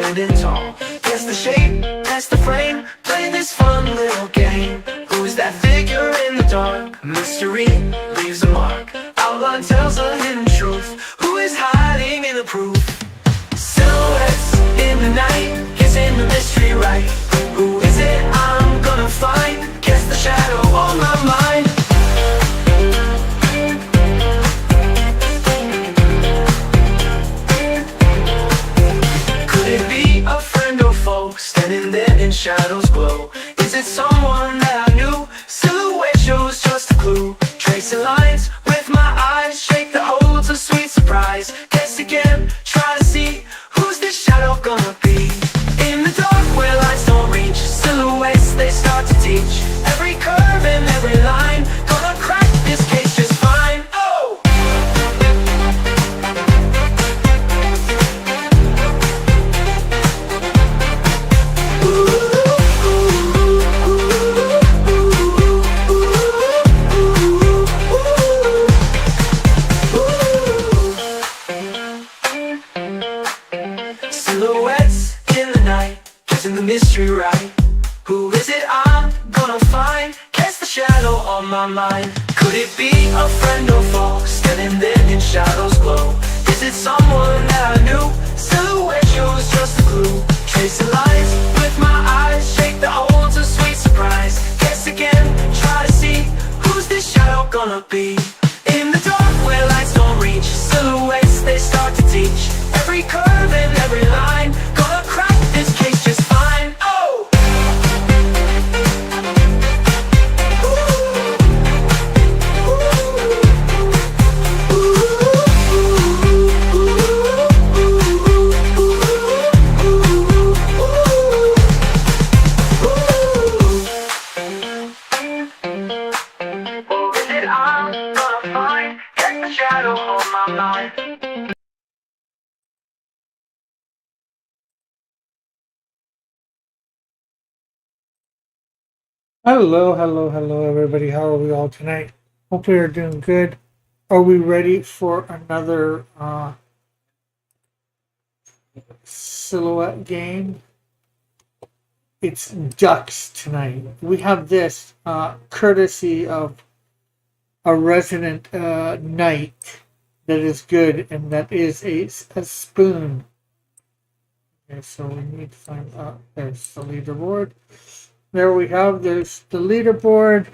standing tall. Guess the shape, that's the frame. Play this fun little game. Who's that figure in the dark? Mystery leaves a mark. Outline tells a hidden truth. Who is hiding in the proof? Silhouettes in the night, guessing the mystery right. Who is it I'm gonna find? Guess the shadow on my mind. Could it be a friend or foe, standing there in shadows glow? Is it someone that I knew? Silhouette shows just a clue. Tracing lines with my eyes, shake that holds a sweet surprise. Guess again, try to see who's this shadow gonna be. In the dark where lights don't reach, silhouettes they start to teach. Every curve and every line, gonna crack this case just fine. Oh! Silhouettes in the night, guessing the mystery right. Who is it I'm gonna find? Guess the shadow on my mind. Could it be a friend or foe, standing there in shadows glow? Is it someone that I knew? Silhouette shows just a clue. Tracing lines with my eyes, shake that holds a sweet surprise. Guess again, try to see who's this shadow gonna be. In the dark where lights don't reach, silhouettes they start to teach. Every curve and every line, gonna crack this case just fine. Oh! What is it I'm gonna find? Get the shadow on my mind. Hello, everybody. How are we all tonight? Hope we are doing good. Are we ready for another silhouette game? It's ducks tonight. We have this courtesy of a resident knight that is good, and that is a spoon. Okay, so we need to find out. There's the leaderboard. There we have, there's the leaderboard.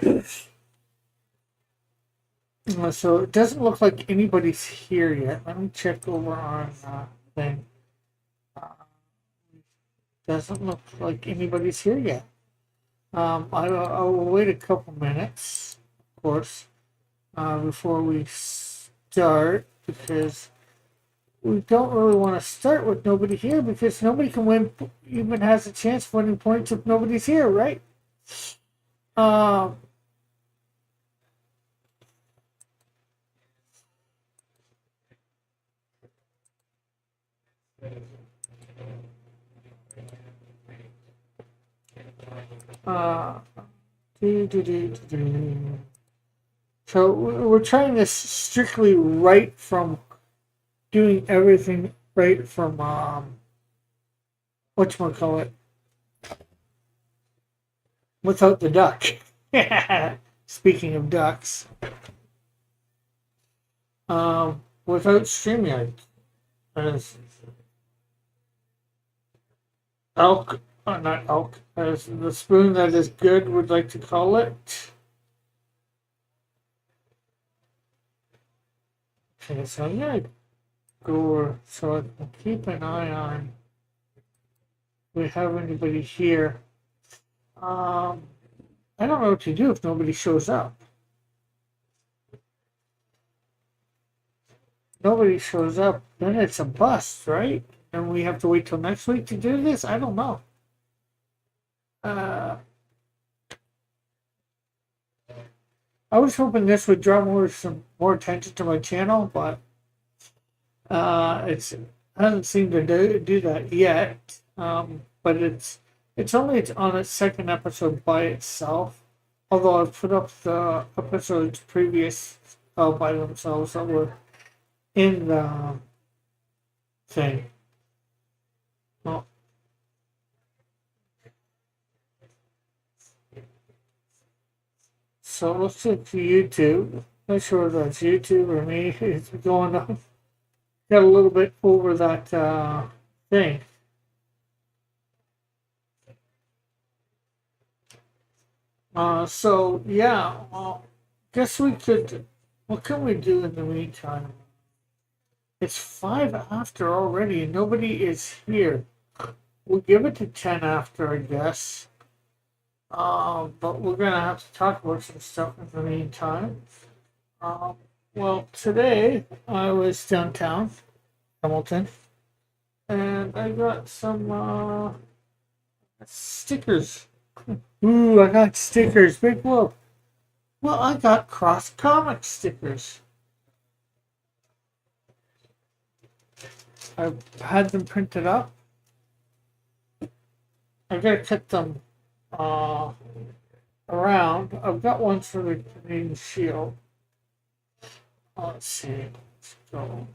So it doesn't look like anybody's here yet. Let me check over on thing. Doesn't look like anybody's here yet. I'll wait a couple minutes, of course, before we start, because we don't really want to start with nobody here, because nobody can win, even has a chance of winning points if nobody's here, right? So we're trying this strictly right from doing everything right from whatchamacallit, without the duck. Speaking of ducks, without StreamYard, as elk, not elk, as the spoon that is good would like to call it. Okay, so I'm gonna go so I can keep an eye on if we have anybody here. I don't know what to do if nobody shows up. Nobody shows up, then it's a bust, right? And we have to wait till next week to do this? I don't know. I was hoping this would draw some more attention to my channel, but it hasn't seemed to do that yet. But it's only on its second episode by itself. Although I've put up the episodes previous by themselves that were in the thing. Well, So let's check for YouTube. Not sure if that's YouTube or me. It's going up. Got a little bit over that thing. So yeah, guess we could. What can we do in the meantime? It's 5 after already, and nobody is here. We'll give it to 10 after, I guess. But we're gonna have to talk about some stuff in the meantime. Well, today I was downtown, Hamilton, and I got some stickers. Ooh, I got stickers. Big whoop. Well, I got Cross Comic stickers. I had them printed up. I gotta cut them around. I've got one for the Canadian Shield. Let's see. Let's go.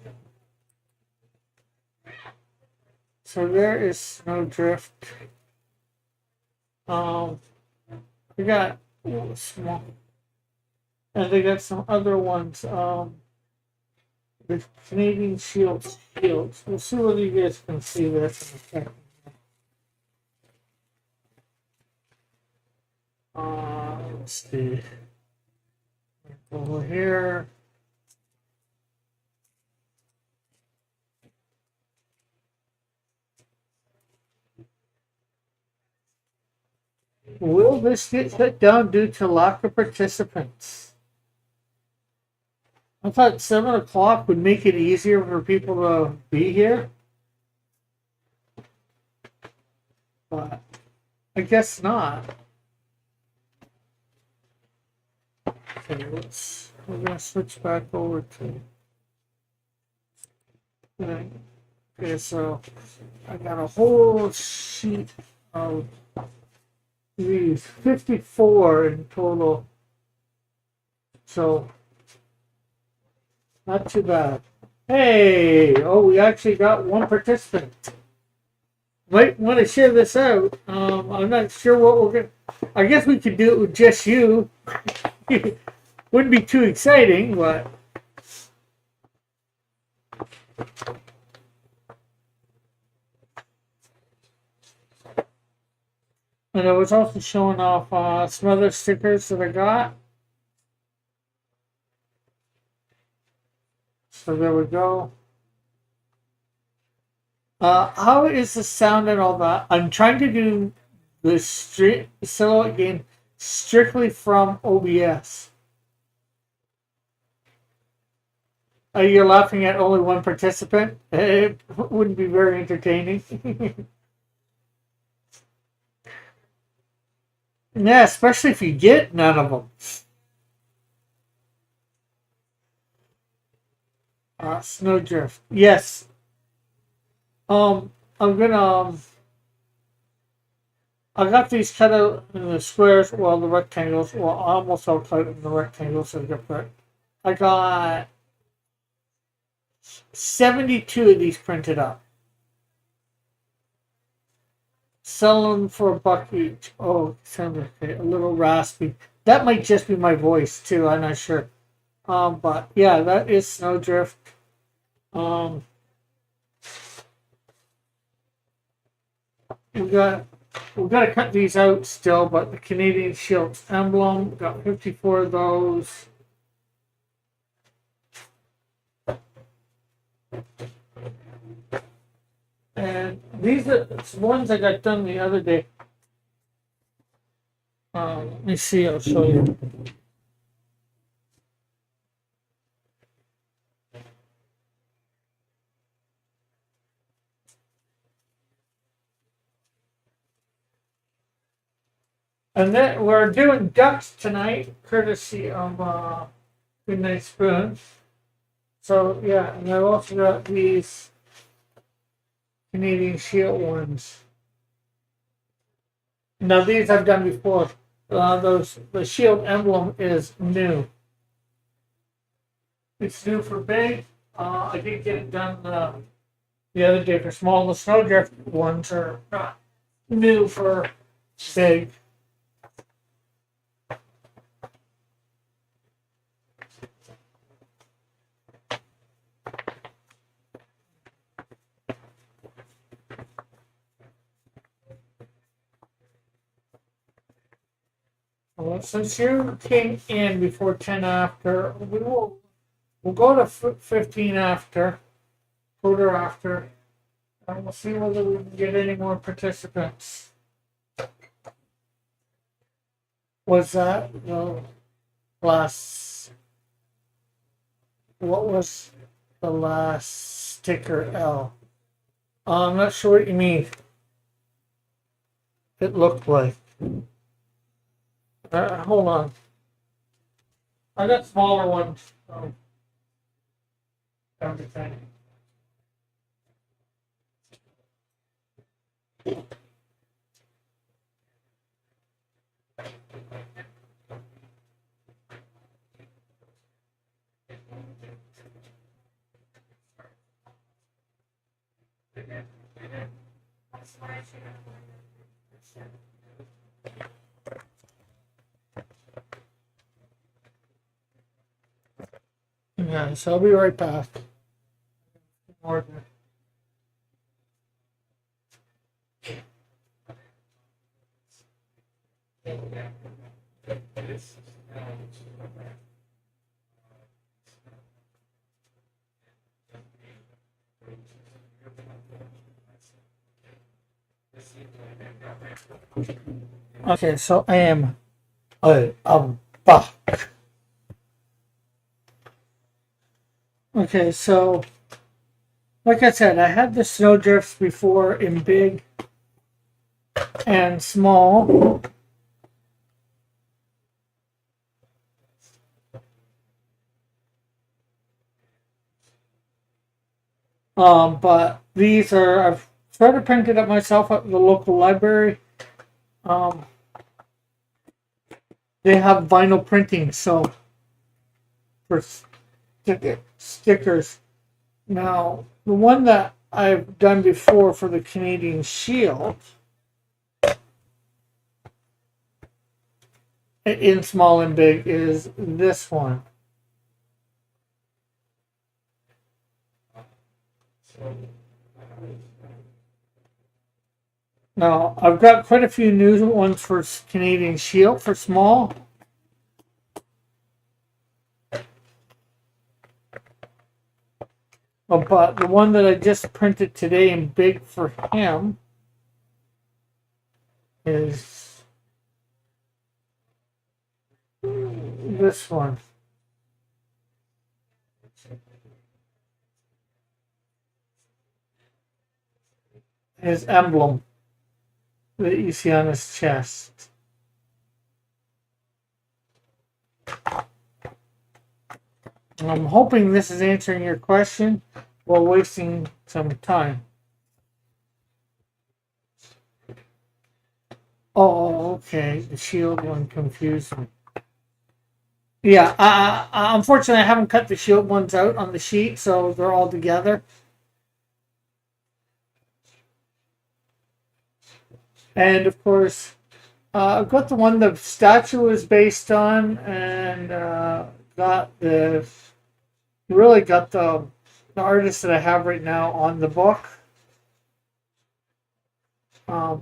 So there is Snowdrift. We got small, and they got some other ones. The Canadian Shields. We'll see whether you guys can see this in a second. Let's see. Over here. Will this get shut down due to lack of participants? I thought 7 o'clock would make it easier for people to be here. But I guess not. Okay, we're gonna switch back over to. Okay, so I got a whole sheet of these, 54 in total. So not too bad. Hey, oh, we actually got one participant. Might want to share this out. I'm not sure what we're gonna. I guess we could do it with just you. Wouldn't be too exciting, but. And I was also showing off some other stickers that I got. So there we go. How is the sound and all that? I'm trying to do the Silhouette game strictly from OBS. You're laughing at only one participant? It wouldn't be very entertaining. Yeah, especially if you get none of them. Snowdrift. Yes. I'm gonna. I got these cut out in the squares, well, the rectangles. Well, almost all cut in the rectangles. I got 72 of these printed up. Sell them for $1 each. Oh, sounds okay. A little raspy. That might just be my voice too. I'm not sure. But yeah, that is Snowdrift. We got to cut these out still, but the Canadian Shield emblem, got 54 of those. And these are ones I got done the other day. Let me see, I'll show you. And then we're doing ducks tonight, courtesy of Goodnight Spoon. So yeah, and I've also got these Canadian Shield ones. Now these I've done before. The Shield emblem is new. It's new for big. I did get it done the other day for small. The Snowdrift ones are not new for big. Well, since you came in before 10 after, we'll go to 15 after, quarter after, and we'll see whether we can get any more participants. Was that the last? What was the last sticker L? I'm not sure what you mean. It looked like. Hold on. I got smaller ones. Everything. Yeah, so I'll be right back. More. Okay, so I am back. Okay, so like I said, I had the snow drifts before in big and small. But these are, I've tried to print it up myself at the local library. They have vinyl printing, so for stickers. Now, the one that I've done before for the Canadian Shield in small and big is this one. Now, I've got quite a few new ones for Canadian Shield for small. But the one that I just printed today in big for him is this one. His emblem that you see on his chest. I'm hoping this is answering your question while wasting some time. Oh, okay. The shield one confused me. Yeah, unfortunately, I haven't cut the shield ones out on the sheet, so they're all together. And of course, I've got the one the statue is based on, and got the really got the artist that I have right now on the book.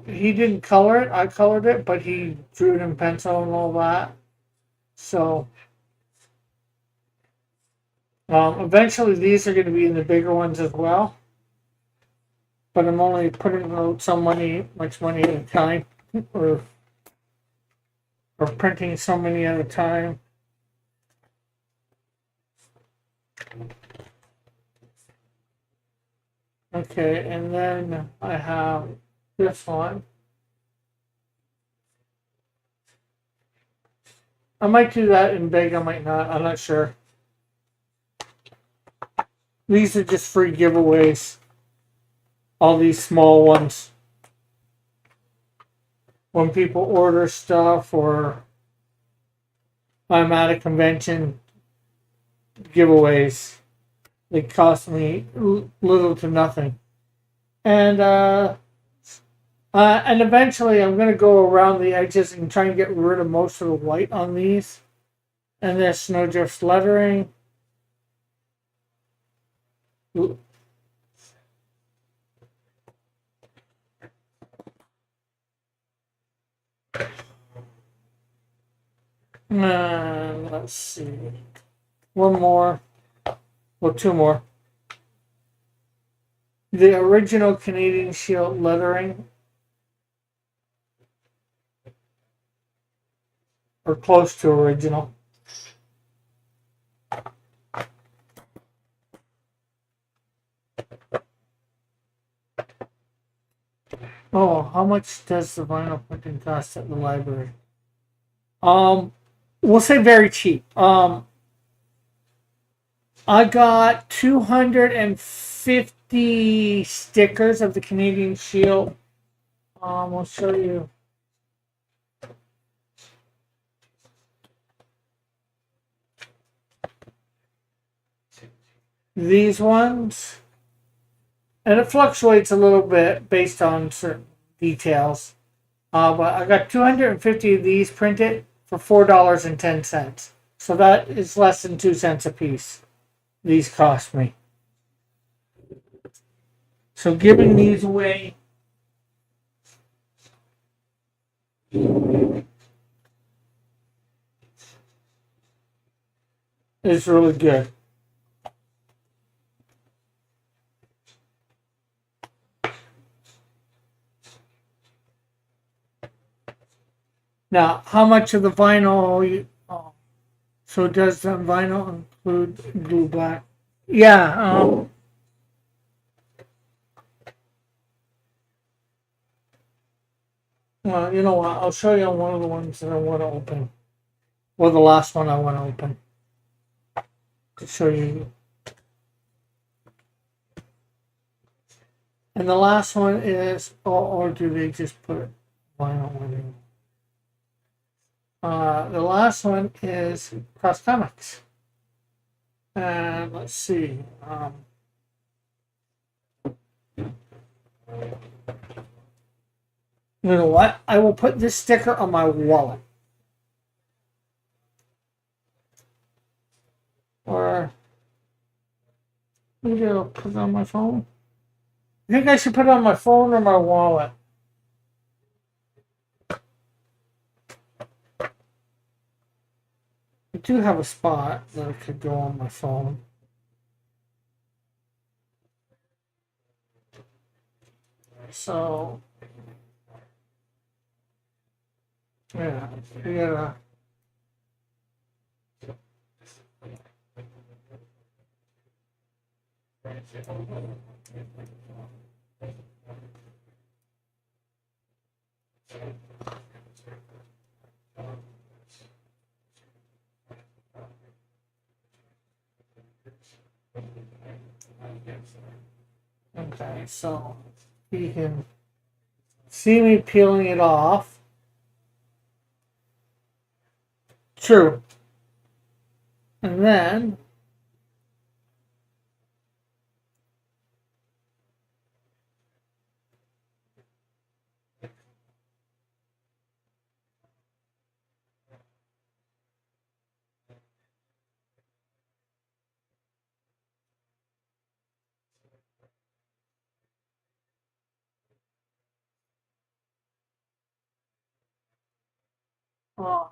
He didn't color it; I colored it, but he drew it in pencil and all that. So eventually, these are going to be in the bigger ones as well. But I'm only putting out so much money at a time, or printing so many at a time. Okay, and then I have this one. I might do that in big, I might not, I'm not sure. These are just free giveaways. All these small ones. When people order stuff or I'm at a convention, giveaways. They cost me little to nothing. And eventually I'm going to go around the edges and try and get rid of most of the white on these. And there's Snowdrift's lettering. And let's see. One more. Well, two more. The original Canadian Shield lettering, or close to original. Oh, how much does the vinyl printing cost at the library? We'll say very cheap. I got 250 stickers of the Canadian Shield. I'll show you. These ones. And it fluctuates a little bit based on certain details. But I got 250 of these printed for $4.10. So that is less than 2 cents a piece. These cost me. So giving these away is really good. Now, how much of the vinyl? So does the vinyl include glue black? Yeah. Well, you know what? I'll show you on one of the ones that I want to open. Or the last one I want to open. To show you. And the last one is, or do they just put vinyl in? The last one is Cross Comics. And let's see. You know what? I will put this sticker on my wallet. Or maybe I'll put it on my phone. I think I should put it on my phone or my wallet. I do have a spot that I could go on my phone. So, yeah, you gotta. Okay, so you can see me peeling it off. True. And then oh,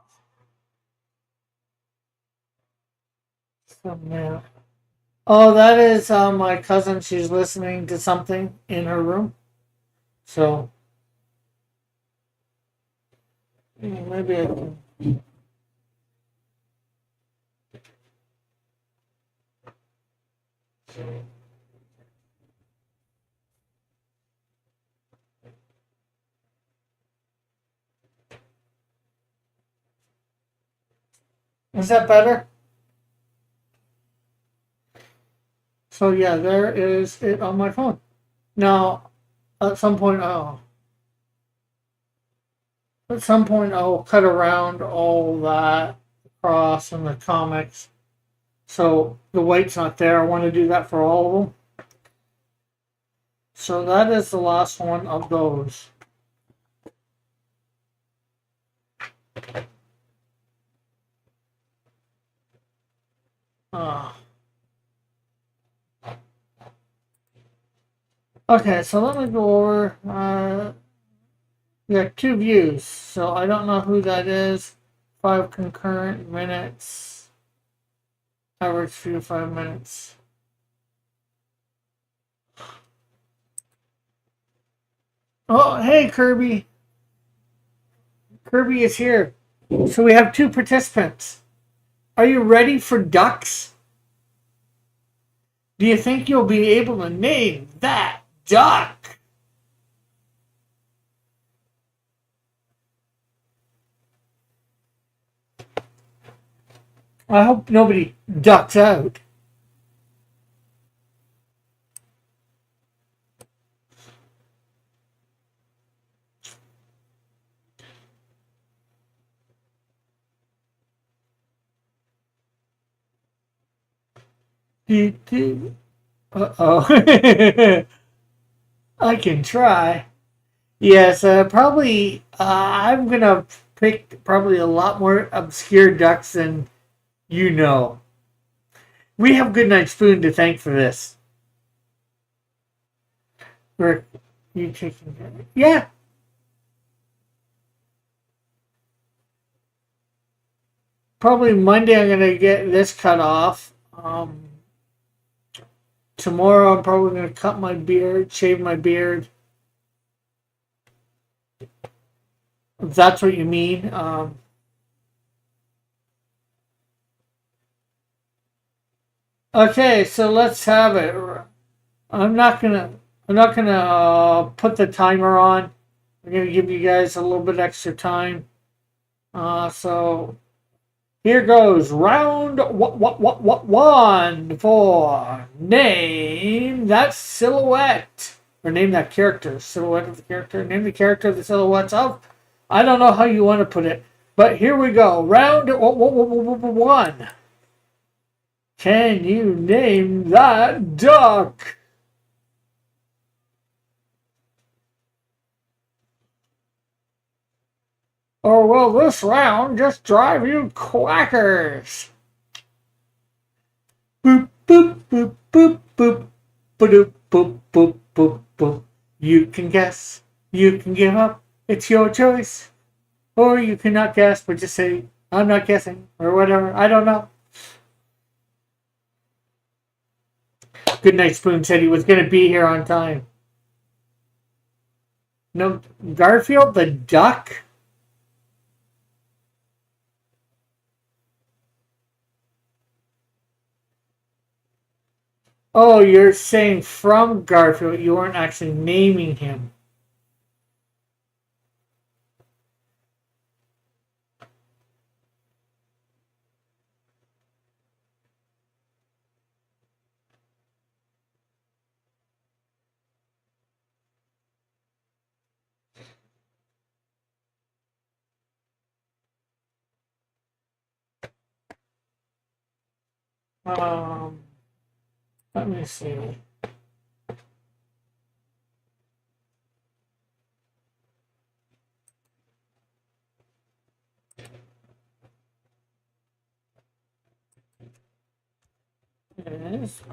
thumbnail. Oh, that is my cousin. She's listening to something in her room. So maybe I can. Is that better? So yeah, there is it on my phone. Now, at some point, I'll cut around all that across in the comics, so the white's not there. I want to do that for all of them. So that is the last one of those. Okay, so let me go over. We got 2 views, so I don't know who that is. 5 concurrent minutes. Average 3 to 5 minutes. Oh, hey, Kirby. Kirby is here. So we have 2 participants. Are you ready for ducks? Do you think you'll be able to name that duck? I hope nobody ducks out. Uh-oh. I can try. Yes, probably. I'm gonna pick probably a lot more obscure ducks than you know. We have Goodnight Spoon to thank for this. Rick, you taking that? Yeah. Probably Monday I'm gonna get this cut off. Tomorrow I'm probably gonna cut my beard, shave my beard. If that's what you mean. Okay, so let's have it. I'm not gonna put the timer on. I'm gonna give you guys a little bit extra time. So here goes round one for name that silhouette, or name that character. Silhouette of the character. Name the character of the silhouettes of. I don't know how you want to put it, but here we go. Round one. Can you name that duck? Or will this round just drive you quackers? Boop, boop, boop, boop, boop, boop, boop, boop, boop, boop. You can guess. You can give up. It's your choice. Or you cannot guess, but just say, I'm not guessing, or whatever. I don't know. Goodnight Spoon said he was going to be here on time. No, Garfield the duck? Oh, you're saying from Garfield. You weren't actually naming him. Let me see. Yes.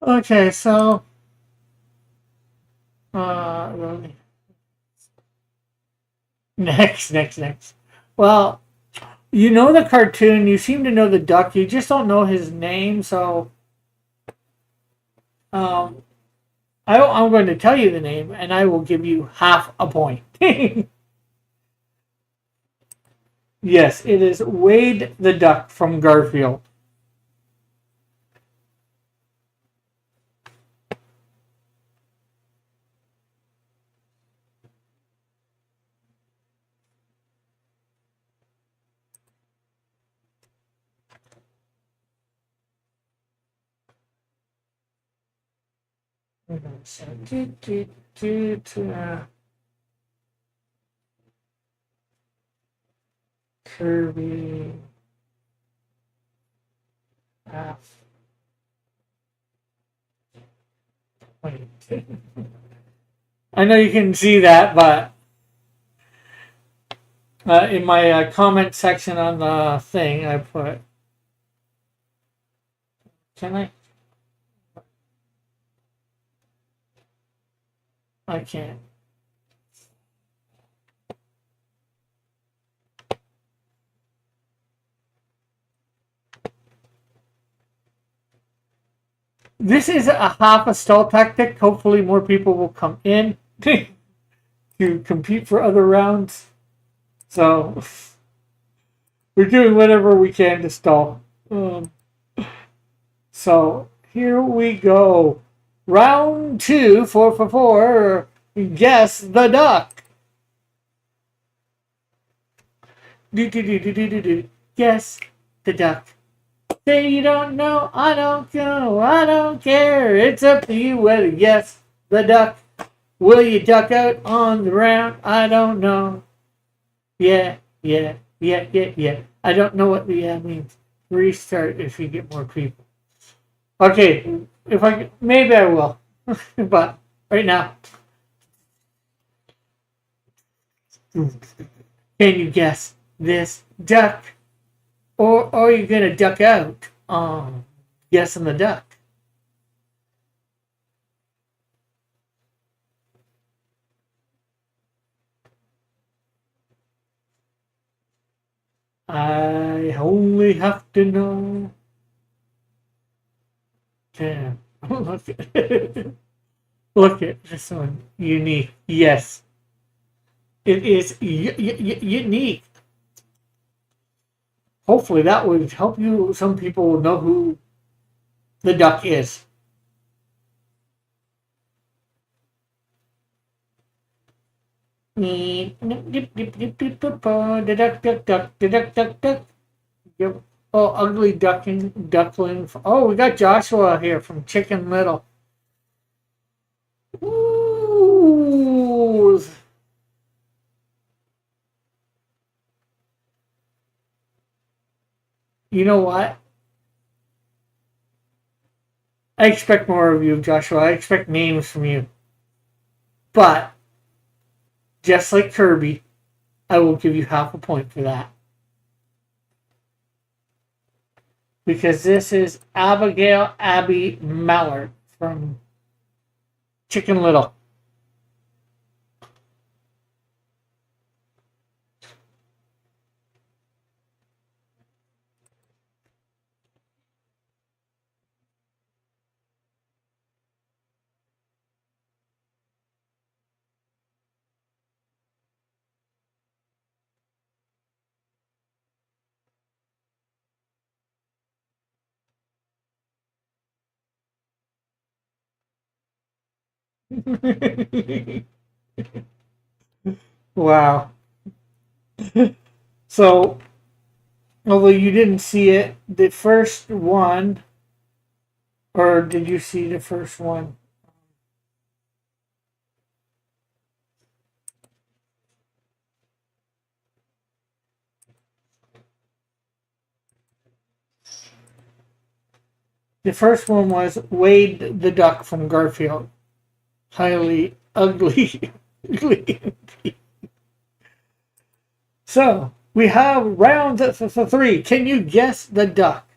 Okay, so next. Well, You know the cartoon. You seem to know the duck. You just don't know his name. So, um, I'm going to tell you the name, and I will give you half a point. Yes, it is Wade the Duck from Garfield. So, Kirby. Half. Wait. I know you can see that, but in my comment section on the thing, I put. Can I? I can't. This is a half a stall tactic. Hopefully, more people will come in to compete for other rounds. So, we're doing whatever we can to stall. So, here we go. Round 2, 4 for 4. Guess the duck. Guess the duck. Say you don't know, I don't know, I don't care. It's up to you whether you guess the duck. Will you duck out on the round? I don't know. Yeah. I don't know what the yeah means. Restart if you get more people. Okay, if I maybe I will, but right now, can you guess this duck? Or are you gonna duck out? Guessing the duck. I only have to know. Damn. Look at look at this one. Unique. Yes. It is unique. Hopefully that would help you. Some people know who the duck is. The duck, duck, duck, the duck, duck, duck. Yep. Oh, ugly duckling. Oh, we got Joshua here from Chicken Little. Ooh. You know what? I expect more of you, Joshua. I expect names from you. But, just like Kirby, I will give you half a point for that. Because this is Abigail Abby Mallard from Chicken Little. Wow. So, although you didn't see it, the first one, or did you see the first one? The first one was Wade the Duck from Garfield. Highly ugly. So, we have round 3. Can you guess the duck?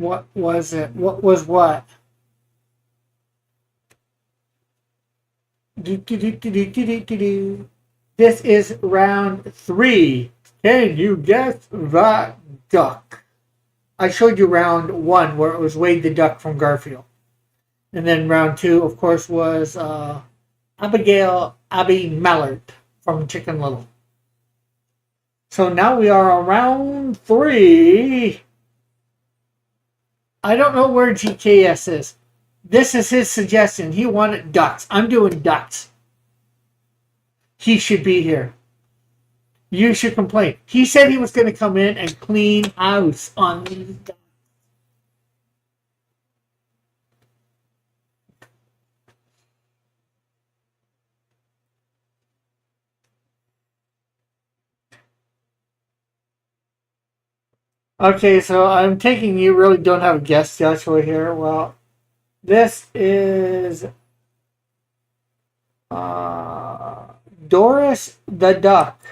What was it? What was what? Do, do, do, do, do, do, do, do, do. This is round 3. Can you guess that duck? I showed you round 1 where it was Wade the Duck from Garfield. And then round 2, of course, was Abigail Abby Mallard from Chicken Little. So now we are on round 3. I don't know where GKS is. This is his suggestion. He wanted ducks. I'm doing ducks. He should be here. You should complain. He said he was going to come in and clean house on these ducks. Okay, so I'm taking you really don't have a guess, Joshua, here. Well, this is Doris the Duck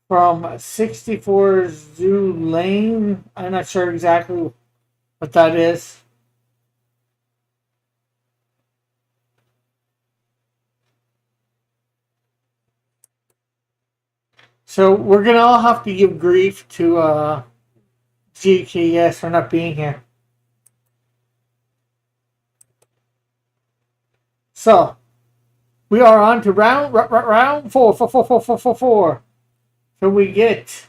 from 64 Zoo Lane. I'm not sure exactly what that is. So we're going to all have to give grief to GKS for not being here. So we are on to round 4. So we get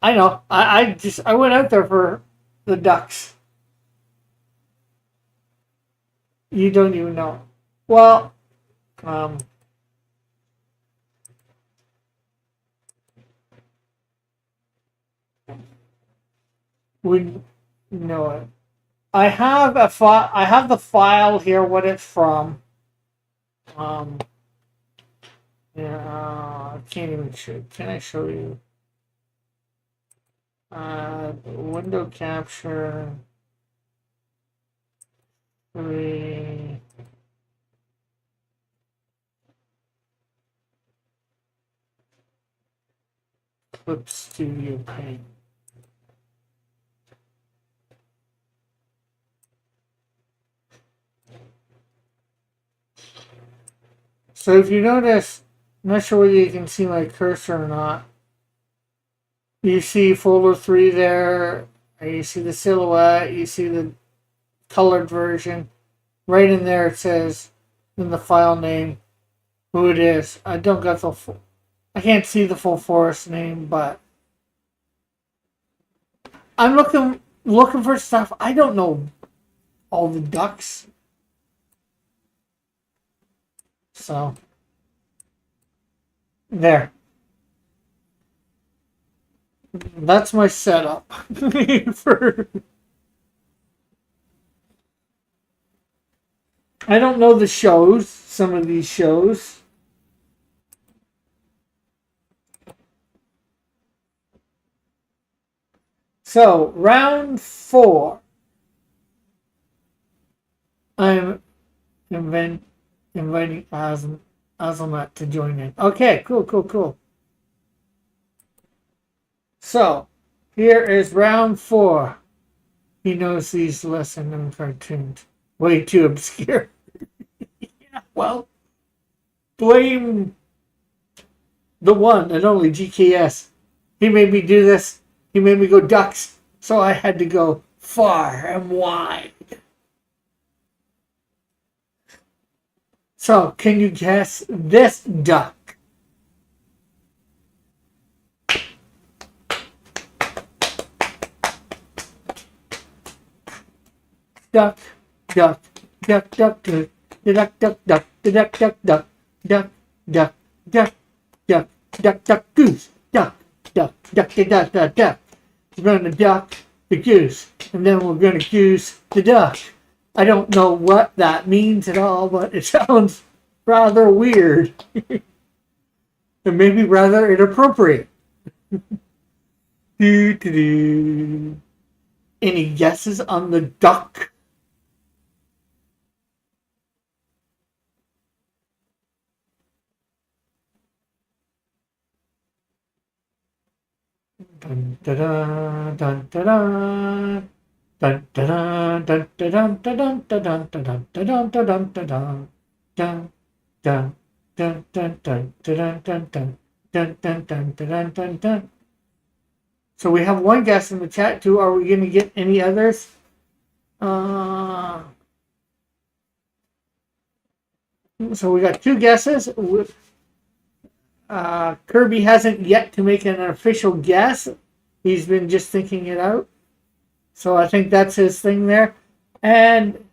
I know. I went out there for the ducks. You don't even know. Well, we know it. I have a file. I have the file here. What it's from. Yeah, I can't even show. Can I show you? Window capture. 3. Clip Studio Paint. So if you notice, I'm not sure whether you can see my cursor or not. You see folder 3 there. You see the silhouette. You see the colored version. Right in there it says in the file name who it is. I don't got the full. I can't see the full forest name, but I'm looking for stuff. I don't know all the ducks. So there. That's my setup for. I don't know the shows, some of these shows. So, round 4. I'm inviting Azamat to join in. Okay, cool. So, here is round 4. He knows these lesson and cartoons. Way too obscure. Yeah, well, blame the one and only GKS. He made me do this. He made me go ducks. So I had to go far and wide. So, can you guess this duck? Duck, duck, duck, duck, duck, duck, duck, duck, duck, duck, duck, duck, duck, duck, duck, duck, duck, goose, duck, duck, duck, duck, duck, duck. We're going to duck the goose, and then we're going to goose the duck. I don't know what that means at all, but it sounds rather weird. And maybe rather inappropriate. Any guesses on the duck? Dun, da, da, dun, da, da. Dun, da, da, dun, da, dun, da, dun, da, dun, da, dun, da, dun, da, dun, da, dun. Dun, dun, dun, dun, dun, dun, dun, dun, dun, dun, dun, dun, dun, dun. So we have one guess in the chat too. Are we going to get any others? So we got two guesses. Kirby hasn't yet to make an official guess. He's been just thinking it out. So I think that's his thing there. And,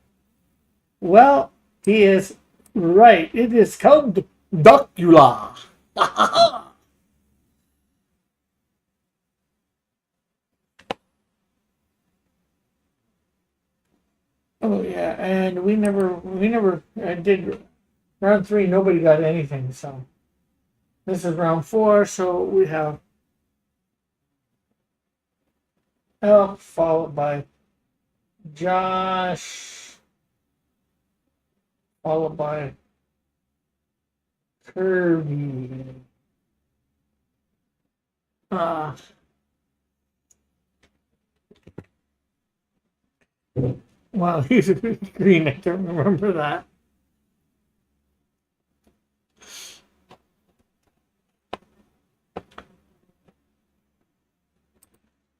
well, he is right. It is called Duckula. Oh yeah, and we never did round 3. Nobody got anything. So this is round 4. So we have Elk followed by Josh, followed by Kirby. Wow, he's green. I don't remember that.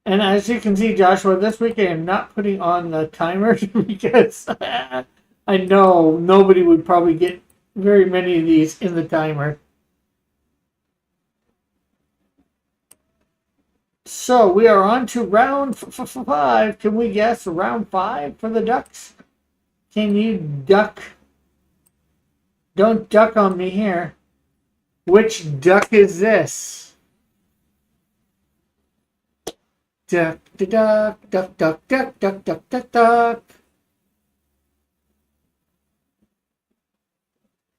And as you can see, Joshua, this week I am not putting on the timer because I know nobody would probably get very many of these in the timer. So we are on to round 5. Can we guess round 5 for the Ducks? Can you duck? Don't duck on me here. Which duck is this? Duck, duck, duck, duck, duck, duck, duck, duck, duck.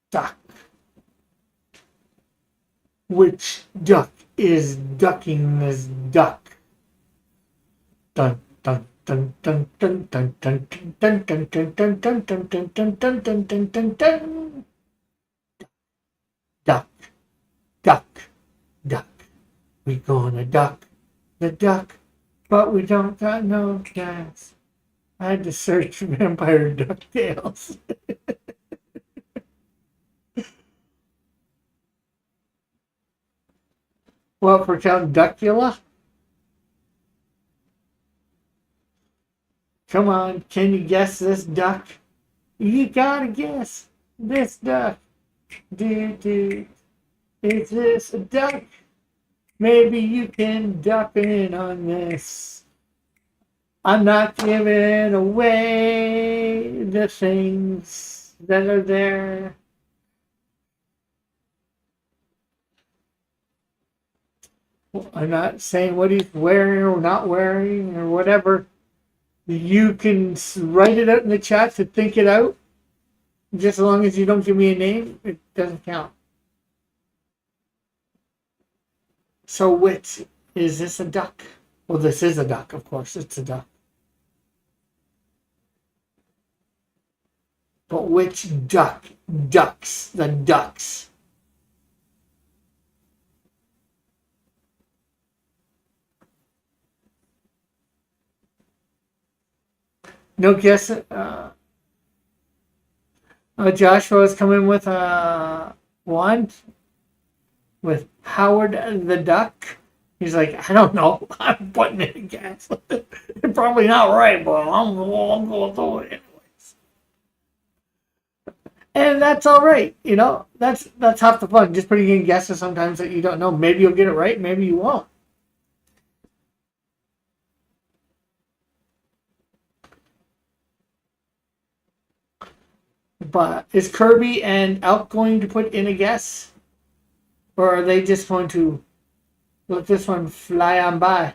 Duck. Which duck is ducking this duck? Dun dun dun dun dun dun dun dun dun dun dun dun dun dun dun dun dun dun dun dun. Duck, duck, duck. We gonna duck the duck, but we don't got no gas. I had to search Vampire DuckTales. Well, for Count Duckula? Come on, can you guess this duck? You gotta guess this duck. Is this a duck? Maybe you can duck in on this. I'm not giving away the things that are there. I'm not saying what he's wearing or not wearing or whatever. You can write it out in the chat to think it out. Just as long as you don't give me a name, it doesn't count. So which is this a duck? Well, this is a duck, of course. It's a duck. But which duck ducks the ducks? No guess. Joshua is coming with a one with Howard the Duck. He's like, I don't know. I'm putting it in gas. You're probably not right, but I'm going to it anyways. And that's all right. You know, that's half the fun. Just putting in guesses sometimes that you don't know. Maybe you'll get it right. Maybe you won't. But is Kirby and Elk going to put in a guess? Or are they just going to let this one fly on by?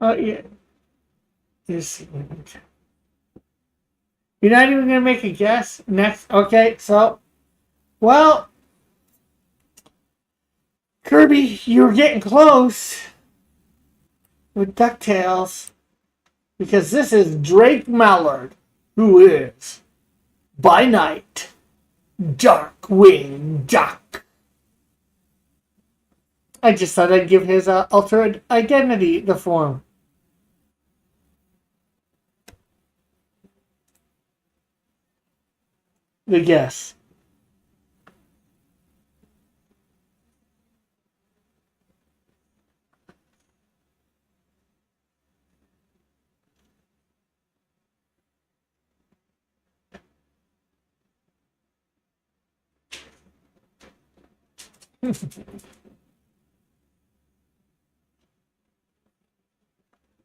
Oh, yeah. You're not even gonna make a guess next. Okay, so well, Kirby, you're getting close with DuckTales because this is Drake Mallard, who is by night Darkwing Duck. I just thought I'd give his altered identity the form. The guess.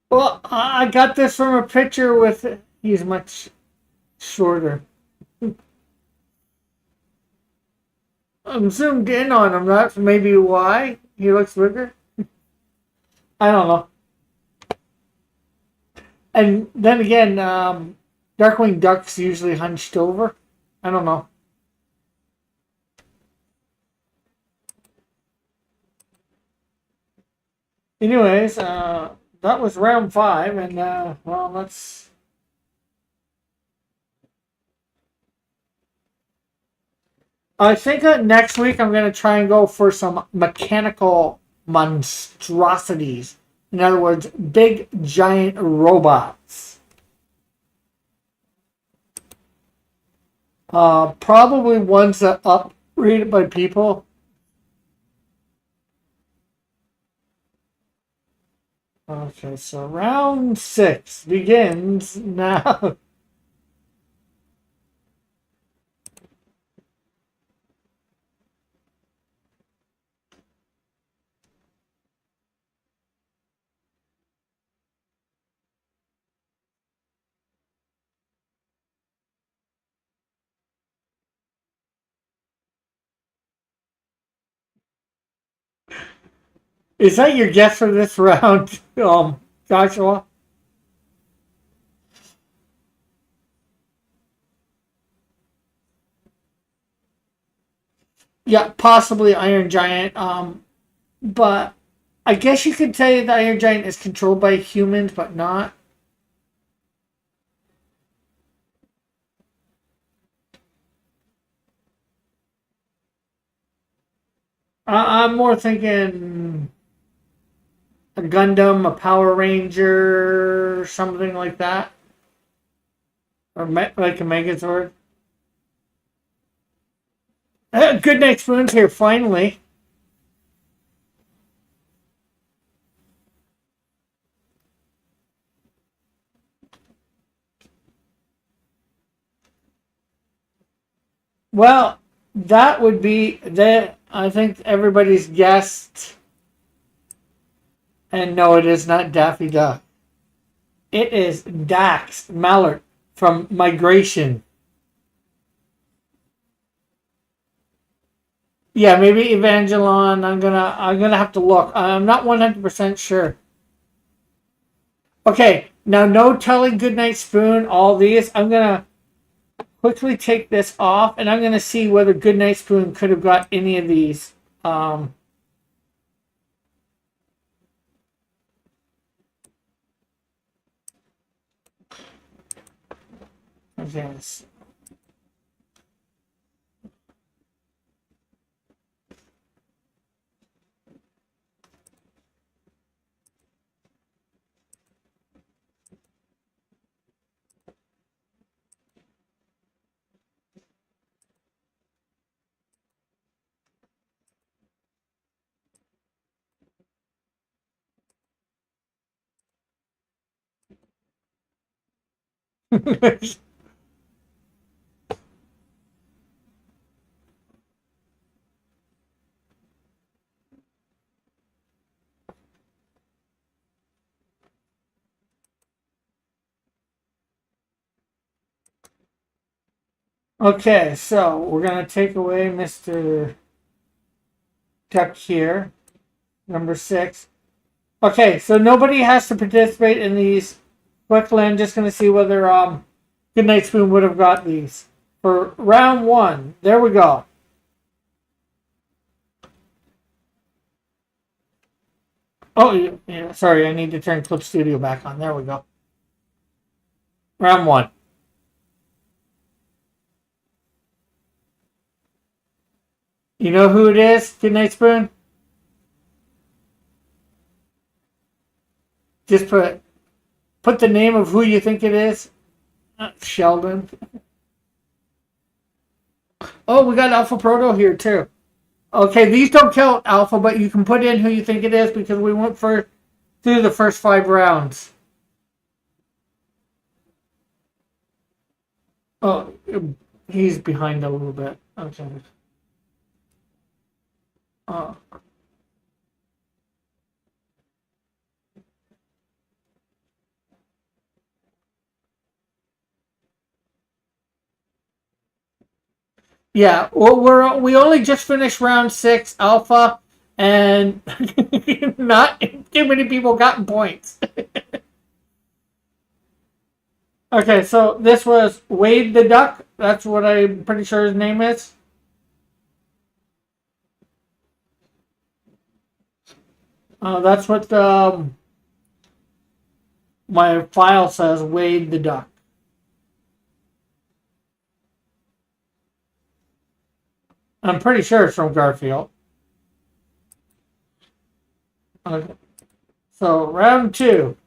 Well, I got this from a picture with. He's much shorter. I'm zoomed in on him. That's maybe why he looks bigger. I don't know. And then again, Darkwing Duck's usually hunched over. I don't know. Anyways, that was round 5, and well, let's. I think that next week I'm going to try and go for some mechanical monstrosities. In other words, big giant robots. Probably ones that upgraded by people. Okay, so round 6 begins now. Is that your guess for this round, Joshua? Yeah, possibly Iron Giant. But I guess you could say the Iron Giant is controlled by humans, but not. I'm more thinking a Gundam, a Power Ranger, something like that, or like a Megazord. Good Night Spoon's here finally. Well, that would be that. I think everybody's guessed. And no, it is not Daffy Duck. It is Dax Mallard from Migration. Yeah, maybe Evangelon. I'm gonna have to look. I'm not 100% sure. Okay, now no telling Goodnight Spoon. All these. I'm gonna quickly take this off, and I'm gonna see whether Goodnight Spoon could have got any of these. Yes. Okay, so we're gonna take away Mr. Duck here, number 6. Okay, so nobody has to participate in these. Quickly, I'm just gonna see whether Goodnight Spoon would have got these. For round one, there we go. Oh, yeah, sorry, I need to turn Clip Studio back on. There we go. Round one. You know who it is, Goodnight Spoon? Just put the name of who you think it is. Sheldon. Oh, we got Alpha Proto here too. Okay, these don't count, Alpha, but you can put in who you think it is because we went through the first 5 rounds. Oh, he's behind a little bit. Okay. Oh. Yeah, well, we only just finished round 6, Alpha, and not too many people got points. Okay, so this was Wade the Duck. That's what I'm pretty sure his name is. That's what my file says, Wade the Duck. I'm pretty sure it's from Garfield. Okay. So, round 2.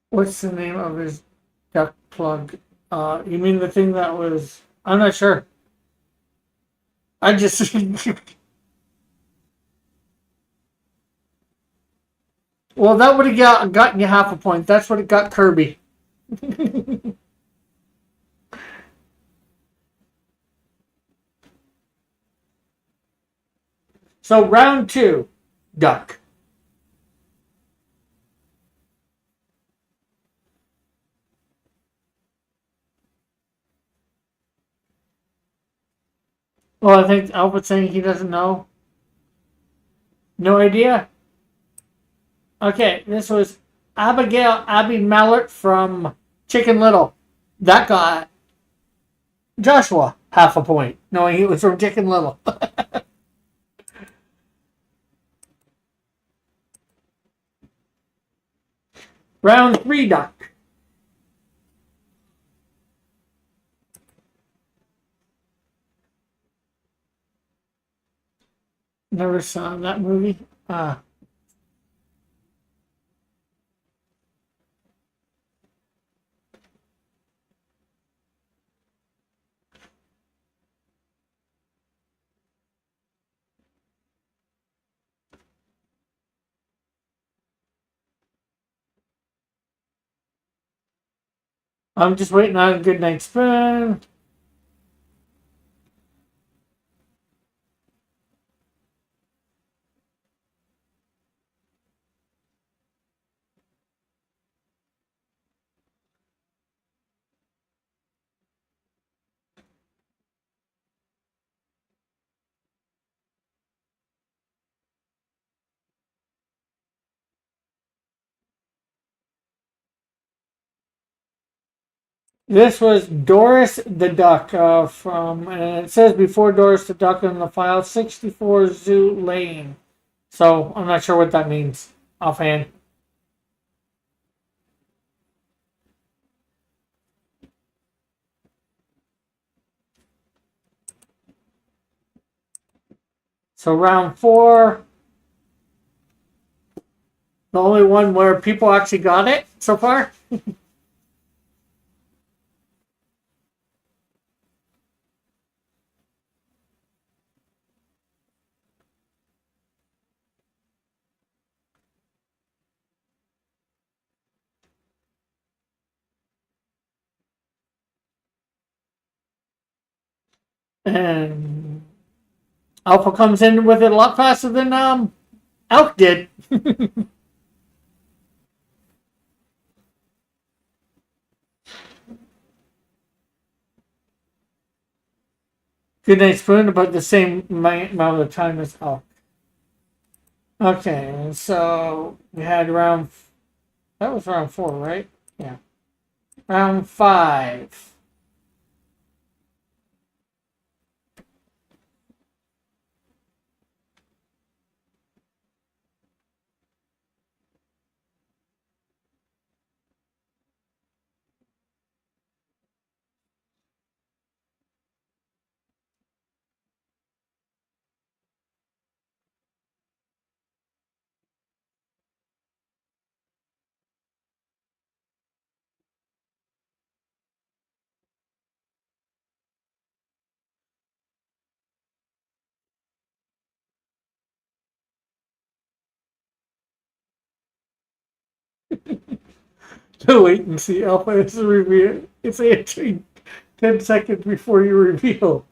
What's the name of his duck plug? You mean the thing that was... I'm not sure. I just... Well, that would have gotten you half a point. That's what it got Kirby. So, round 2. Duck. Well, I think Albert's saying he doesn't know. No idea. Okay, this was Abigail Abby Mallert from Chicken Little. That got Joshua half a point, knowing he was from Chicken Little. Round 3, Duck. Never saw that movie. I'm just waiting on a Goodnight Spoon. This was Doris the Duck from, and it says before Doris the Duck in the file, 64 Zoo Lane. So I'm not sure what that means offhand. So round 4, the only one where people actually got it so far. And Alpha comes in with it a lot faster than Elk did. Good Night Spoon, about the same amount of time as Elk. Okay, so we had round. That was round 4, right? Yeah. Round 5. The latency alpha is a reveal. It's answering 10 seconds before you reveal.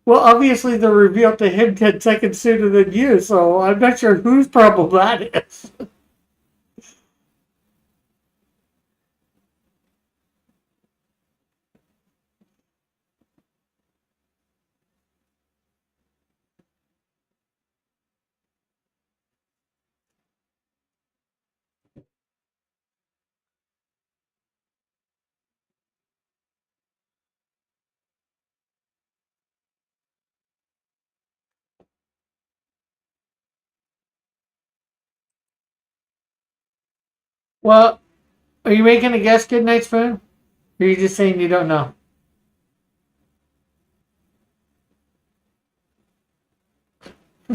Well, obviously they revealed to him 10 seconds sooner than you, so I'm not sure whose problem that is. Well, are you making a guess, Good Night Spoon? Or are you just saying you don't know?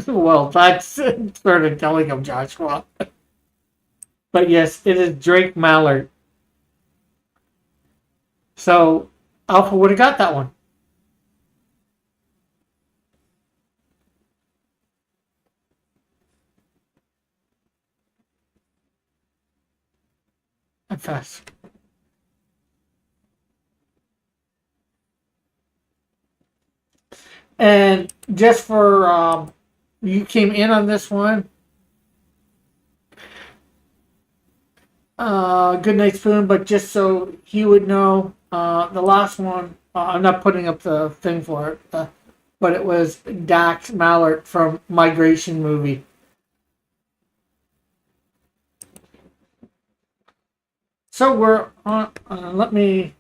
Well, that's sort of telling him, Joshua. But yes, it is Drake Mallard. So, Alpha would have got that one. I'm fast. And just for you came in on this one. Good Night Spoon, but just so he would know, the last one, I'm not putting up the thing for it, but it was Dax Mallard from Migration Movie. So we're on, let me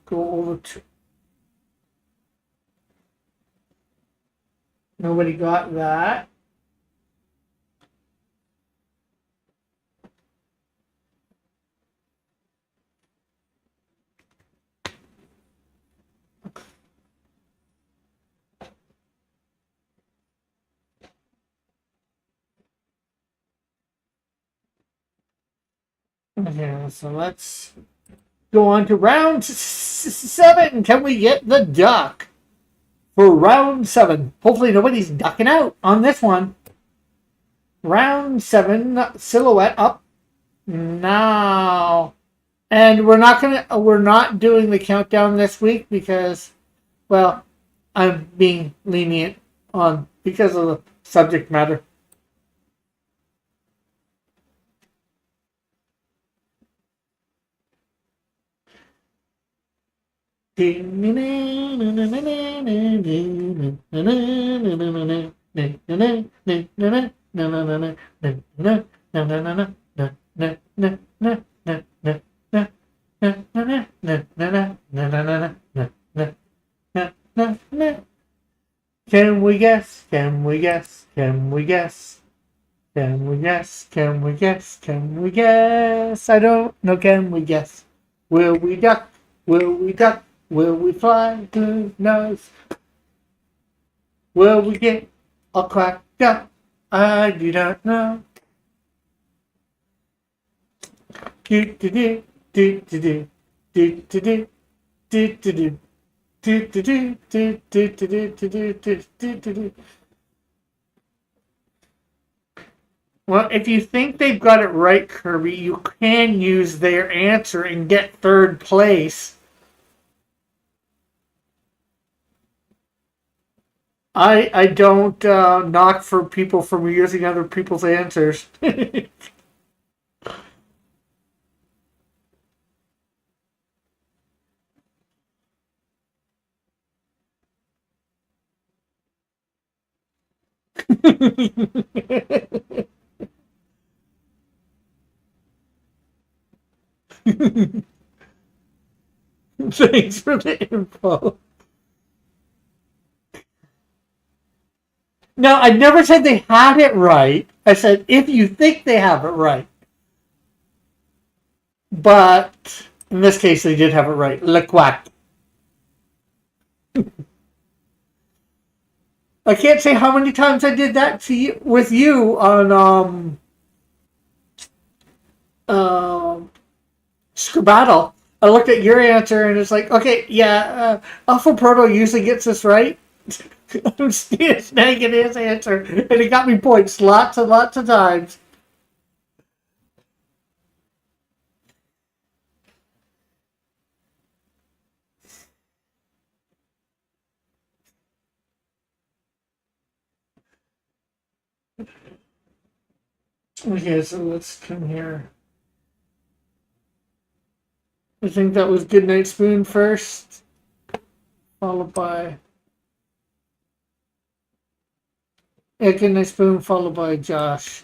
go over to. Nobody got that. Okay, so let's go on to round 7. Can we get the duck for round 7? Hopefully nobody's ducking out on this one. Round 7, silhouette up now. And we're not doing the countdown this week because, well, I'm being lenient on because of the subject matter. Can we guess? Can we guess? Can we guess? Can we guess? Can we guess? Can we guess? I don't know. Can we guess? Will we duck? Will we duck? Will we fly? Who knows? Will we get all cracked up? I do not know. Do do do do do do do do do do do do. Do, do, do, do, do, do, do, do, do, do, do, do. Well, if you think they've got it right, Kirby, you can use their answer and get third place. I don't knock for people from using other people's answers. Thanks for the info. No, I never said they had it right. I said if you think they have it right. But in this case, they did have it right. Le quack. I can't say how many times I did that to you with you on Scribbattle. I looked at your answer and it's like, okay, yeah, Alpha Proto usually gets this right. I'm snagging his answer, and he got me points lots and lots of times. Okay, so let's come here. I think that was Goodnight Spoon first, followed by Goodnight Spoon, followed by Josh.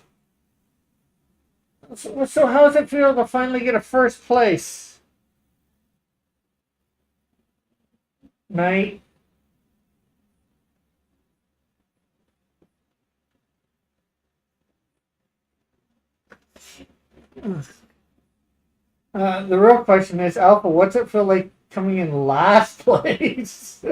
So how does it feel to finally get a first place? Night. The real question is, Alpha, what's it feel like coming in last place?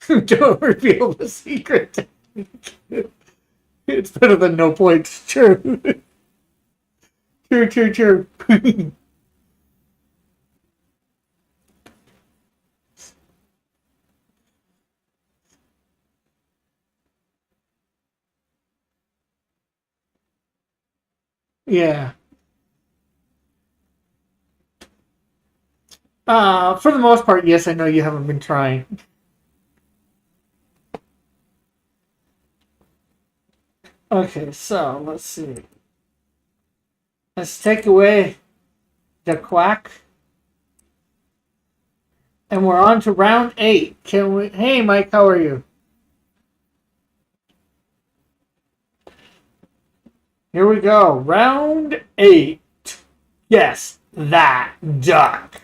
Don't reveal the secret. It's better than no points. True. True. Yeah. For the most part, yes, I know you haven't been trying. Okay, so let's see. Let's take away the quack. And we're on to round 8. Can we? Hey, Mike, how are you? Here we go. Round 8. Yes, that duck.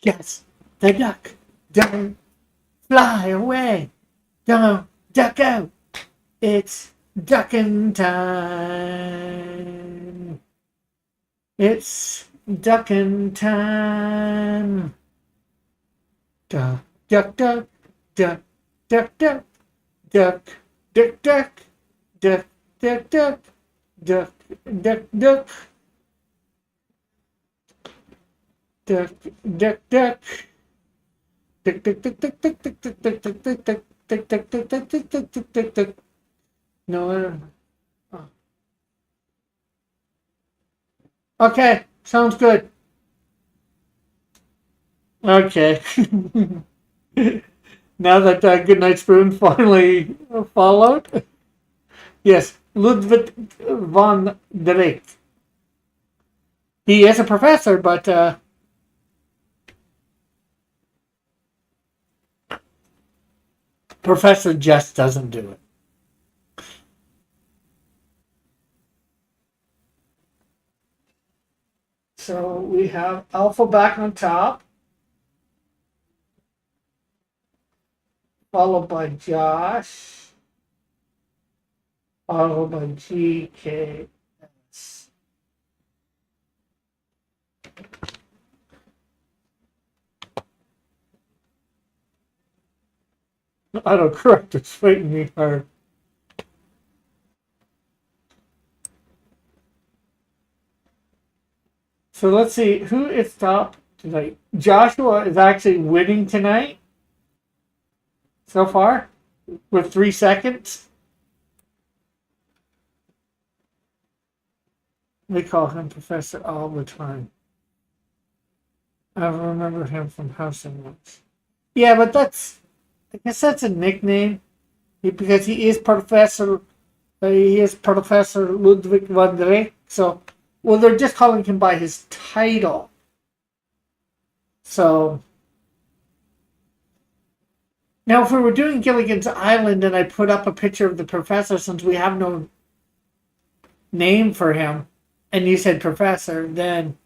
Yes, the duck. Don't fly away. Don't duck out. It's ducking time. It's ducking time. Duck, duck, duck, duck, duck, duck, duck, duck, duck, duck, duck, duck, duck, duck, duck. Duck, duck, duck. Duck, duck, duck, duck, duck, duck, duck, duck, duck, duck, duck, duck, duck, duck, duck, duck, duck, duck, duck. No. Okay, sounds good. Okay. Now that Goodnight Spoon finally followed. Yes, Ludwig von Drake. He is a professor, but Professor just doesn't do it. So we have Alpha back on top, followed by Josh, followed by GKS. Autocorrect is fighting me hard. So let's see who is top tonight. Joshua is actually winning tonight so far with 3 seconds. They call him Professor all the time. I remember him from House and Woods. Yeah, but I guess that's a nickname because he is Professor. He is Professor Ludwig van Drake. So, well, they're just calling him by his title. So, now if we were doing Gilligan's Island and I put up a picture of the professor, since we have no name for him, and you said Professor, then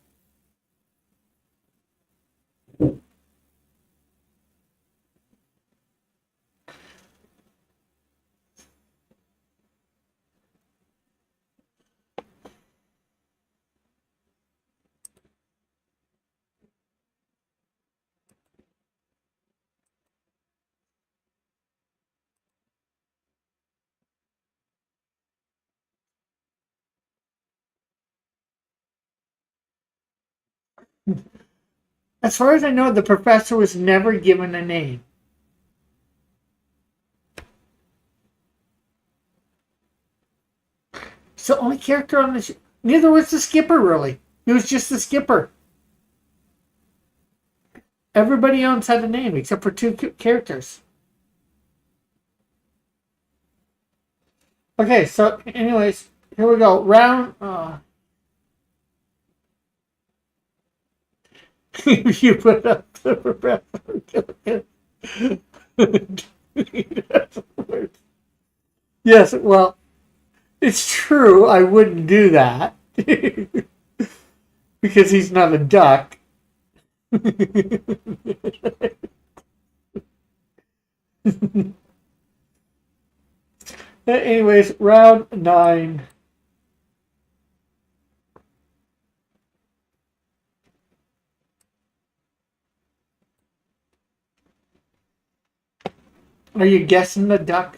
as far as I know, the professor was never given a name. It's the only character on the show. Neither was the skipper, really. He was just the skipper. Everybody else had a name except for 2 characters. Okay, so anyways, here we go. Round. You put up the professor. Yes, well, it's true. I wouldn't do that because he's not a duck. Anyways, round 9. Are you guessing the duck?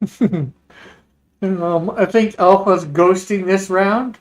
I think Alpha's ghosting this round.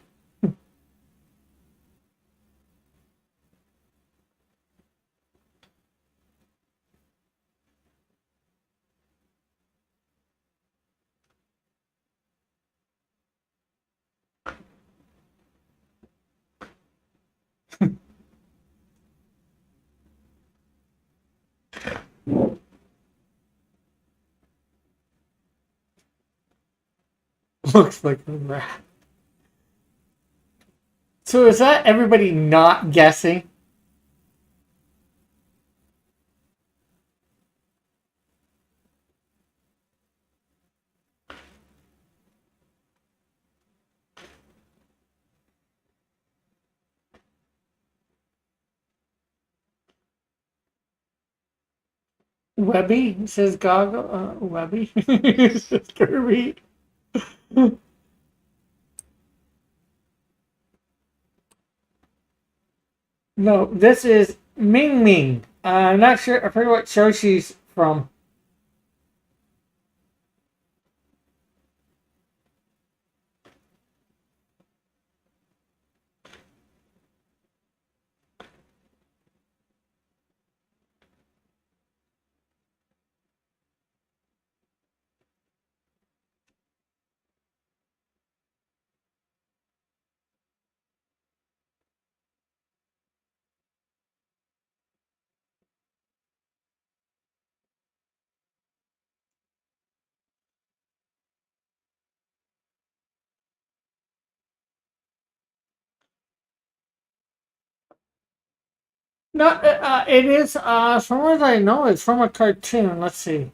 Looks like a rat. So is that everybody not guessing? Webby says Goggle. Webby says Kirby. No, this is Ming Ming. I'm not sure. I forget what show she's from. No, it is. As far as I know, it's from a cartoon. Let's see.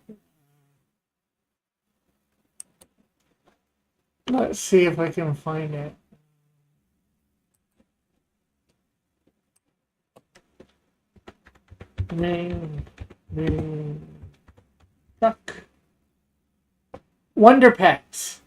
Let's see if I can find it. Name, duck. Wonder Pets.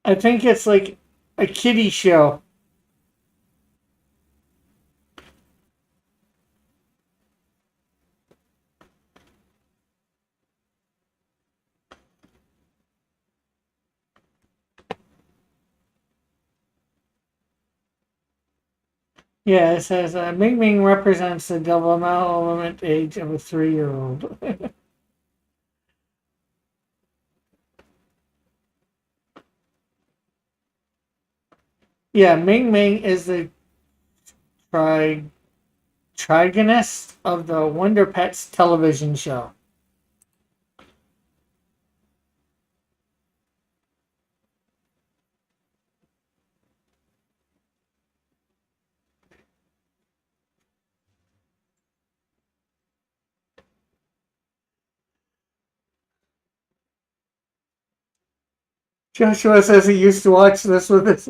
I think it's like a kiddie show. Yeah, it says Ming Ming represents the developmental age of a 3-year-old. Yeah, Ming Ming is the tri- trigonist of the Wonder Pets television show. Joshua says he used to watch this with his.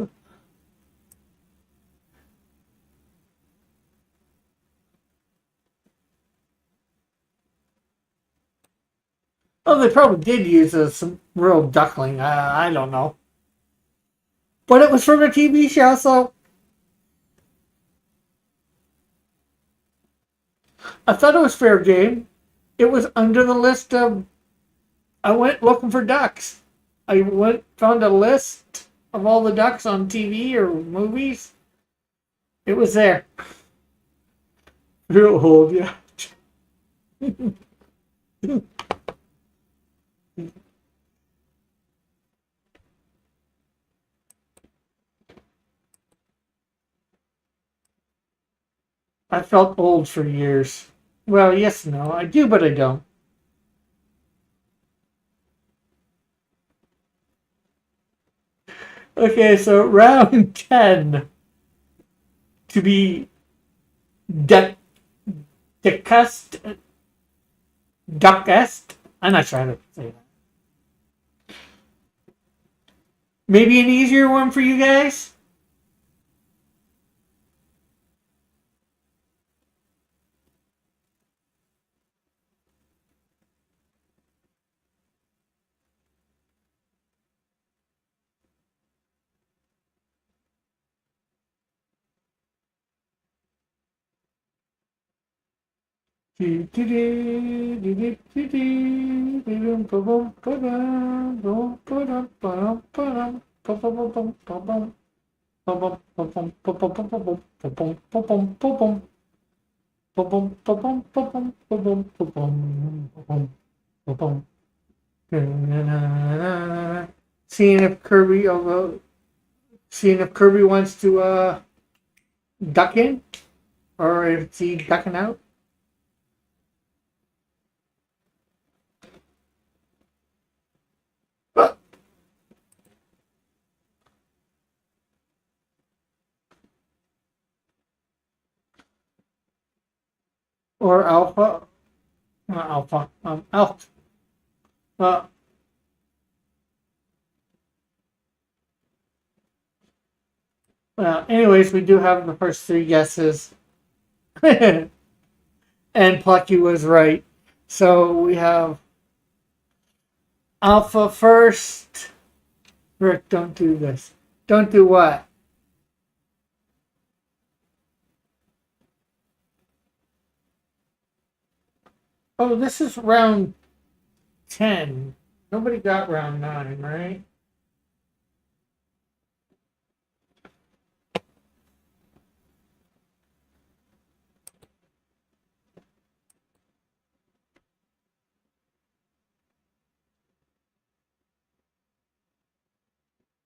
Oh, they probably did use some real duckling. I don't know. But it was from a TV show, so I thought it was fair game. It was under the list of. I went looking for ducks. I found a list of all the ducks on TV or movies. It was there. Real old, yeah. I felt old for years. Well, yes, no, I do, but I don't. Okay, so round 10 to be de- decust, duckest. I'm not trying to say that. Maybe an easier one for you guys? Seeing if Kirby, seeing if Kirby wants to duck in, or is he ducking out? Or Alpha, not Alpha, Alpha. Uh, Anyways, we do have the first 3 guesses. And Plucky was right. So we have Alpha first. Rick, don't do this. Don't do what? Oh, this is round 10. Nobody got round 9, right?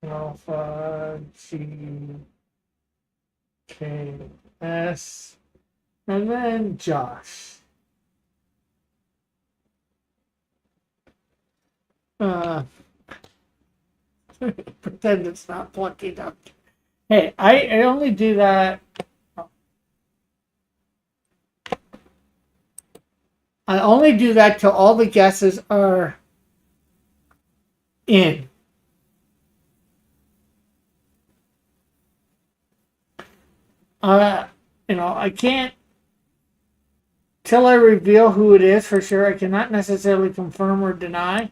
Alpha, G, K, S, and then Josh. Uh, Pretend it's not Plucky Duck. Hey, I only do that. I only do that till all the guesses are in. Uh, I can't till I reveal who it is for sure. I cannot necessarily confirm or deny.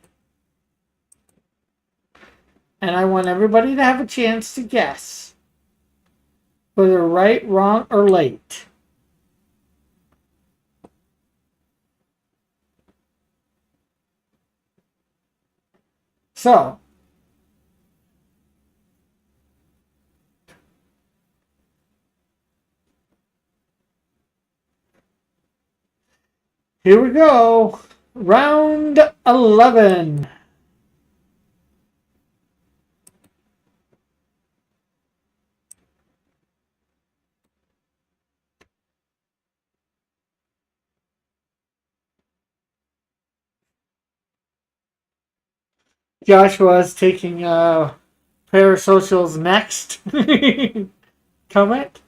And I want everybody to have a chance to guess whether right, wrong, or late. So, here we go. Round 11. Joshua is taking Parasocial's next comment.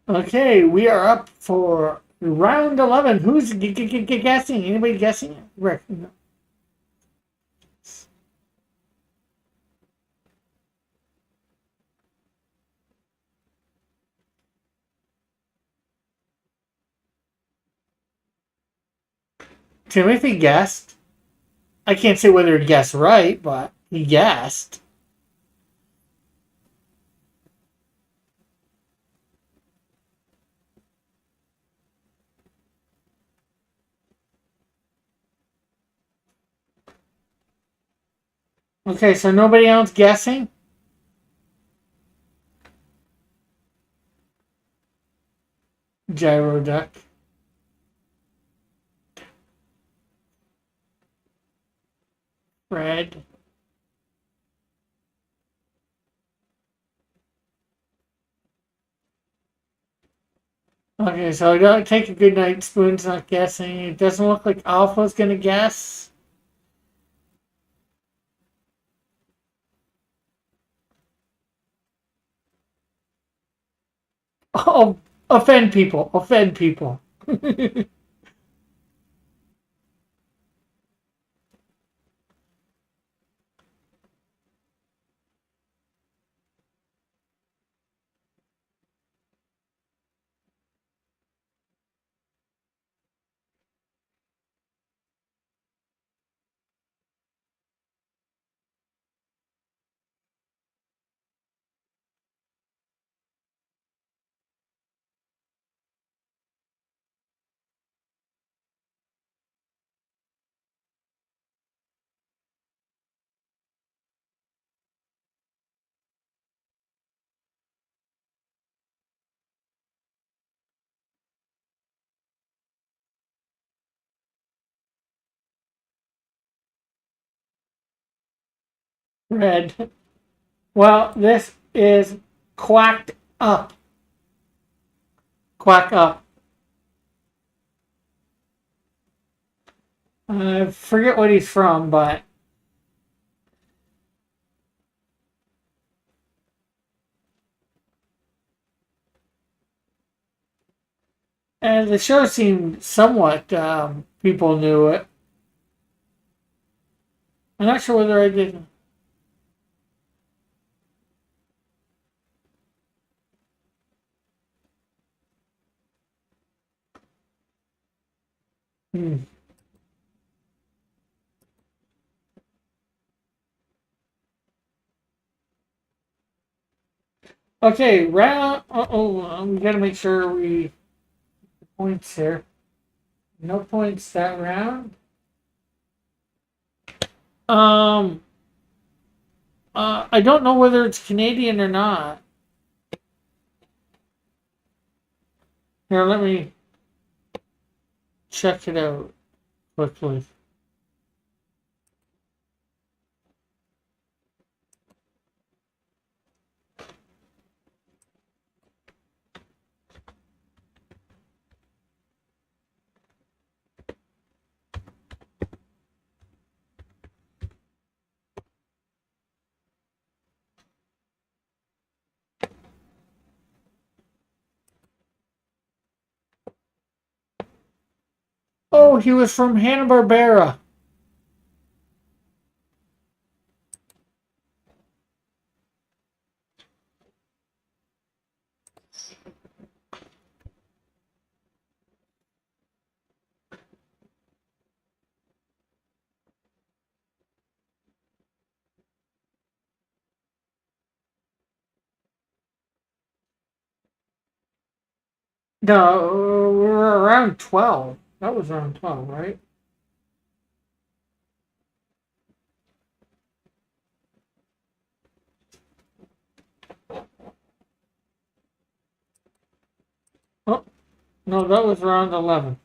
Okay, we are up for round 11. Who's guessing? Anybody guessing? Rick. No. Timothy guessed. I can't say whether he guessed right, but he guessed. Okay, so nobody else guessing? Gyro Duck. Fred. Okay, so I don't take a good night. Spoon's not guessing. It doesn't look like Alpha's gonna guess. Oh, offend people. Offend people. Red. Well, this is quacked up. Quack up. I forget what he's from, but and the show seemed somewhat people knew it. I'm not sure whether I did. Hmm. Okay, round. We gotta make sure we points here. No points that round. Um. I don't know whether it's Canadian or not. Here, let me check it out quickly. Oh, he was from Hanna-Barbera. No, we're around 12. That was around 12, right? Oh, no, that was around 11.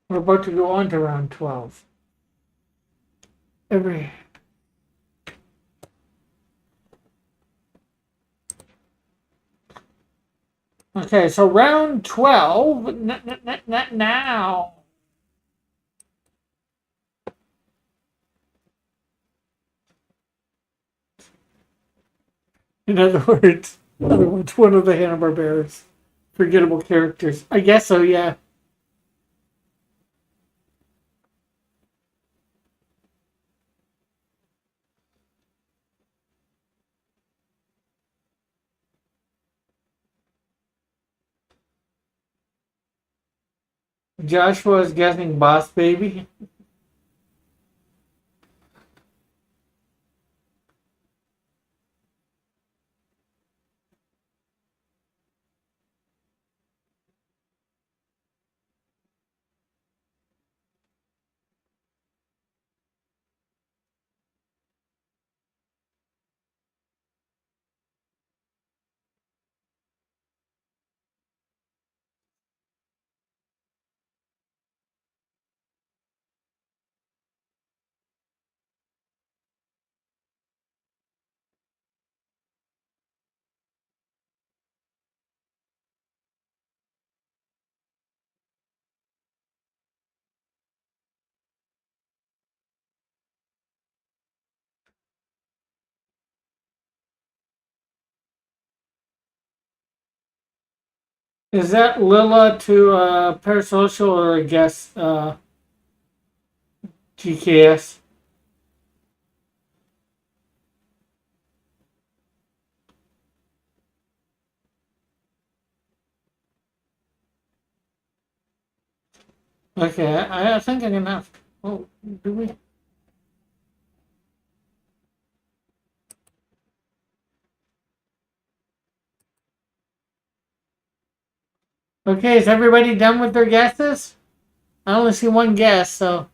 We're about to go on to round 12. Every. Okay, so round 12. Now. In other words, one of the Hanna-Barbera's forgettable characters. I guess so, yeah. Joshua is guessing Boss Baby. Is that Lila to Parasocial or I guess GKS? Okay, I think I'm gonna have. Oh, do we? Okay, is everybody done with their guesses? I only see one guess, so.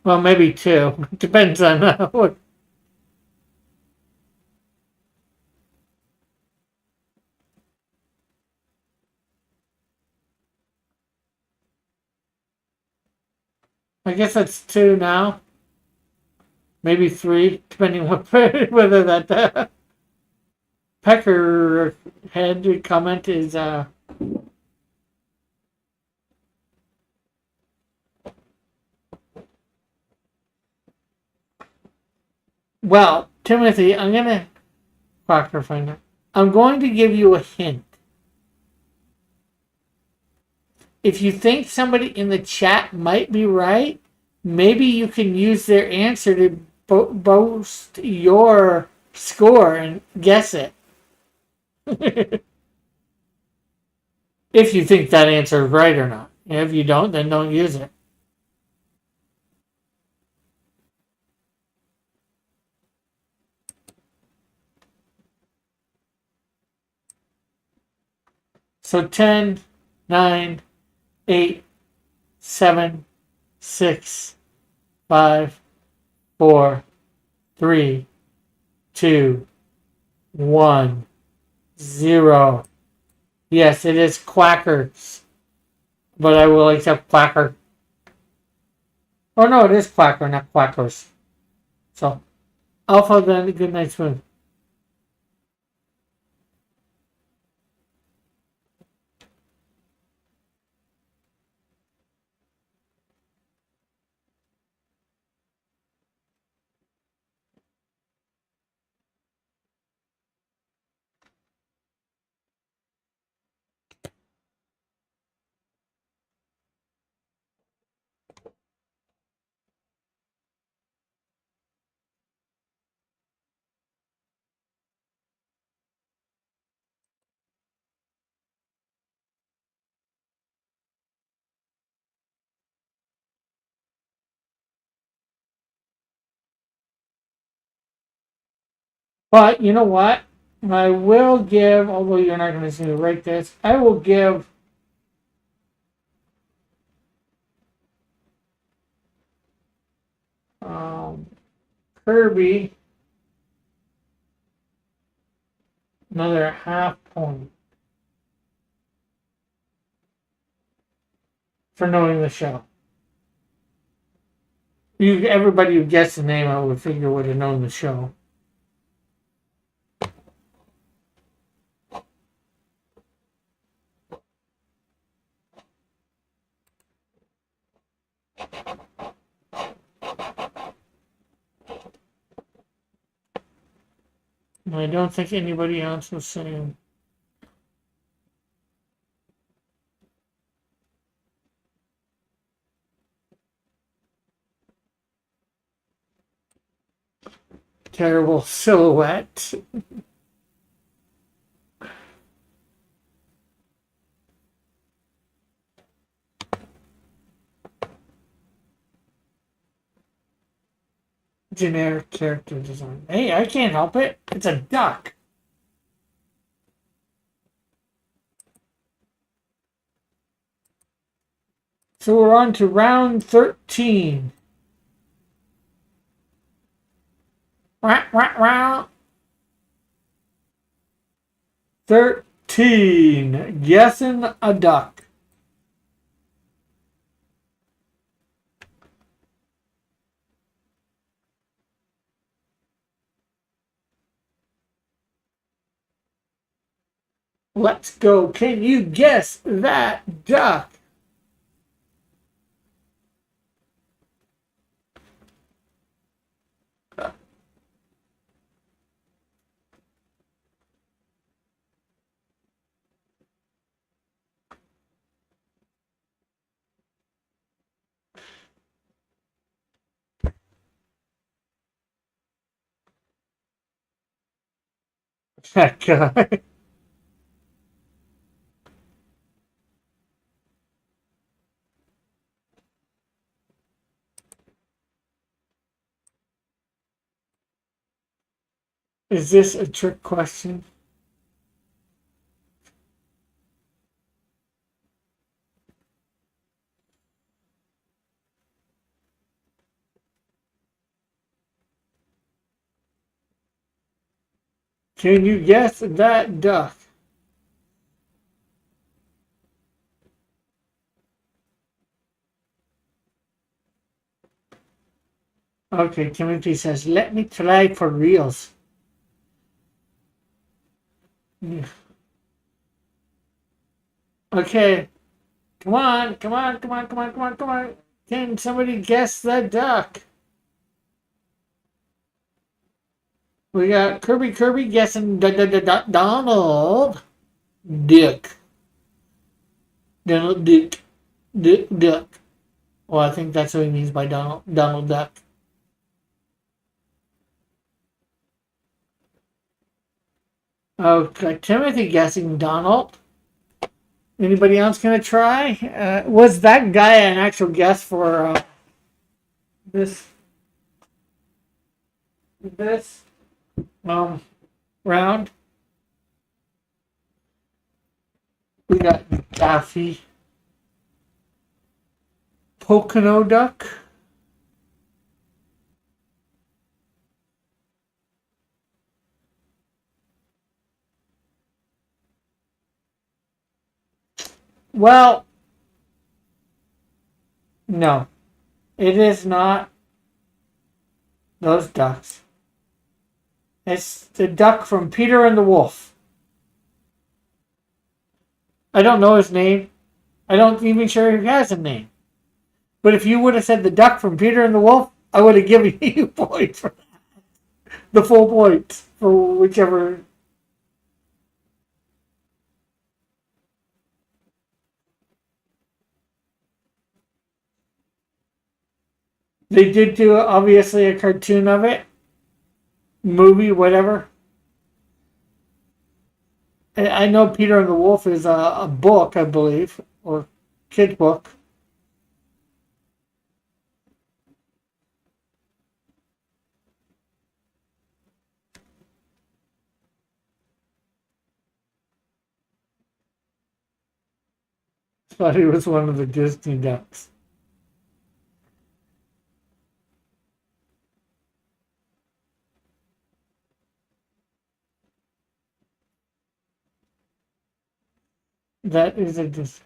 Well, maybe two. Depends on what. I guess that's two now. Maybe three, depending on what, whether that Pecker head comment is. Well, Timothy, I'm gonna. Proctor finder. I'm going to give you a hint. If you think somebody in the chat might be right, maybe you can use their answer to boast your score and guess it. If you think that answer is right or not. If you don't, then don't use it. So 10, 9, 8, 7, 6, 5, 4, 3, 2, 1, 0. Yes, it is Quackers. But I will accept Quacker. Oh no, it is Quacker, not Quackers. So, Alpha then Good Night Spoon. But you know what? I will give, although you're not going to see me write this, I will give um, Kirby another half point for knowing the show. Everybody who guessed the name, I would figure would have known the show. I don't think anybody else was saying. Terrible silhouette. Generic character design. Hey, I can't help it. It's a duck. So we're on to round 13. Round 13. Guessing a duck. Let's go. Can you guess that duck? That guy. Is this a trick question? Can you guess that duck? Okay, Timothy says, let me try for reals. Okay. Come on, come on, come on, come on, come on, come on. Can somebody guess the duck? We got Kirby guessing Donald Duck. Donald Duck. Duck. Well, I think that's what he means by Donald Duck. Okay, Timothy guessing Donald. Anybody else gonna try? Was that guy an actual guess for this round? We got Daffy, Pocono Duck. Well, no, it is not those ducks. It's the duck from Peter and the Wolf. I don't know his name. I don't even sure he has a name. But if you would have said the duck from Peter and the Wolf, I would have given you points for the full points for whichever. They did do obviously a cartoon of it, movie, whatever. I know Peter and the Wolf is a book, I believe, or kid book. thought he was one of the Disney ducks. That is a Disney.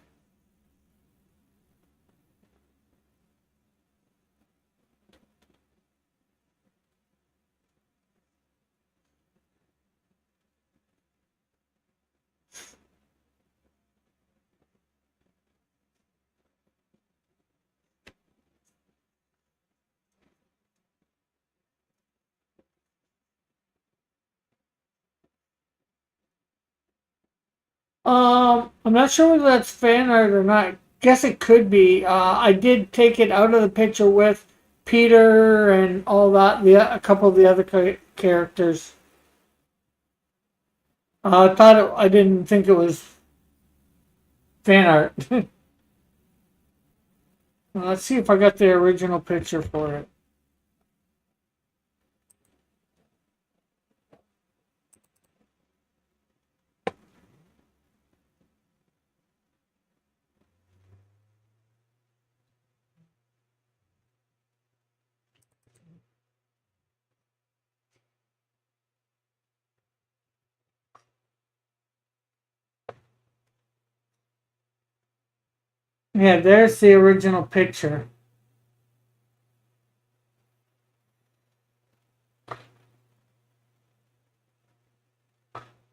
I'm not sure whether that's fan art or not. Guess it could be. I did take it out of the picture with Peter and all that. A couple of the other characters. I didn't think it was fan art. Let's see if I got the original picture for it. Yeah, there's the original picture.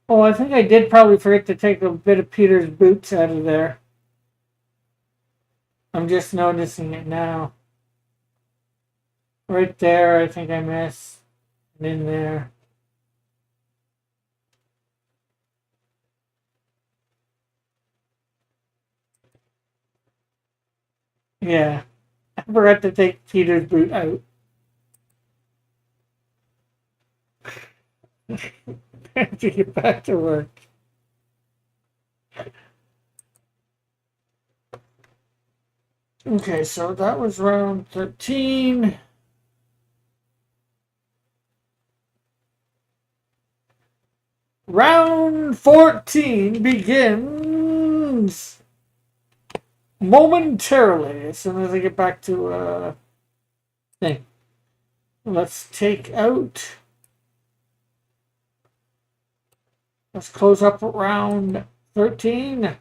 Oh, I think I did probably forget to take a bit of Peter's boots out of there. I'm just noticing it now. Right there, I think I missed. And in there. Yeah. I forgot to take Peter's boot out. I have to get back to work. Okay, so that was round 13. Round 14 begins momentarily as soon as I get back to thing. Let's take out. Let's close up round 13.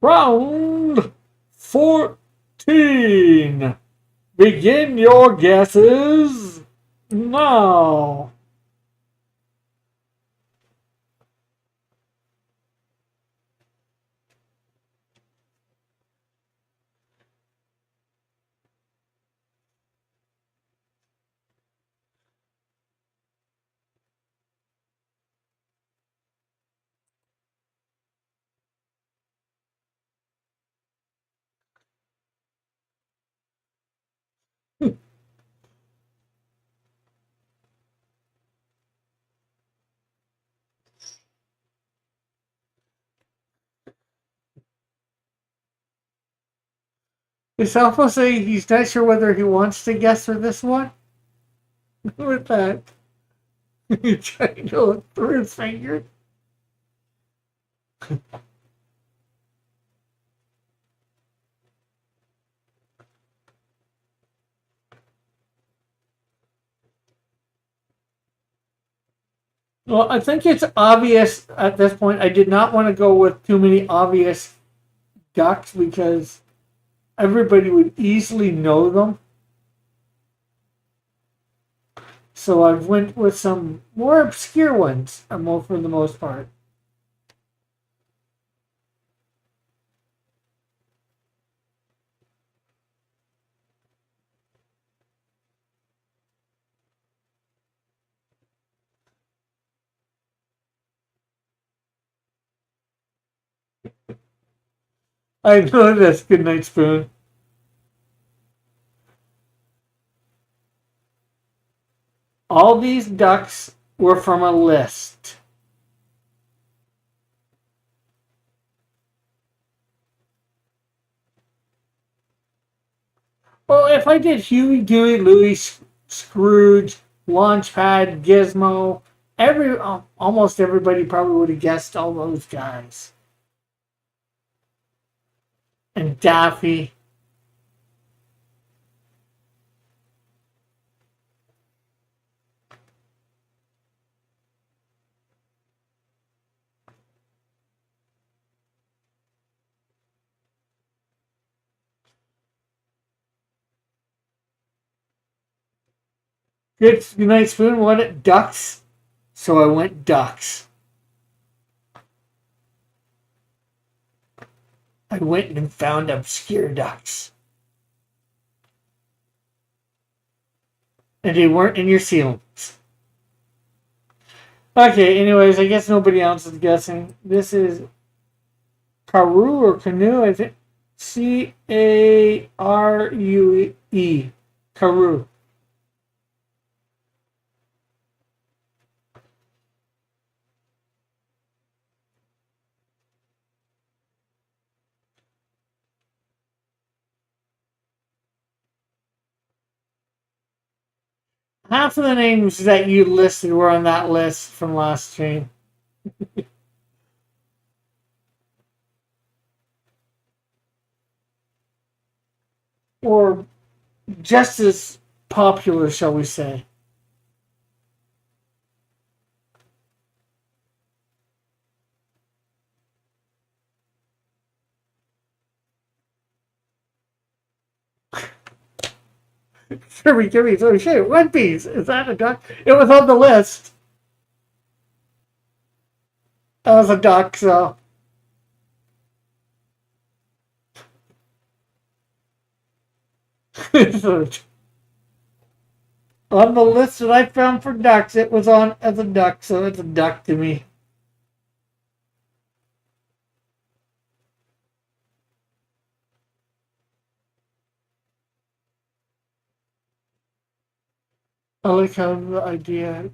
Round 14. Begin your guesses now. Is Alpha saying he's not sure whether he wants to guess for this one? With that, he's trying to look through his fingers. Well, I think it's obvious at this point. I did not want to go with too many obvious ducks because everybody would easily know them. So I went with some more obscure ones, more for the most part. I know this. Good night, Spoon. All these ducks were from a list. Well, if I did Huey, Dewey, Louie, Scrooge, Launchpad, Gizmo, almost everybody probably would have guessed all those guys. and Daffy. Good night, Spoon. What it ducks? So I went ducks. I went and found obscure ducks. And they weren't in your ceilings. Okay, anyways, I guess nobody else is guessing. This is Karoo or Canoe, I think. Carue. Karoo. Half of the names that you listed were on that list from last stream. Or just as popular, shall we say. Kirby, oh shit, One Piece. Is that a duck? It was on the list. That was a duck, so. On the list that I found for ducks, it was on as a duck, so it's a duck to me. I like how the idea.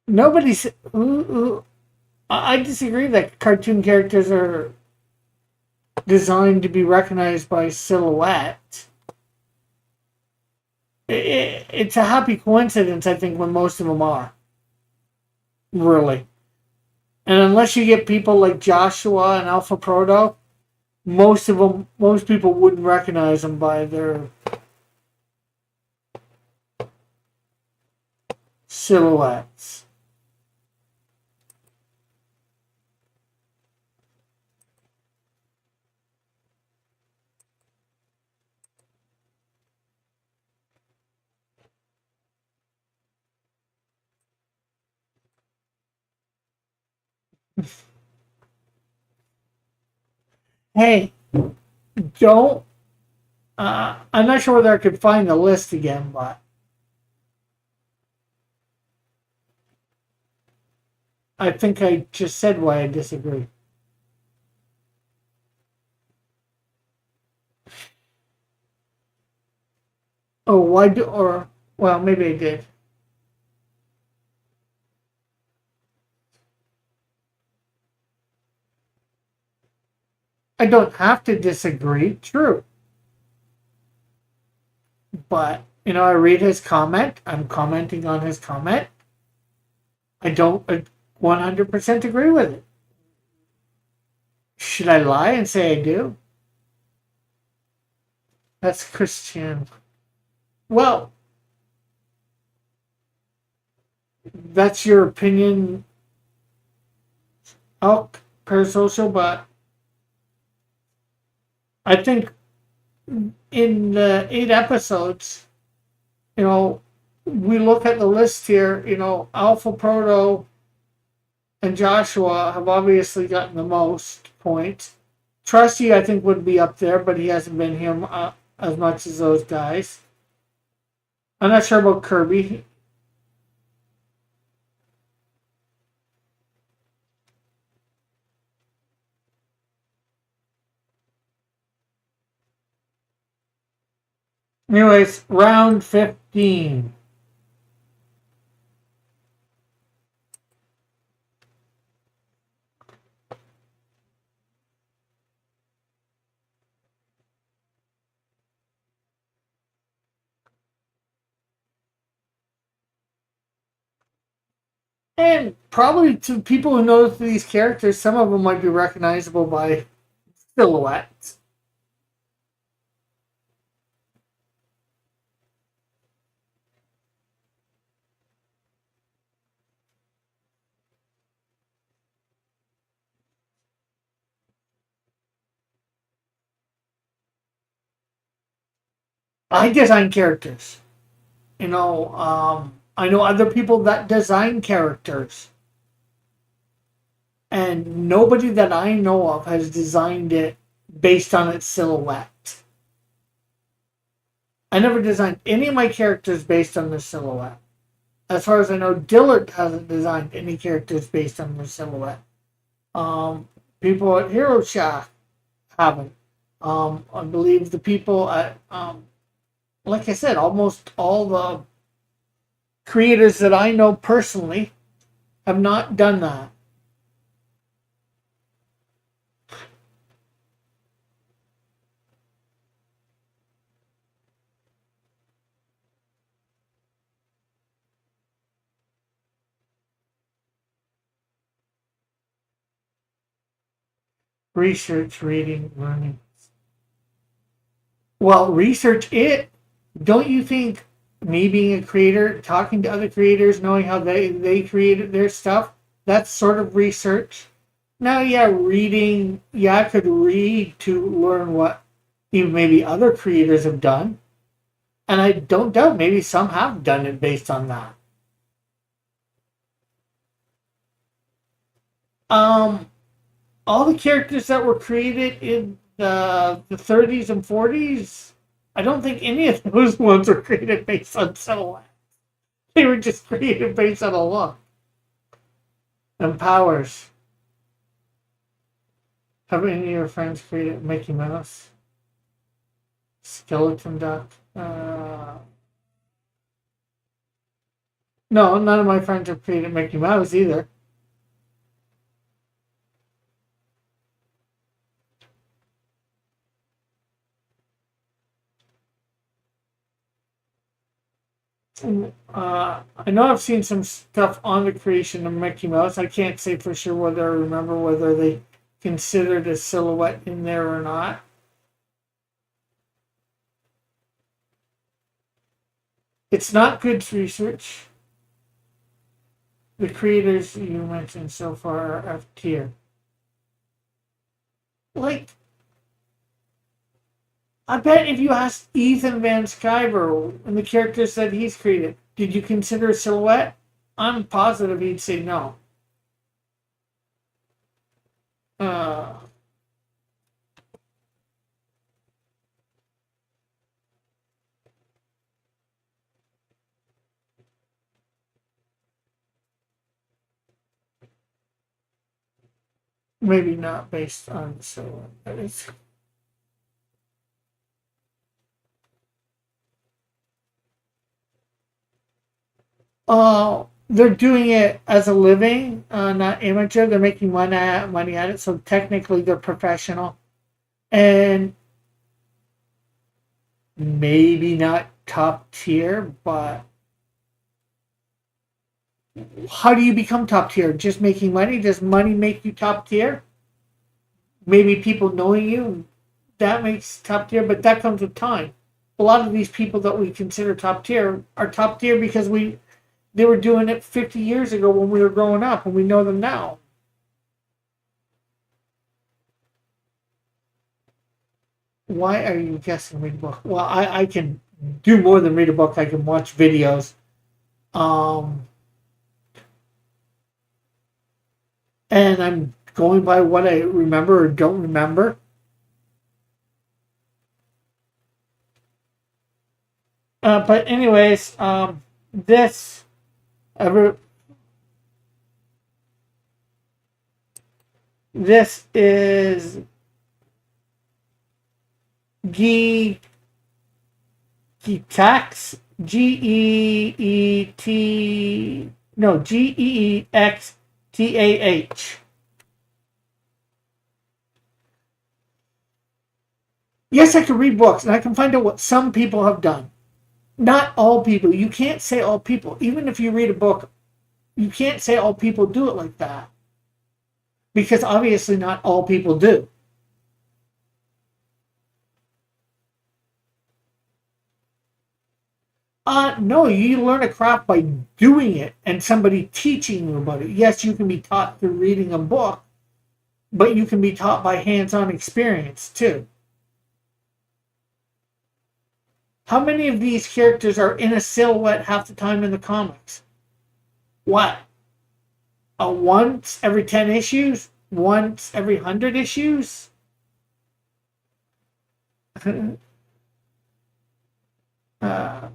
Nobody's. I disagree that cartoon characters are designed to be recognized by silhouette. It's a happy coincidence, I think, when most of them are. Really. And unless you get people like Joshua and Alpha Proto, most people wouldn't recognize them by their silhouettes. Hey, don't. I'm not sure whether I could find the list again, but I think I just said why I disagree. Oh, why do or well, maybe I did. I don't have to disagree. True. But, I read his comment. I'm commenting on his comment. I don't 100% agree with it. Should I lie and say I do? That's Christian. Well, that's your opinion, Elk Parasocial, but I think in the 8 episodes, we look at the list here, Alpha Proto and Joshua have obviously gotten the most points. Trusty, I think, would be up there, but he hasn't been here as much as those guys. I'm not sure about Kirby. Anyways, round 15. And probably to people who know these characters, some of them might be recognizable by silhouettes. I design characters. I know other people that design characters. And nobody that I know of has designed it based on its silhouette. I never designed any of my characters based on their silhouette. As far as I know, Dillard hasn't designed any characters based on their silhouette. People at Hero Shack haven't. I believe the people at, like I said, almost all the creators that I know personally have not done that. Research, reading, learning. Well, research it. Don't you think me being a creator, talking to other creators, knowing how they created their stuff, that's sort of research? Now, yeah, reading, yeah, I could read to learn what even maybe other creators have done. And I don't doubt maybe some have done it based on that. Um, all the characters that were created in the 30s and 40s, I don't think any of those ones were created based on silhouette. They were just created based on a look and powers. Have any of your friends created Mickey Mouse? Skeleton Duck? No, none of my friends have created Mickey Mouse either. I know I've seen some stuff on the creation of Mickey Mouse. I can't say for sure whether I remember whether they considered a silhouette in there or not. It's not good research. The creators you mentioned so far are F tier. Like, I bet if you asked Ethan Van Sciver and the characters that he's created, did you consider a silhouette? I'm positive he'd say no. Uh, Maybe not based on silhouette. They're doing it as a living, not amateur. They're making money at it, so technically they're professional, and maybe not top tier. But how do you become top tier? Just making money? Does money make you top tier? Maybe people knowing you, that makes top tier, but that comes with time. A lot of these people that we consider top tier are top tier because they were doing it 50 years ago when we were growing up, and we know them now. Why are you guessing read a book? Well, I can do more than read a book. I can watch videos. Um, and I'm going by what I remember or don't remember. But anyways, this ever this is Geetax, Geextah. Yes, I can read books and I can find out what some people have done. Not all people. You can't say all people. Even if you read a book you can't say all people do it like that, because obviously not all people do. No, you learn a craft by doing it and somebody teaching you about it. Yes, you can be taught through reading a book, but you can be taught by hands-on experience too. How many of these characters are in a silhouette half the time in the comics? What? Once every 10 issues? Once every 100 issues? uh, uh,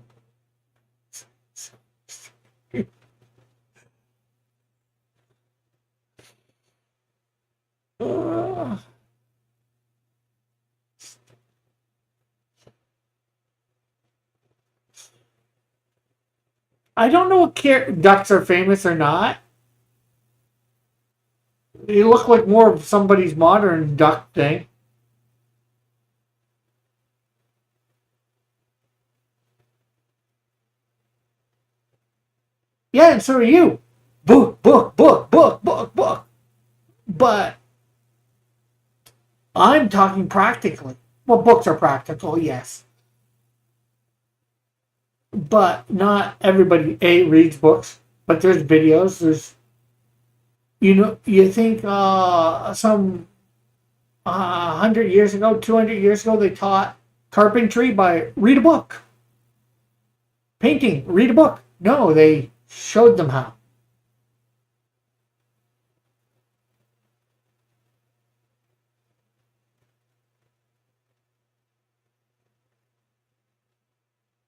I don't know if ducks are famous or not. They look like more of somebody's modern duck thing. Yeah, and so are you. Book, book, book, book, book, book. But I'm talking practically. Well, books are practical, yes. But not everybody reads books. But there's videos. There's, you think some 100 years ago, 200 years ago, they taught carpentry by read a book. Painting, read a book. No, they showed them how.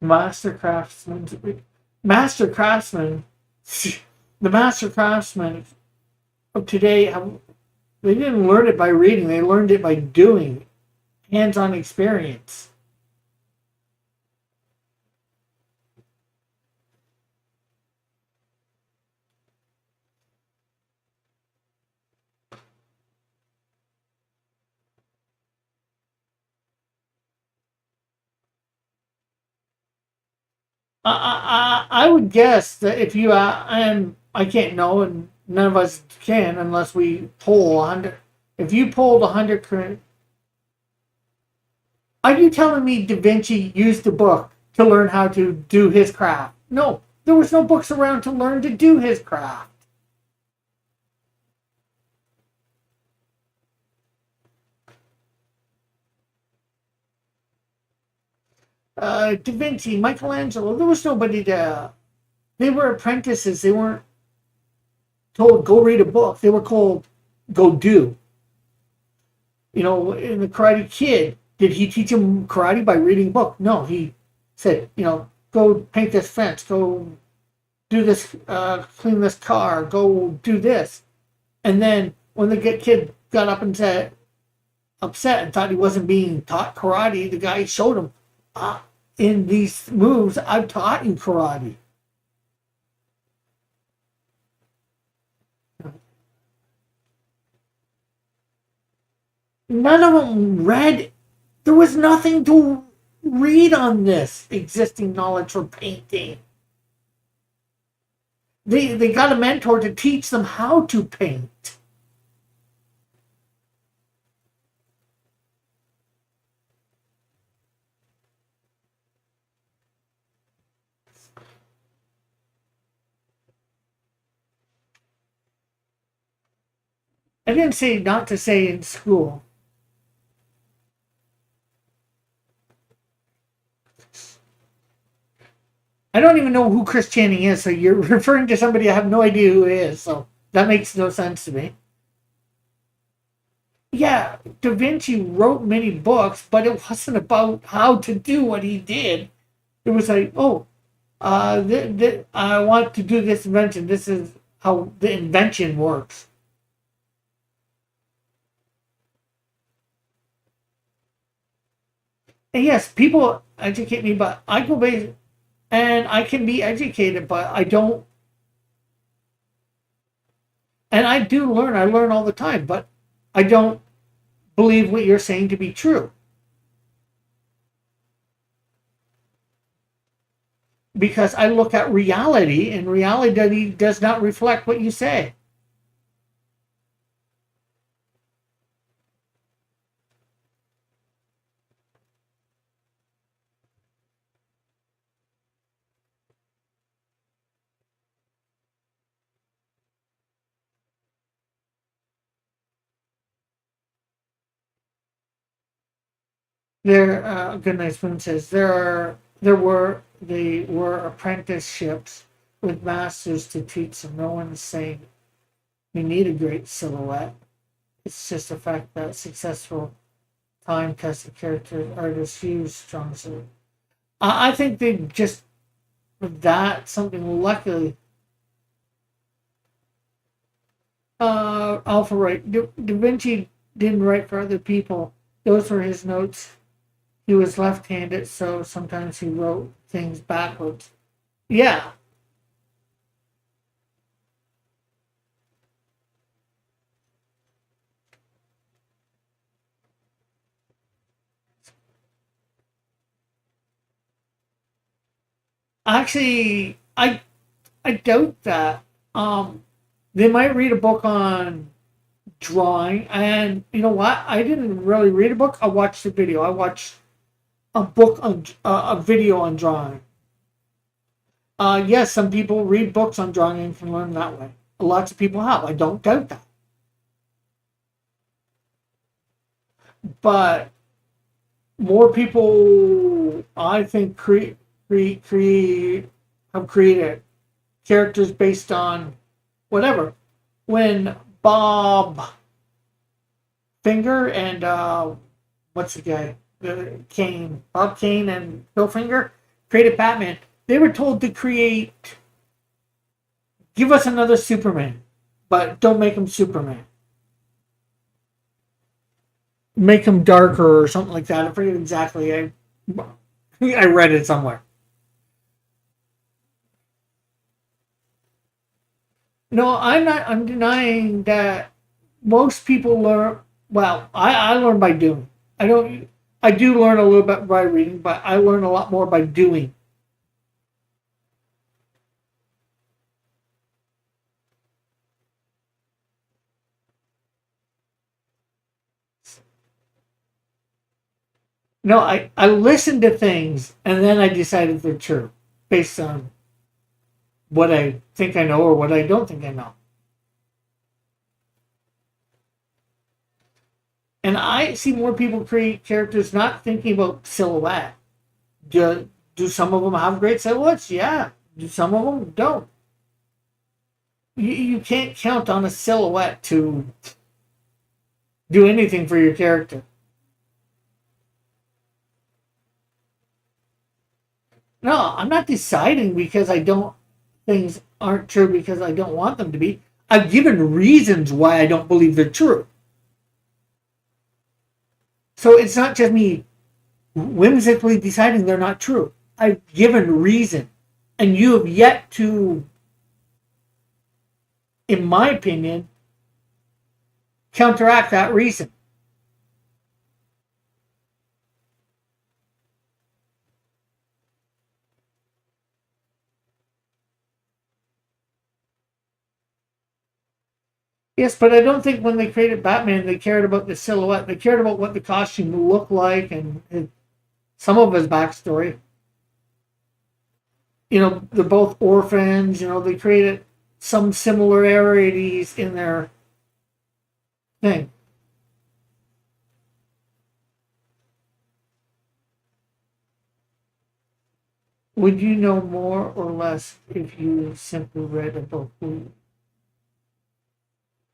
Master craftsmen, master craftsmen, the master craftsmen of today they didn't learn it by reading, they learned it by doing, hands-on experience. I would guess that if you and I can't know, and none of us can unless we poll 100. If you polled 100 current, are you telling me Da Vinci used a book to learn how to do his craft? No, there was no books around to learn to do his craft. Da Vinci, Michelangelo, there was nobody to. They were apprentices. They weren't told go read a book. They were told go do. In the Karate Kid, did he teach him karate by reading a book? No, he said, go paint this fence, go do this, clean this car, go do this. And then when the kid got up and said, upset and thought he wasn't being taught karate, the guy showed him, in these moves, I've taught you karate. None of them read. There was nothing to read on this existing knowledge for painting. They got a mentor to teach them how to paint. I didn't say not to say in school. I don't even know who Chris Channing is, so you're referring to somebody I have no idea who he is, so that makes no sense to me. Yeah, Da Vinci wrote many books, but it wasn't about how to do what he did. It was like, I want to do this invention. This is how the invention works. And yes, people educate me, but I go based, and I can be educated, but I don't. And I do learn. I learn all the time, but I don't believe what you're saying to be true. because I look at reality, and reality does not reflect what you say. Good Night Spoon says they were apprenticeships with masters to teach them. No one's saying you need a great silhouette. It's just a fact that successful time tested character artists use strong silhouette. I think they just that something luckily. Alpha write Da Vinci didn't write for other people. Those were his notes. He was left-handed, so sometimes he wrote things backwards. Yeah. Actually, I doubt that. They might read a book on drawing, and you know what? I didn't really read a book. I watched a video. I watched a video on drawing. Yes, some people read books on drawing and can learn that way. Lots of people have. I don't doubt that. But more people, I think, have created characters based on whatever. When Bob Finger and what's the guy? Bob Kane and Bill Finger created Batman. They were told to give us another Superman, but don't make him Superman. Make him darker or something like that. I forget exactly. I read it somewhere. No, I'm denying that most people learn. Well, I learn by doing. I don't. I do learn a little bit by reading, but I learn a lot more by doing. No, I listen to things and then I decided they're true based on what I think I know or what I don't think I know. And I see more people create characters not thinking about silhouette. Do some of them have great silhouettes? Yeah. Do some of them don't? You can't count on a silhouette to do anything for your character. No, I'm not deciding because I don't things aren't true because I don't want them to be. I've given reasons why I don't believe they're true. So it's not just me whimsically deciding they're not true. I've given reason. And you have yet to, in my opinion, counteract that reason. Yes, but I don't think when they created Batman, they cared about the silhouette. They cared about what the costume looked like and some of his backstory. You know, they're both orphans. You know, they created some similarities in their thing. Would you know more or less if you simply read a book?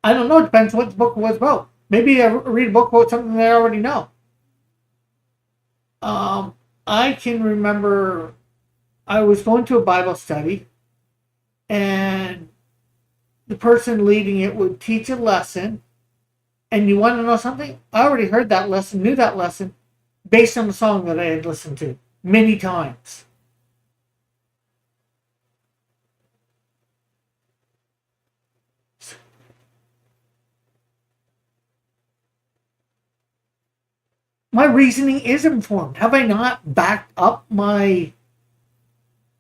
I don't know. It depends what the book was about. Maybe I read a book about something that I already know. I can remember I was going to a Bible study, and the person leading it would teach a lesson. And you want to know something? I already heard that lesson, knew that lesson, based on the song that I had listened to many times. My reasoning is informed. Have I not backed up my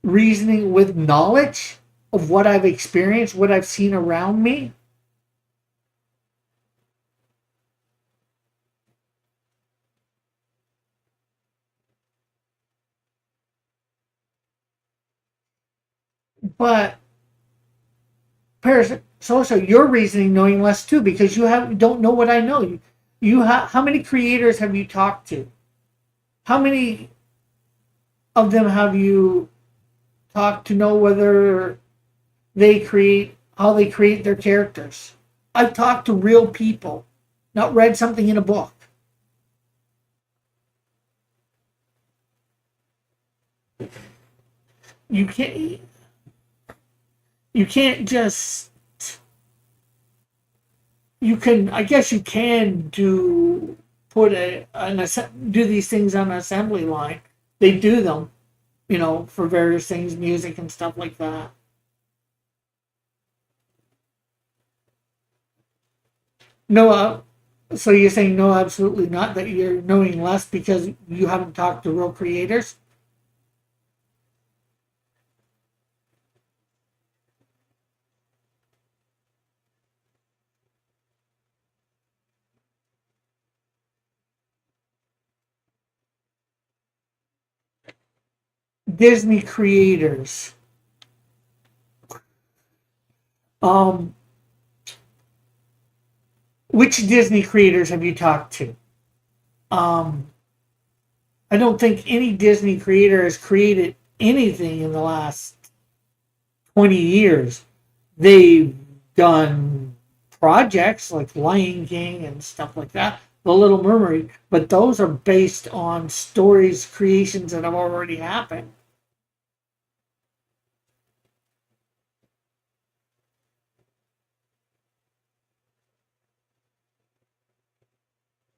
reasoning with knowledge of what I've experienced, what I've seen around me. But so you're reasoning knowing less too, because don't know what I know. How many creators have you talked to? How many of them have you talked to know whether how they create their characters? I've talked to real people, not read something in a book. You can't you can't just you can I guess you can do these things on an assembly line. They do them, for various things, music and stuff like that. No, so you're saying no, absolutely not, that you're knowing less because you haven't talked to real creators? Disney creators. Um, which Disney creators have you talked to? Um, I don't think any Disney creator has created anything in the last 20 years. They've done projects like Lion King and stuff like that, The Little Mermaid, but those are based on stories, creations that have already happened.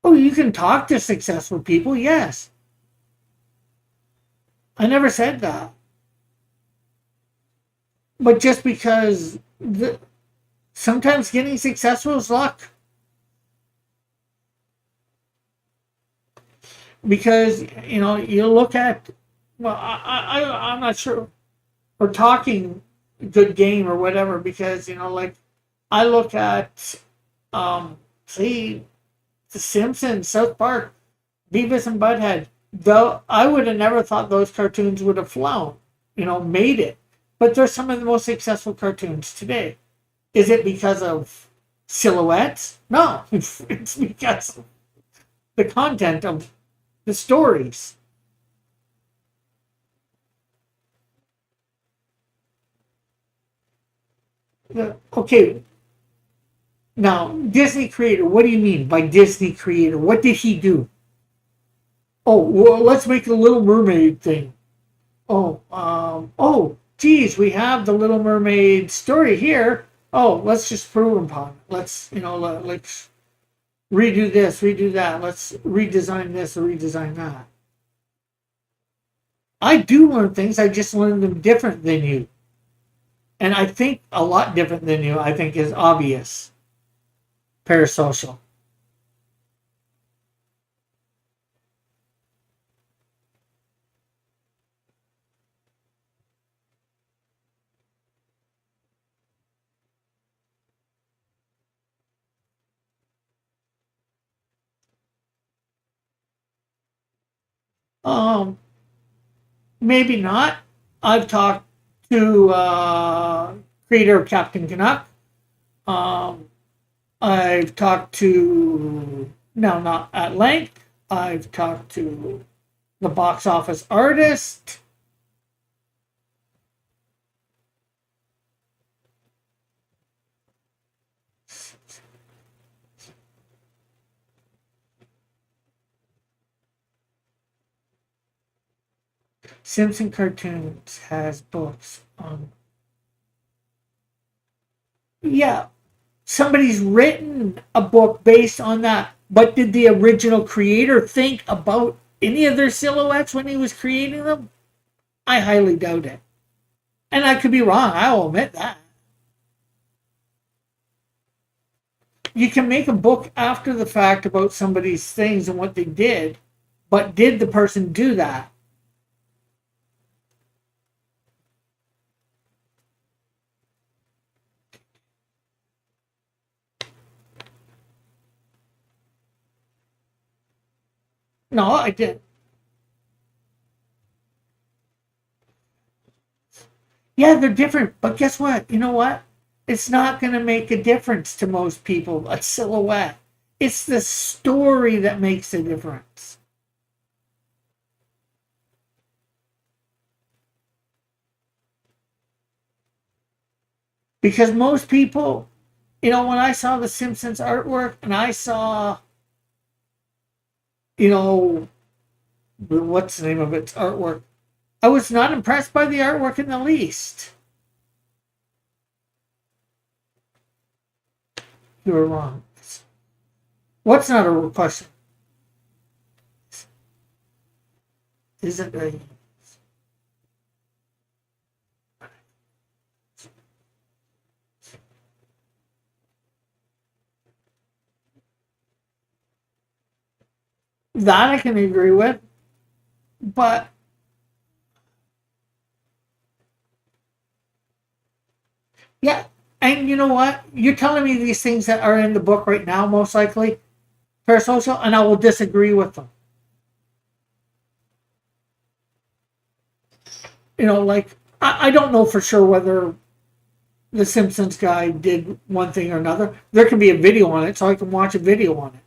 Oh, you can talk to successful people, yes. I never said that. But just because sometimes getting successful is luck. Because, you look at, well, I'm not sure we're talking good game or whatever, because, like, I look at, see, The Simpsons, South Park, Beavis and Butthead. Though I would have never thought those cartoons would have flown, made it. But they're some of the most successful cartoons today. Is it because of silhouettes? No, it's because of the content of the stories. Okay, now Disney creator. What do you mean by Disney creator? What did he do? Oh, well, let's make the Little Mermaid thing. Geez, we have the Little Mermaid story here. Oh, let's just prove upon it. Let's redo this, redo that. Let's redesign this or redesign that. I do learn things. I just learn them different than you. And I think a lot different than you, I think, is obvious. Parasocial. Um, Maybe not. I've talked to creator of Captain Canuck. Um, I've talked to, no, not at length. I've talked to the box office artist. Simpson Cartoons has books on. Yeah, somebody's written a book based on that. But did the original creator think about any of their silhouettes when he was creating them? I highly doubt it. And I could be wrong, I'll admit that. You can make a book after the fact about somebody's things and what they did, but did the person do that? No, I did. Yeah, they're different, but guess what? You know what? It's not going to make a difference to most people, a silhouette. It's the story that makes a difference. Because most people, when I saw the Simpsons artwork and I saw, you know, what's the name of its artwork, I was not impressed by the artwork in the least. You were wrong. What's not a question? Is it a... That I can agree with, but yeah, and you know what? You're telling me these things that are in the book right now, most likely, parasocial, and I will disagree with them. Like, I don't know for sure whether the Simpsons guy did one thing or another. There can be a video on it, so I can watch a video on it.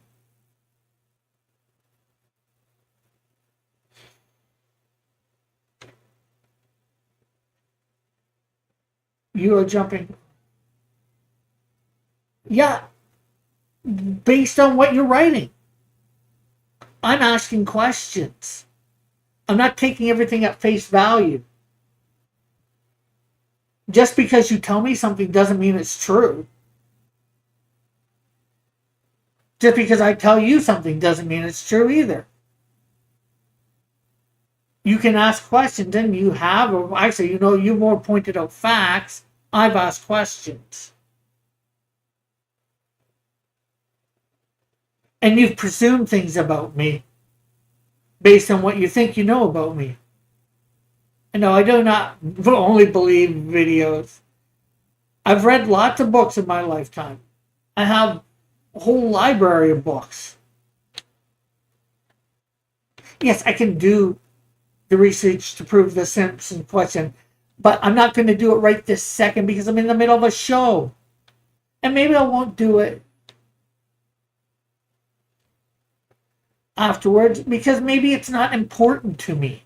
You are jumping. Yeah, based on what you're writing. I'm asking questions. I'm not taking everything at face value. Just because you tell me something doesn't mean it's true. Just because I tell you something doesn't mean it's true either. You can ask questions, and you have, or actually, you more pointed out facts. I've asked questions. And you've presumed things about me based on what you think you know about me. And no, I do not only believe videos. I've read lots of books in my lifetime. I have a whole library of books. Yes, I can do the research to prove the Simpson question, but I'm not going to do it right this second because I'm in the middle of a show. And maybe I won't do it afterwards because maybe it's not important to me.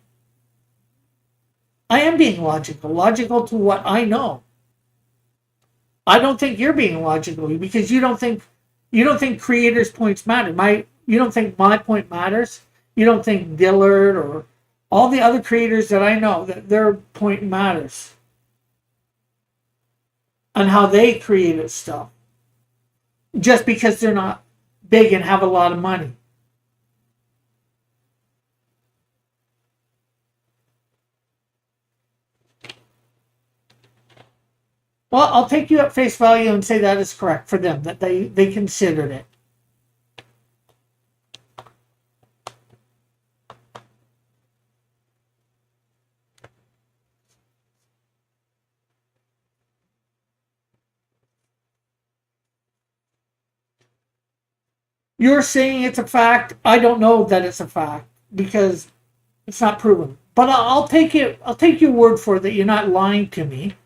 I am being logical to what I know. I don't think you're being logical because you don't think creators' points matter. You don't think my point matters. You don't think Dillard or all the other creators that I know that their point matters on how they created stuff. Just because they're not big and have a lot of money. Well, I'll take you at face value and say that is correct for them, that they considered it. You're saying it's a fact. I don't know that it's a fact because it's not proven. But I'll take it. I'll take your word for it that you're not lying to me,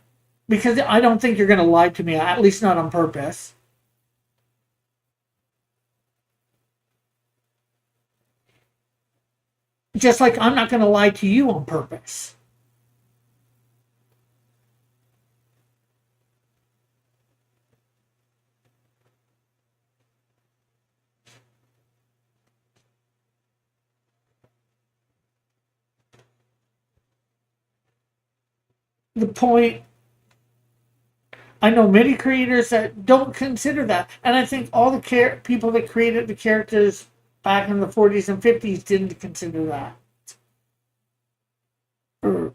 because I don't think you're going to lie to me. At least not on purpose. Just like I'm not going to lie to you on purpose. The point, I know many creators that don't consider that, and I think all the people that created the characters back in the 40s and 50s didn't consider that, or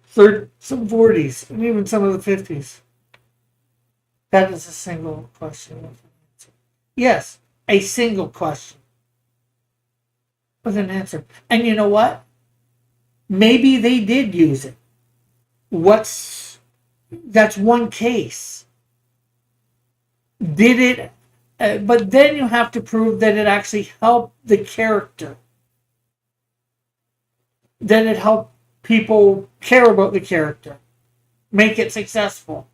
some 40s and even some of the 50s. That is a single question. Yes, a single question with an answer. And you know what? Maybe they did use it. That's one case. Did it? But then you have to prove that it actually helped the character. then it helped people care about the character, make it successful.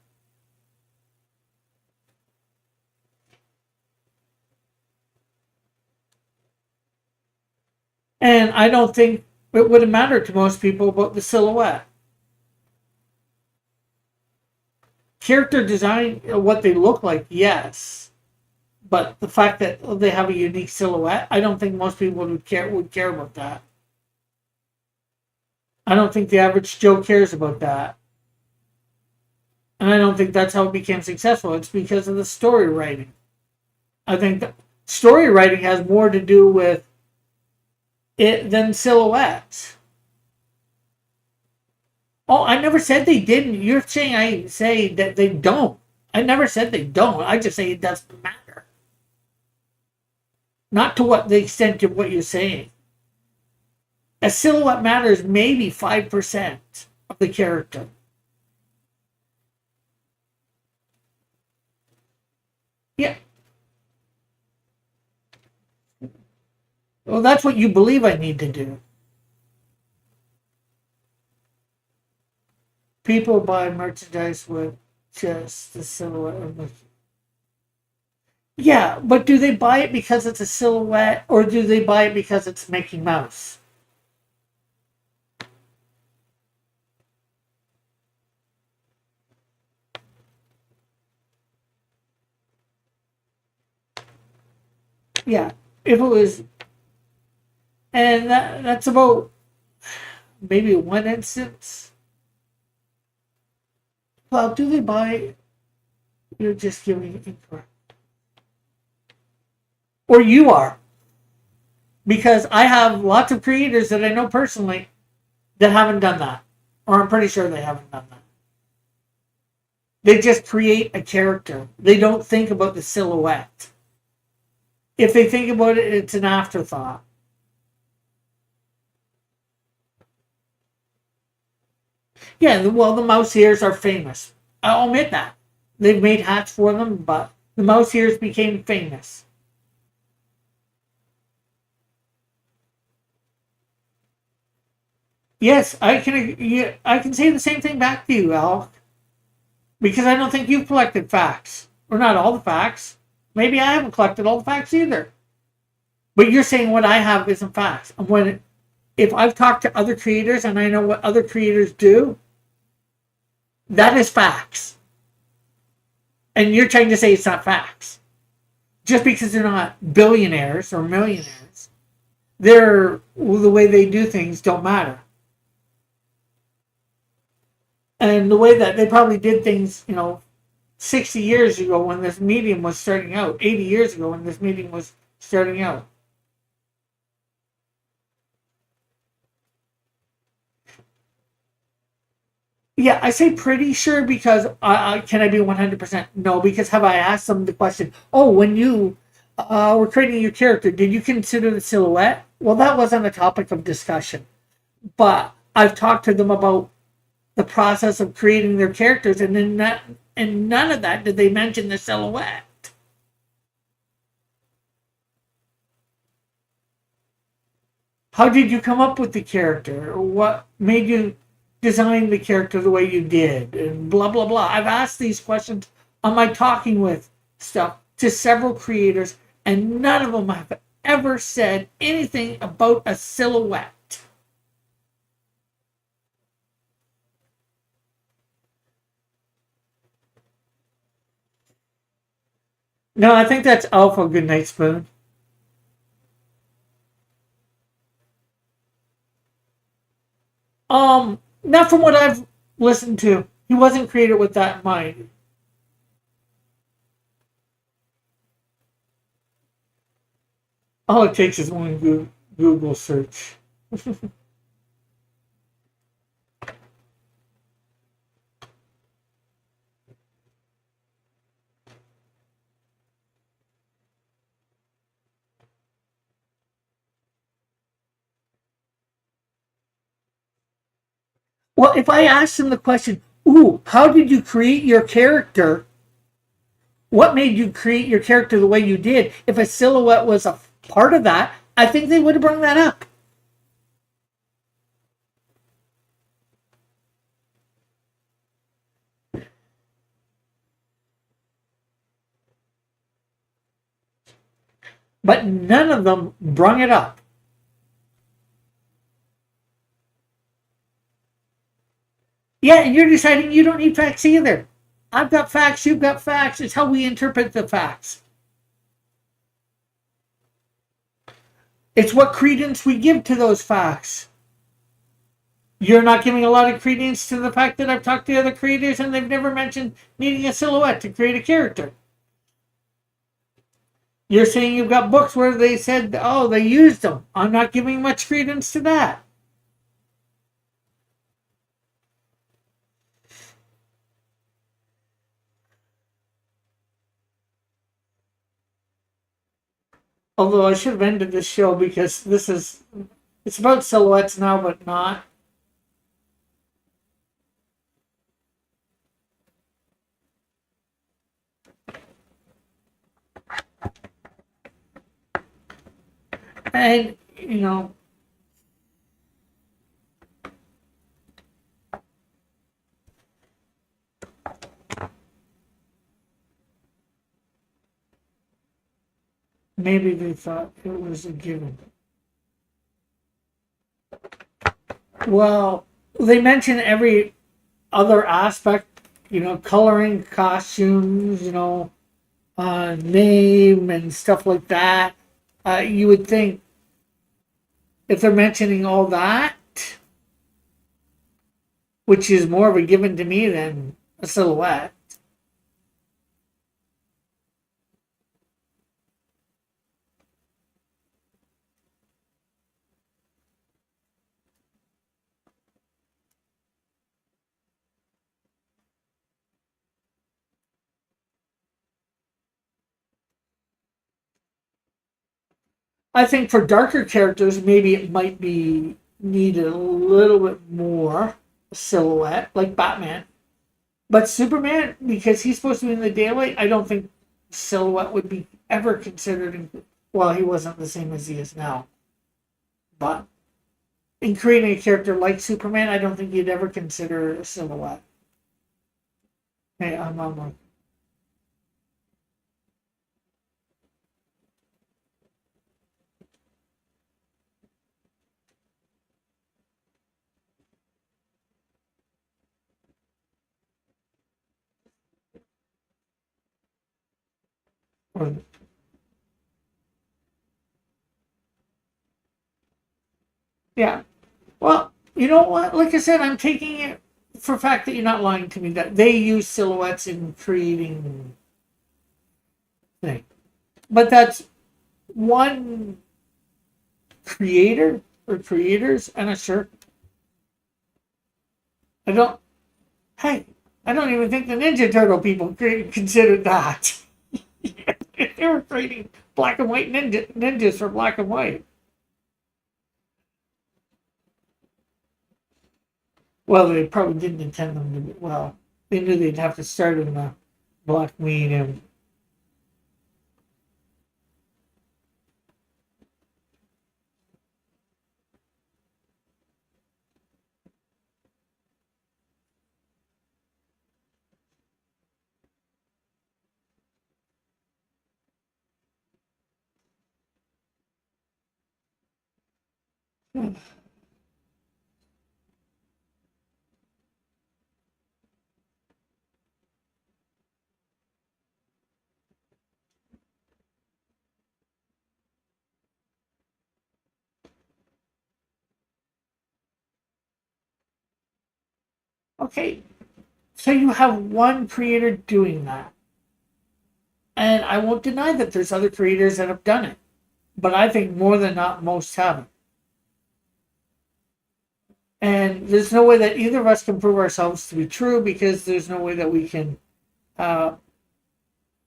And I don't think it would have mattered to most people about the silhouette. Character design, what they look like, yes. But the fact that they have a unique silhouette, I don't think most people would care about that. I don't think the average Joe cares about that. And I don't think that's how it became successful. It's because of the story writing. I think that story writing has more to do with it than silhouettes. Oh, I never said they didn't. You're saying I say that they don't. I never said they don't. I just say it doesn't matter. Not to what the extent of what you're saying. A silhouette matters maybe 5% of the character. Yeah. Well, that's what you believe I need to do. People buy merchandise with just the silhouette of the. Yeah, but do they buy it because it's a silhouette or do they buy it because it's Mickey Mouse? Yeah, if it was. And that's about maybe one instance. Well, do they buy it? You're just giving it incorrect. Or you are. Because I have lots of creators that I know personally that haven't done that. Or I'm pretty sure they haven't done that. They just create a character. They don't think about the silhouette. If they think about it, it's an afterthought. Yeah, well, the mouse ears are famous. I'll admit that. They've made hats for them, but the mouse ears became famous. Yes, I can say the same thing back to you, Al, because I don't think you've collected facts, or not all the facts. Maybe I haven't collected all the facts either. But you're saying what I have isn't facts. And if I've talked to other creators and I know what other creators do, that is facts. And you're trying to say it's not facts. Just because they're not billionaires or millionaires, the way they do things don't matter. And the way that they probably did things, 60 years ago when this medium was starting out, 80 years ago when this medium was starting out. Yeah, I say pretty sure because can I be 100%? No, because have I asked them the question, oh, when you were creating your character, did you consider the silhouette? Well, that wasn't a topic of discussion. But I've talked to them about the process of creating their characters, and none of that did they mention the silhouette. How did you come up with the character? What made you design the character the way you did? And blah, blah, blah. I've asked these questions on my Talking With stuff to several creators, and none of them have ever said anything about a silhouette. No, I think that's Alpha Goodnight Spoon. Not from what I've listened to. He wasn't created with that in mind. All it takes is one Google search. Well, if I asked him the question, ooh, how did you create your character? What made you create your character the way you did? If a silhouette was a part of that, I think they would have brought that up. but none of them brung it up. Yeah, and you're deciding you don't need facts either. I've got facts, you've got facts. It's how we interpret the facts. It's what credence we give to those facts. You're not giving a lot of credence to the fact that I've talked to other creators and they've never mentioned needing a silhouette to create a character. You're saying you've got books where they said, oh, they used them. I'm not giving much credence to that. Although I should have ended this show because it's about silhouettes now, but not. And, maybe they thought it was a given. Well, they mention every other aspect, coloring, costumes, name and stuff like that. You would think if they're mentioning all that, which is more of a given to me than a silhouette. I think for darker characters, maybe it might be needed a little bit more silhouette, like Batman. But Superman, because he's supposed to be in the daylight, I don't think silhouette would be ever considered. Well, he wasn't the same as he is now. But in creating a character like Superman, I don't think you'd ever consider a silhouette. Hey, I'm on one. Yeah. Well, you know what? Like I said, I'm taking it for a fact that you're not lying to me that they use silhouettes in creating things. But that's one creator or creators, and a sure. I don't. Hey, I don't even think the Ninja Turtle people considered that. They were creating black and white ninjas for black and white. Well, they probably didn't intend them to be. Well, they knew they'd have to start in the black medium. Okay, so you have one creator doing that. And I won't deny that there's other creators that have done it. But I think more than not, most haven't. And there's no way that either of us can prove ourselves to be true because there's no way that we can uh,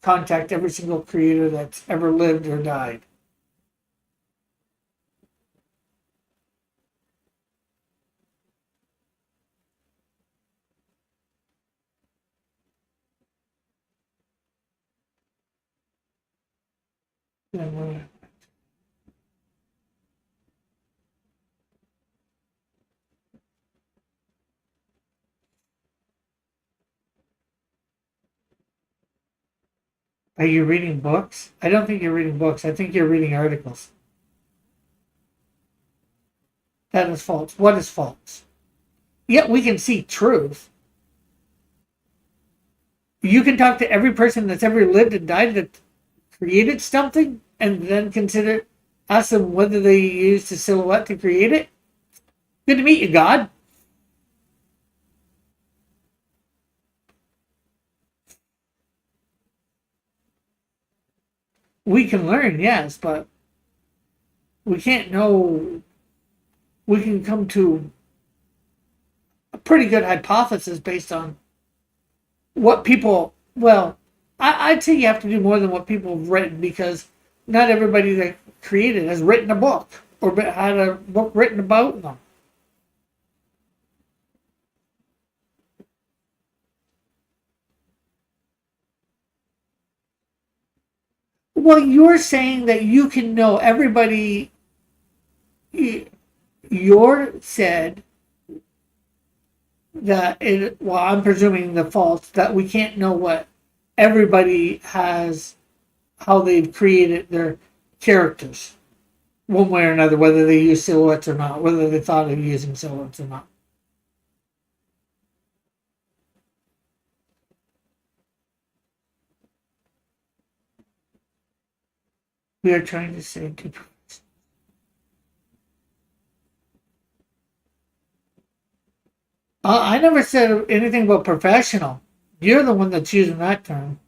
contact every single creator that's ever lived or died. Are you reading books? I don't think you're reading books. I think you're reading articles. That is false. What is false? Yet we can see truth. You can talk to every person that's ever lived and died that created something and then consider, ask them whether they used a silhouette to create it. Good to meet you, God. We can learn, yes, but we can't know. We can come to a pretty good hypothesis based on what people, well, I'd say you have to do more than what people have written, because not everybody that created has written a book or had a book written about them. Well, you're saying that you can know everybody. You're said that it, well, I'm presuming the fault that we can't know what everybody has, how they've created their characters, one way or another, whether they use silhouettes or not, whether they thought of using silhouettes or not. We are trying to say to. I never said anything about professional. You're the one that's using that term.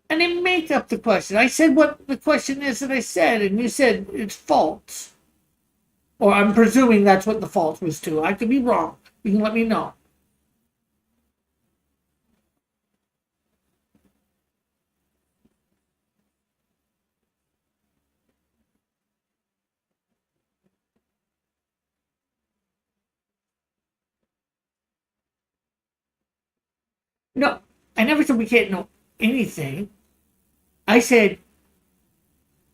And then make up the question. I said what the question is that I said, and you said it's false. Or I'm presuming that's what the fault was to. I could be wrong. You can let me know. No, I never said we can't know anything. I said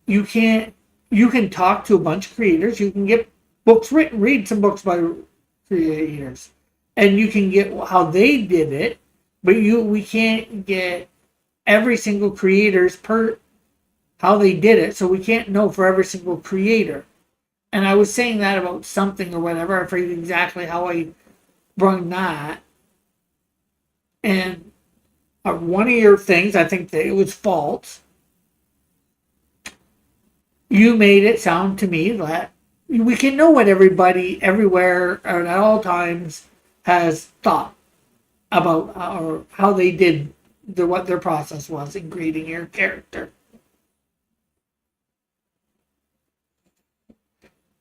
you can't. You can talk to a bunch of creators. You can get books written. Read some books by creators, and you can get how they did it. But we can't get every single creator's per how they did it, so we can't know for every single creator. And I was saying that about something or whatever. I forget exactly how I brung that. And one of your things, I think that it was false. You made it sound to me that we can know what everybody, everywhere, or at all times has thought about, or how they did what their process was in creating your character.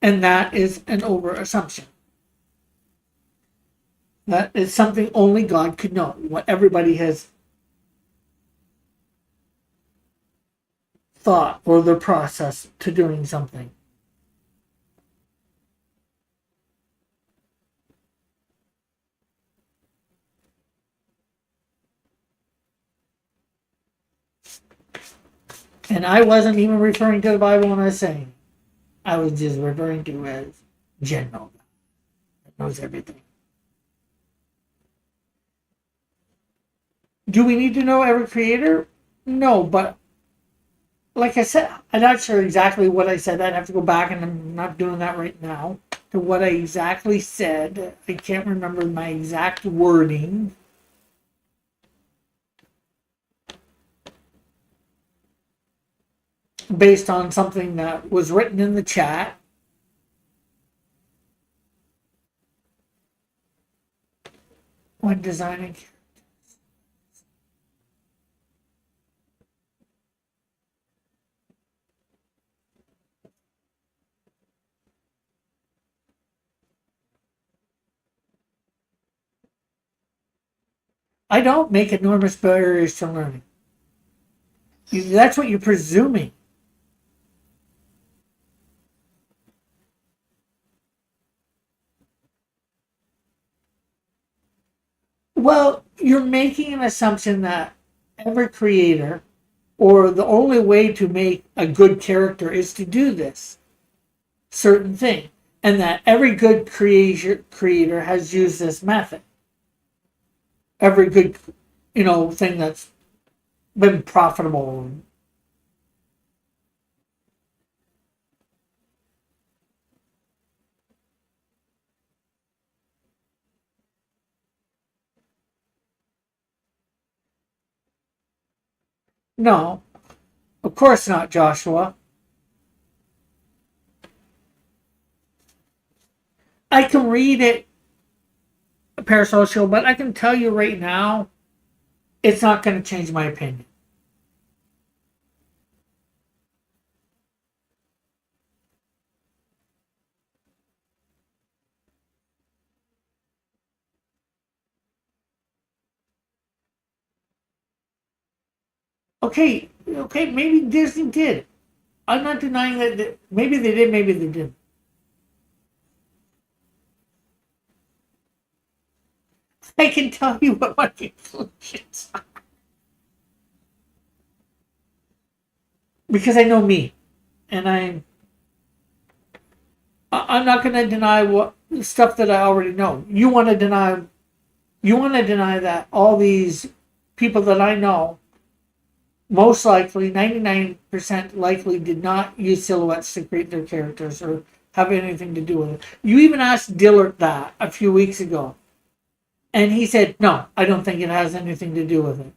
And that is an over assumption. That is something only God could know, what everybody has thought or the process to doing something. And I wasn't even referring to the Bible when I was saying. I was just referring to as general. That knows everything. Do we need to know every creator? No, but like I said, I'm not sure exactly what I said. I'd have to go back, and I'm not doing that right now, to what I exactly said. I can't remember my exact wording. Based on something that was written in the chat. When designing. I don't make enormous barriers to learning. That's what you're presuming. Well, you're making an assumption that every creator, or the only way to make a good character is to do this certain thing, and that every good creator has used this method. every good, thing that's been profitable. No, of course not, Joshua. I can read it, parasocial, but I can tell you right now, it's not going to change my opinion. Okay, maybe Disney did. I'm not denying that maybe they did, maybe they didn't. I can tell you what my conclusions are because I know me, and I'm not going to deny what stuff that I already know. You want to deny that all these people that I know, most likely 99% likely, did not use silhouettes to create their characters or have anything to do with it. You even asked Dillard that a few weeks ago, and he said, "No, I don't think it has anything to do with it."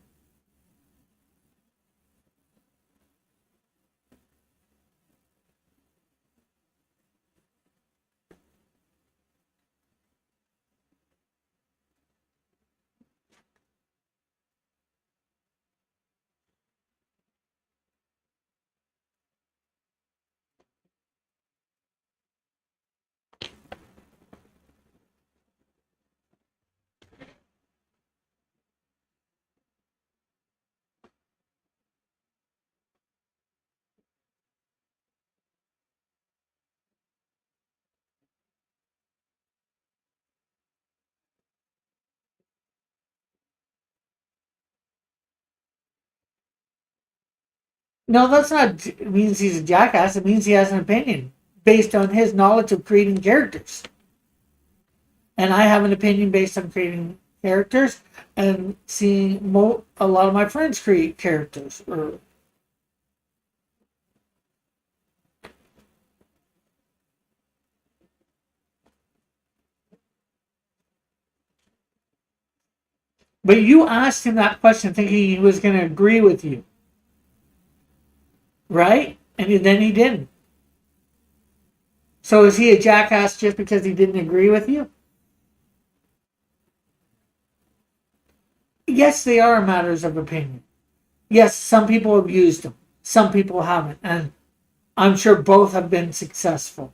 No, that's not it means he's a jackass. It means he has an opinion based on his knowledge of creating characters. And I have an opinion based on creating characters and seeing a lot of my friends create characters. But you asked him that question thinking he was going to agree with you, right? And then he didn't. So is he a jackass just because he didn't agree with you? Yes, they are matters of opinion. Yes, some people have used them, some people haven't, and I'm sure both have been successful.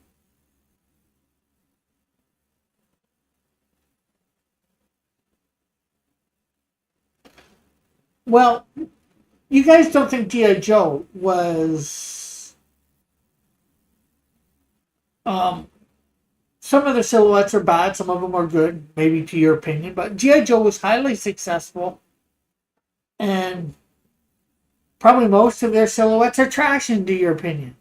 Well, you guys don't think G.I. Joe was. Um, some of the silhouettes are bad, some of them are good, maybe to your opinion, but G.I. Joe was highly successful, and probably most of their silhouettes are trash, into your opinion.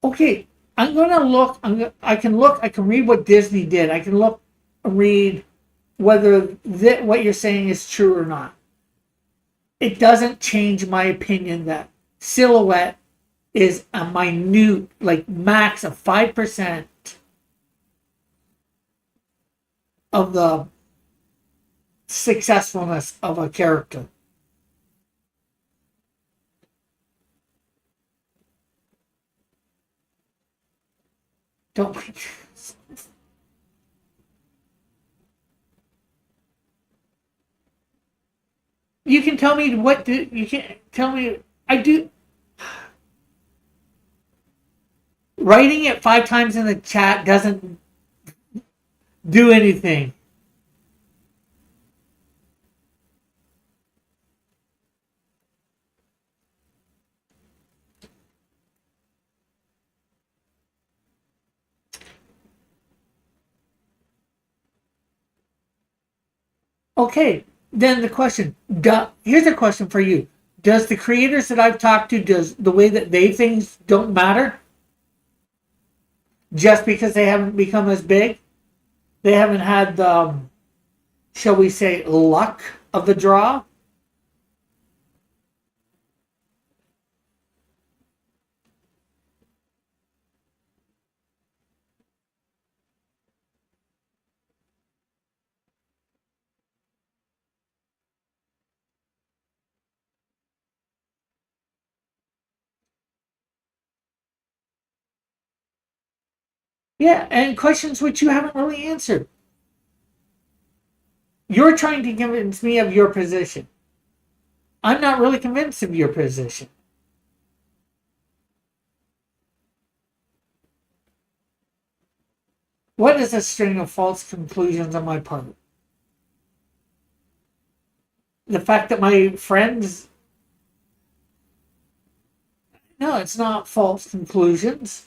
Okay, I'm gonna look. I can look. I can read what Disney did. I can look, read whether what you're saying is true or not. It doesn't change my opinion that silhouette is a minute, like max of 5% of the successfulness of a character. Don't. You can tell me what do you can tell me. I do. Writing it 5 times in the chat doesn't do anything. Okay, then the question. Here's a question for you. Does the creators that I've talked to, does the way that they things don't matter just because they haven't become as big? They haven't had the, shall we say, luck of the draw? Yeah, and questions which you haven't really answered. You're trying to convince me of your position. I'm not really convinced of your position. What is a string of false conclusions on my part? The fact that my friends. No, it's not false conclusions.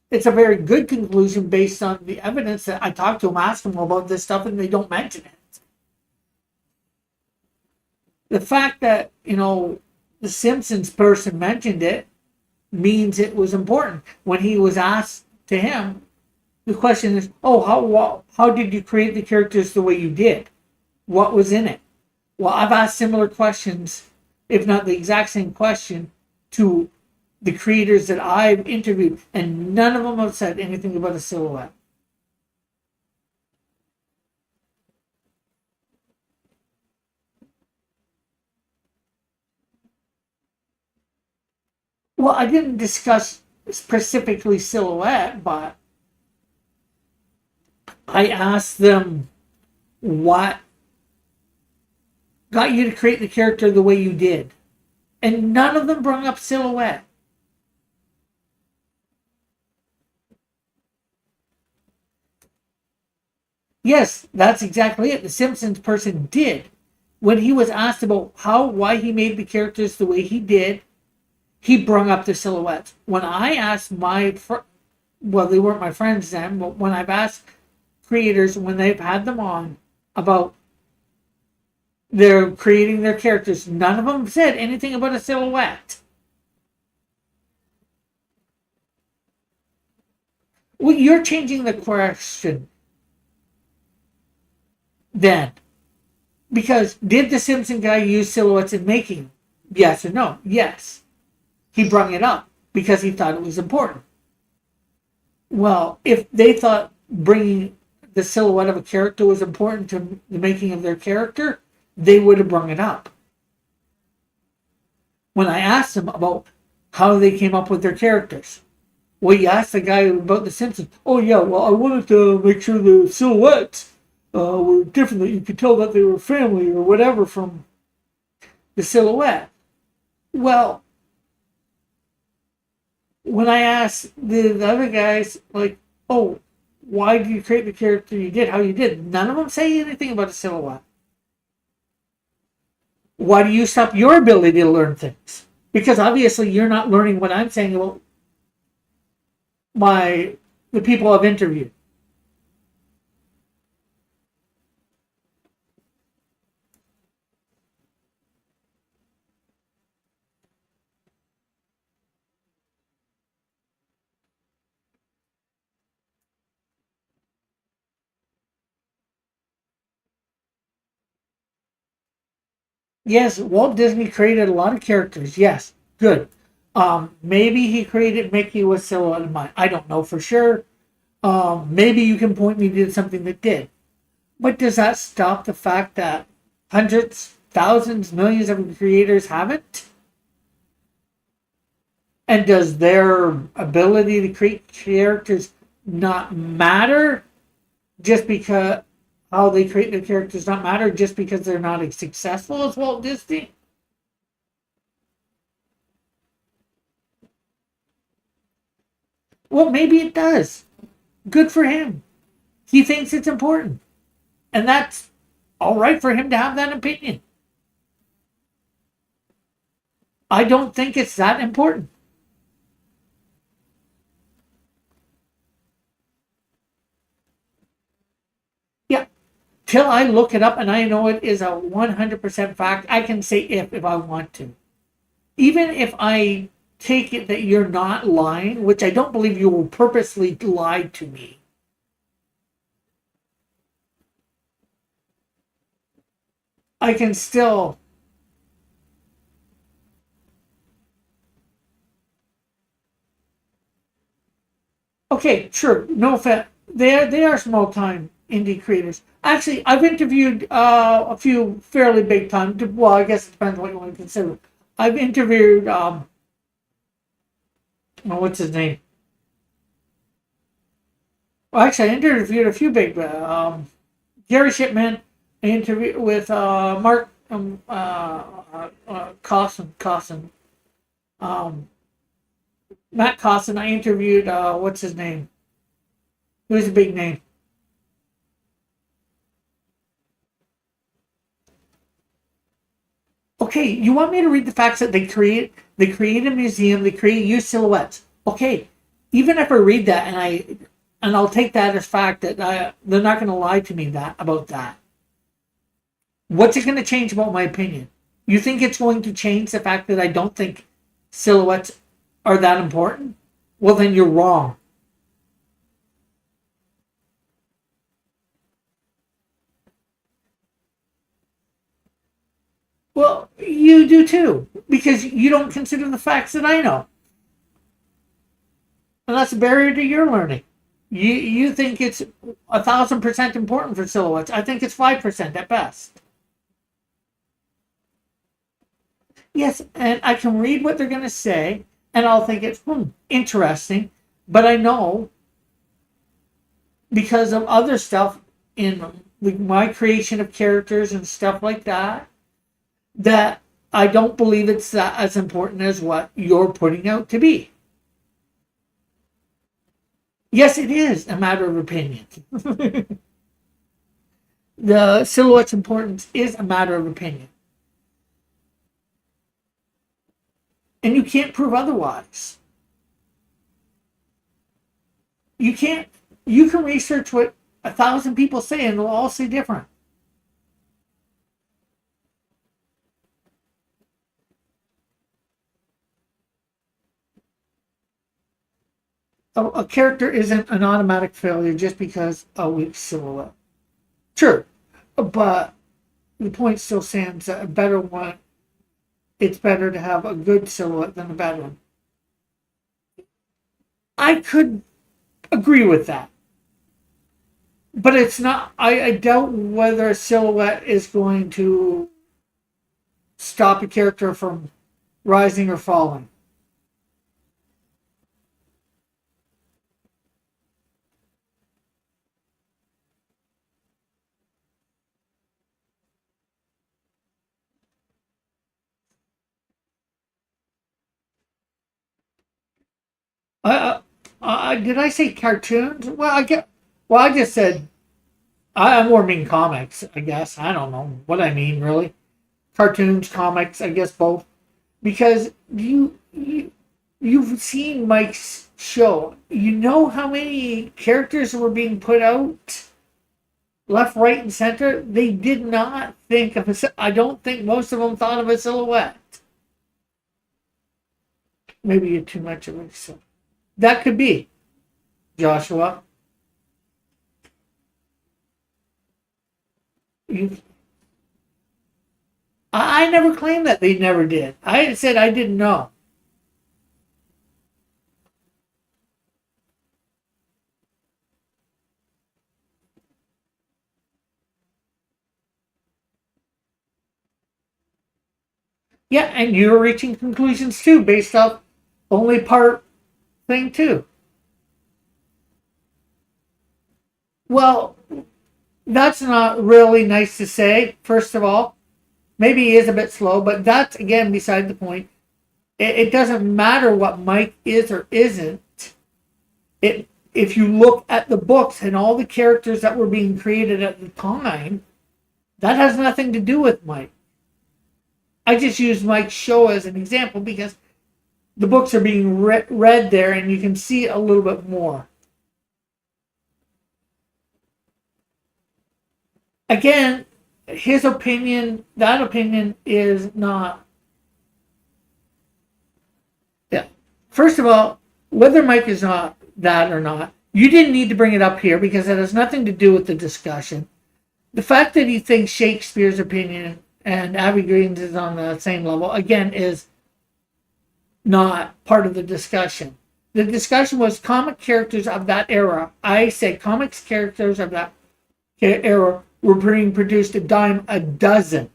It's a very good conclusion based on the evidence that I talked to them, asked them about this stuff, and they don't mention it. The fact that, the Simpsons person mentioned it means it was important. When he was asked to him, the question is, how did you create the characters the way you did? What was in it? Well, I've asked similar questions, if not the exact same question, to the creators that I've interviewed, and none of them have said anything about a silhouette. Well, I didn't discuss specifically silhouette, but I asked them what got you to create the character the way you did. And none of them brought up silhouette. Yes, that's exactly it. The Simpsons person did. When he was asked about why he made the characters the way he did, he brought up the silhouettes. When I asked well, they weren't my friends then, but when I've asked creators, when they've had them on, about they're creating their characters, none of them said anything about a silhouette. Well, you're changing the question then. Because did the Simpson guy use silhouettes in making? Yes or no? Yes. He brought it up because he thought it was important. Well, if they thought bringing the silhouette of a character was important to the making of their character, they would have brought it up. When I asked them about how they came up with their characters, well, you asked the guy about the Simpsons. Oh yeah, well, I wanted to make sure the silhouettes were different, that you could tell that they were family or whatever from the silhouette. Well, when I asked the other guys, like, oh, why did you create the character you did, how you did, none of them say anything about a silhouette. Why do you stop your ability to learn things? Because obviously you're not learning what I'm saying about the people I've interviewed. Yes, Walt Disney created a lot of characters. Yes, good. Maybe he created Mickey with silhouette in mind. I don't know for sure. Maybe you can point me to something that did. But does that stop the fact that hundreds, thousands, millions of creators haven't? And does their ability to create characters not matter just because how they create their characters not matter just because they're not as successful as Walt Disney? Well, maybe it does. Good for him. He thinks it's important. And that's all right for him to have that opinion. I don't think it's that important. Yeah, till I look it up and I know it is a 100% fact, I can say if I want to. even if I take it that you're not lying, which I don't believe you will purposely lie to me, I can still. Okay, sure. No offense. They are small time indie creators. Actually, I've interviewed a few fairly big time. Well, I guess it depends what you want to consider. I've interviewed oh, what's his name? Well, actually, I interviewed a few big. Gary Shipman. I interviewed with Mark Cosson. Um, Matt Cosson. I interviewed what's his name? Who's a big name? Okay, you want me to read the facts that they create a museum, they create used silhouettes. Okay, even if I read that and I'll take that as fact that they're not going to lie to me that about that. What's it going to change about my opinion? You think it's going to change the fact that I don't think silhouettes are that important? Well, then you're wrong. Well, you do too, because you don't consider the facts that I know. And that's a barrier to your learning. You think it's 1,000% important for silhouettes. I think it's 5% at best. Yes, and I can read what they're going to say, and I'll think it's interesting. But I know because of other stuff in my creation of characters and stuff like that, that I don't believe it's that as important as what you're putting out to be. Yes, it is a matter of opinion. The silhouette's importance is a matter of opinion. And you can't prove otherwise. You can't, you can research what 1,000 people say and they'll all say different. A character isn't an automatic failure just because a weak silhouette. Sure, but the point still stands that a better one, it's better to have a good silhouette than a bad one. I could agree with that. But it's not, I doubt whether a silhouette is going to stop a character from rising or falling. Uh, did I say cartoons? Well, I get. Well, I just said I more mean comics. I guess I don't know what I mean really. Cartoons, comics. I guess both. Because you've seen Mike's show. You know how many characters were being put out left, right, and center. They did not think of a. I don't think most of them thought of a silhouette. Maybe you're too much of a. That could be Joshua. You, I never claimed that they never did. I said I didn't know. Yeah, and you're reaching conclusions too, based off only part thing too. Well, that's not really nice to say. First of all, maybe he is a bit slow, but that's again beside the point. It doesn't matter what Mike is or isn't. It if you look at the books and all the characters that were being created at the time, that has nothing to do with Mike. I just used Mike's show as an example because the books are being read there and you can see a little bit more. Again, his opinion, that opinion is not first of all, whether Mike is not that or not, you didn't need to bring it up here because it has nothing to do with the discussion. The fact that he thinks Shakespeare's opinion and Abby Green's is on the same level, again, is not part of the discussion. The discussion was comic characters of that era. I say comics characters of that era were being produced a dime a dozen.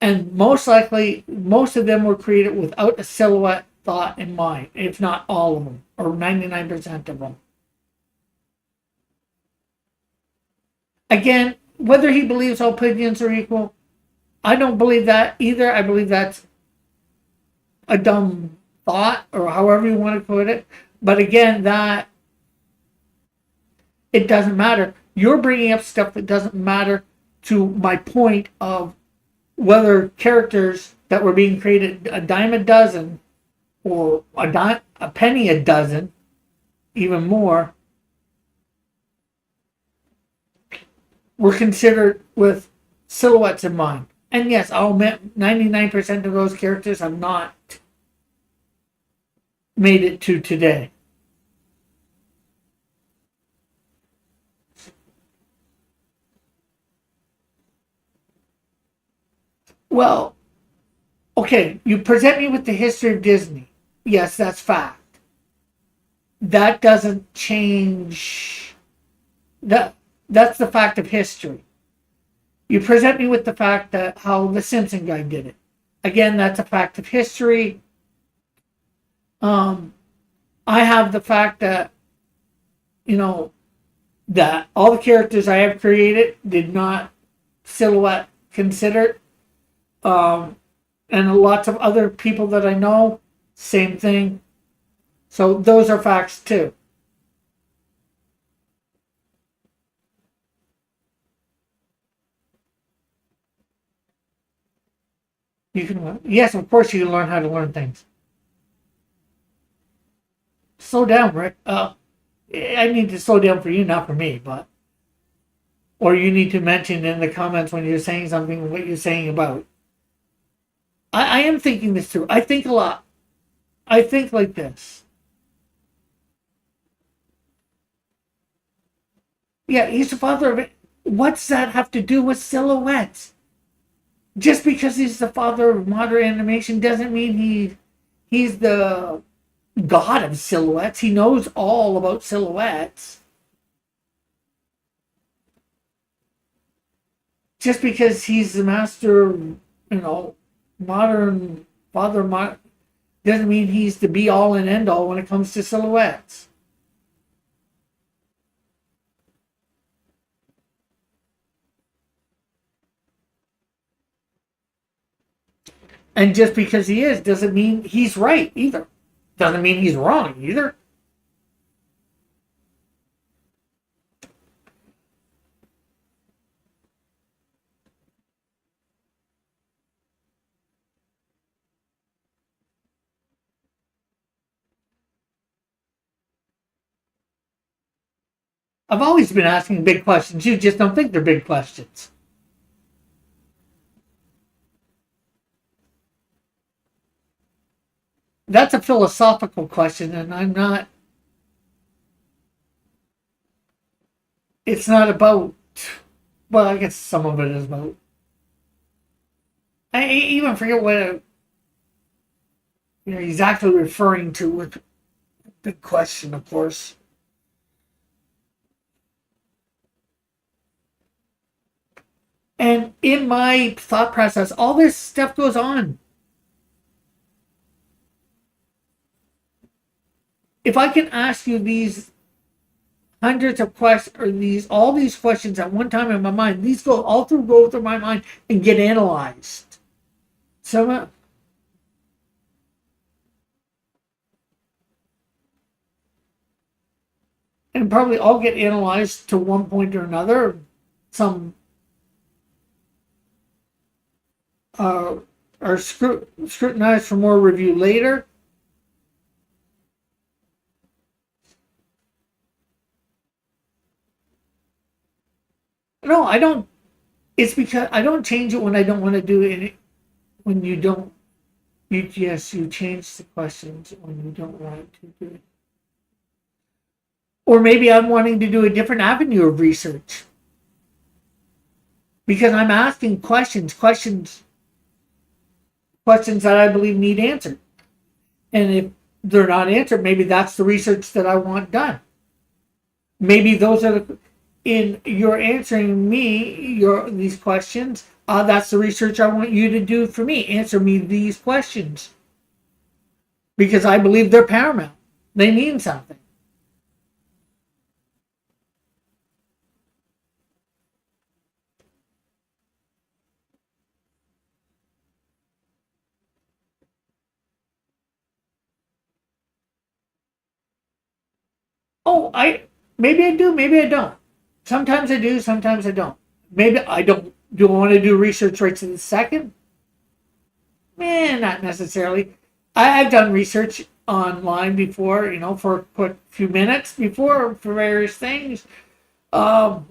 And most likely, most of them were created without a silhouette thought in mind, if not all of them, or 99% of them. Again, whether he believes all pigeons are equal, I don't believe that either. I believe that's a dumb thought, or however you want to put it. But again, that it doesn't matter. You're bringing up stuff that doesn't matter to my point of whether characters that were being created a dime a dozen or a penny a dozen, even more, were considered with silhouettes in mind. And yes, I'll admit 99% of those characters have not made it to today. Well, okay, you present me with the history of Disney. Yes, that's fact. That doesn't change. That's the fact of history. You present me with the fact that how the Simpson guy did it. Again, that's a fact of history. I have the fact that, that all the characters I have created did not silhouette considered. And lots of other people that I know, same thing. So those are facts too. You can, yes, of course, you can learn how to learn things. Slow down, Rick. I need to slow down for you, not for me, but. Or you need to mention in the comments when you're saying something what you're saying about. I am thinking this through. I think a lot. I think like this. Yeah, he's the father of it. What's that have to do with silhouettes? Just because he's the father of modern animation doesn't mean he's the god of silhouettes. He knows all about silhouettes. Just because he's the master, modern father doesn't mean he's the be all and end all when it comes to silhouettes. And just because he is doesn't mean he's right either. Doesn't mean he's wrong either. I've always been asking big questions. You just don't think they're big questions. That's a philosophical question, and I'm not. It's not about. Well, I guess some of it is about. I even forget what you're exactly referring to with big question, of course. And in my thought process, all this stuff goes on. If I can ask you these hundreds of questions, or all these questions at one time in my mind, these go through my mind and get analyzed. So, and probably all get analyzed to one point or another. Some are scrutinized for more review later. No, I don't. It's because I don't change it when I don't want to do it. when you don't, you change the questions when you don't want to do it. Or maybe I'm wanting to do a different avenue of research because I'm asking questions that I believe need answered. And if they're not answered, maybe that's the research that I want done. Maybe those are in you're answering me these questions. That's the research I want you to do for me. Answer me these questions because I believe they're paramount. They mean something. Oh, maybe I do, maybe I don't. Sometimes I do, sometimes I don't. Maybe I don't. Do I want to do research right to the second? Not necessarily. I've done research online before, for a quick few minutes before for various things. Um,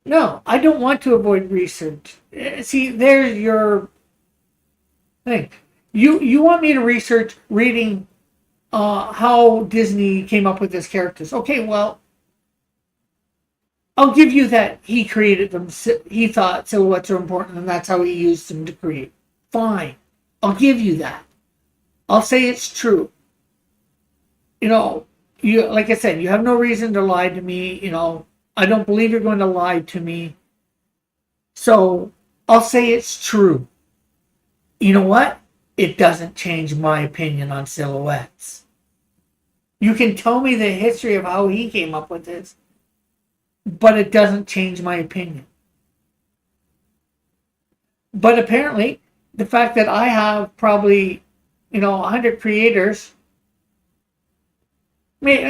no, I don't want to avoid research. See, there's your thing. You want me to research reading how Disney came up with his characters. Okay, well, I'll give you that he created them. He thought silhouettes are important, and that's how he used them to create. Fine, I'll give you that. I'll say it's true. You know, you like I said, you have no reason to lie to me. I don't believe you're going to lie to me. So I'll say it's true. You know what? It doesn't change my opinion on silhouettes. You can tell me the history of how he came up with this, but it doesn't change my opinion. But apparently, the fact that I have probably, 100 creators, maybe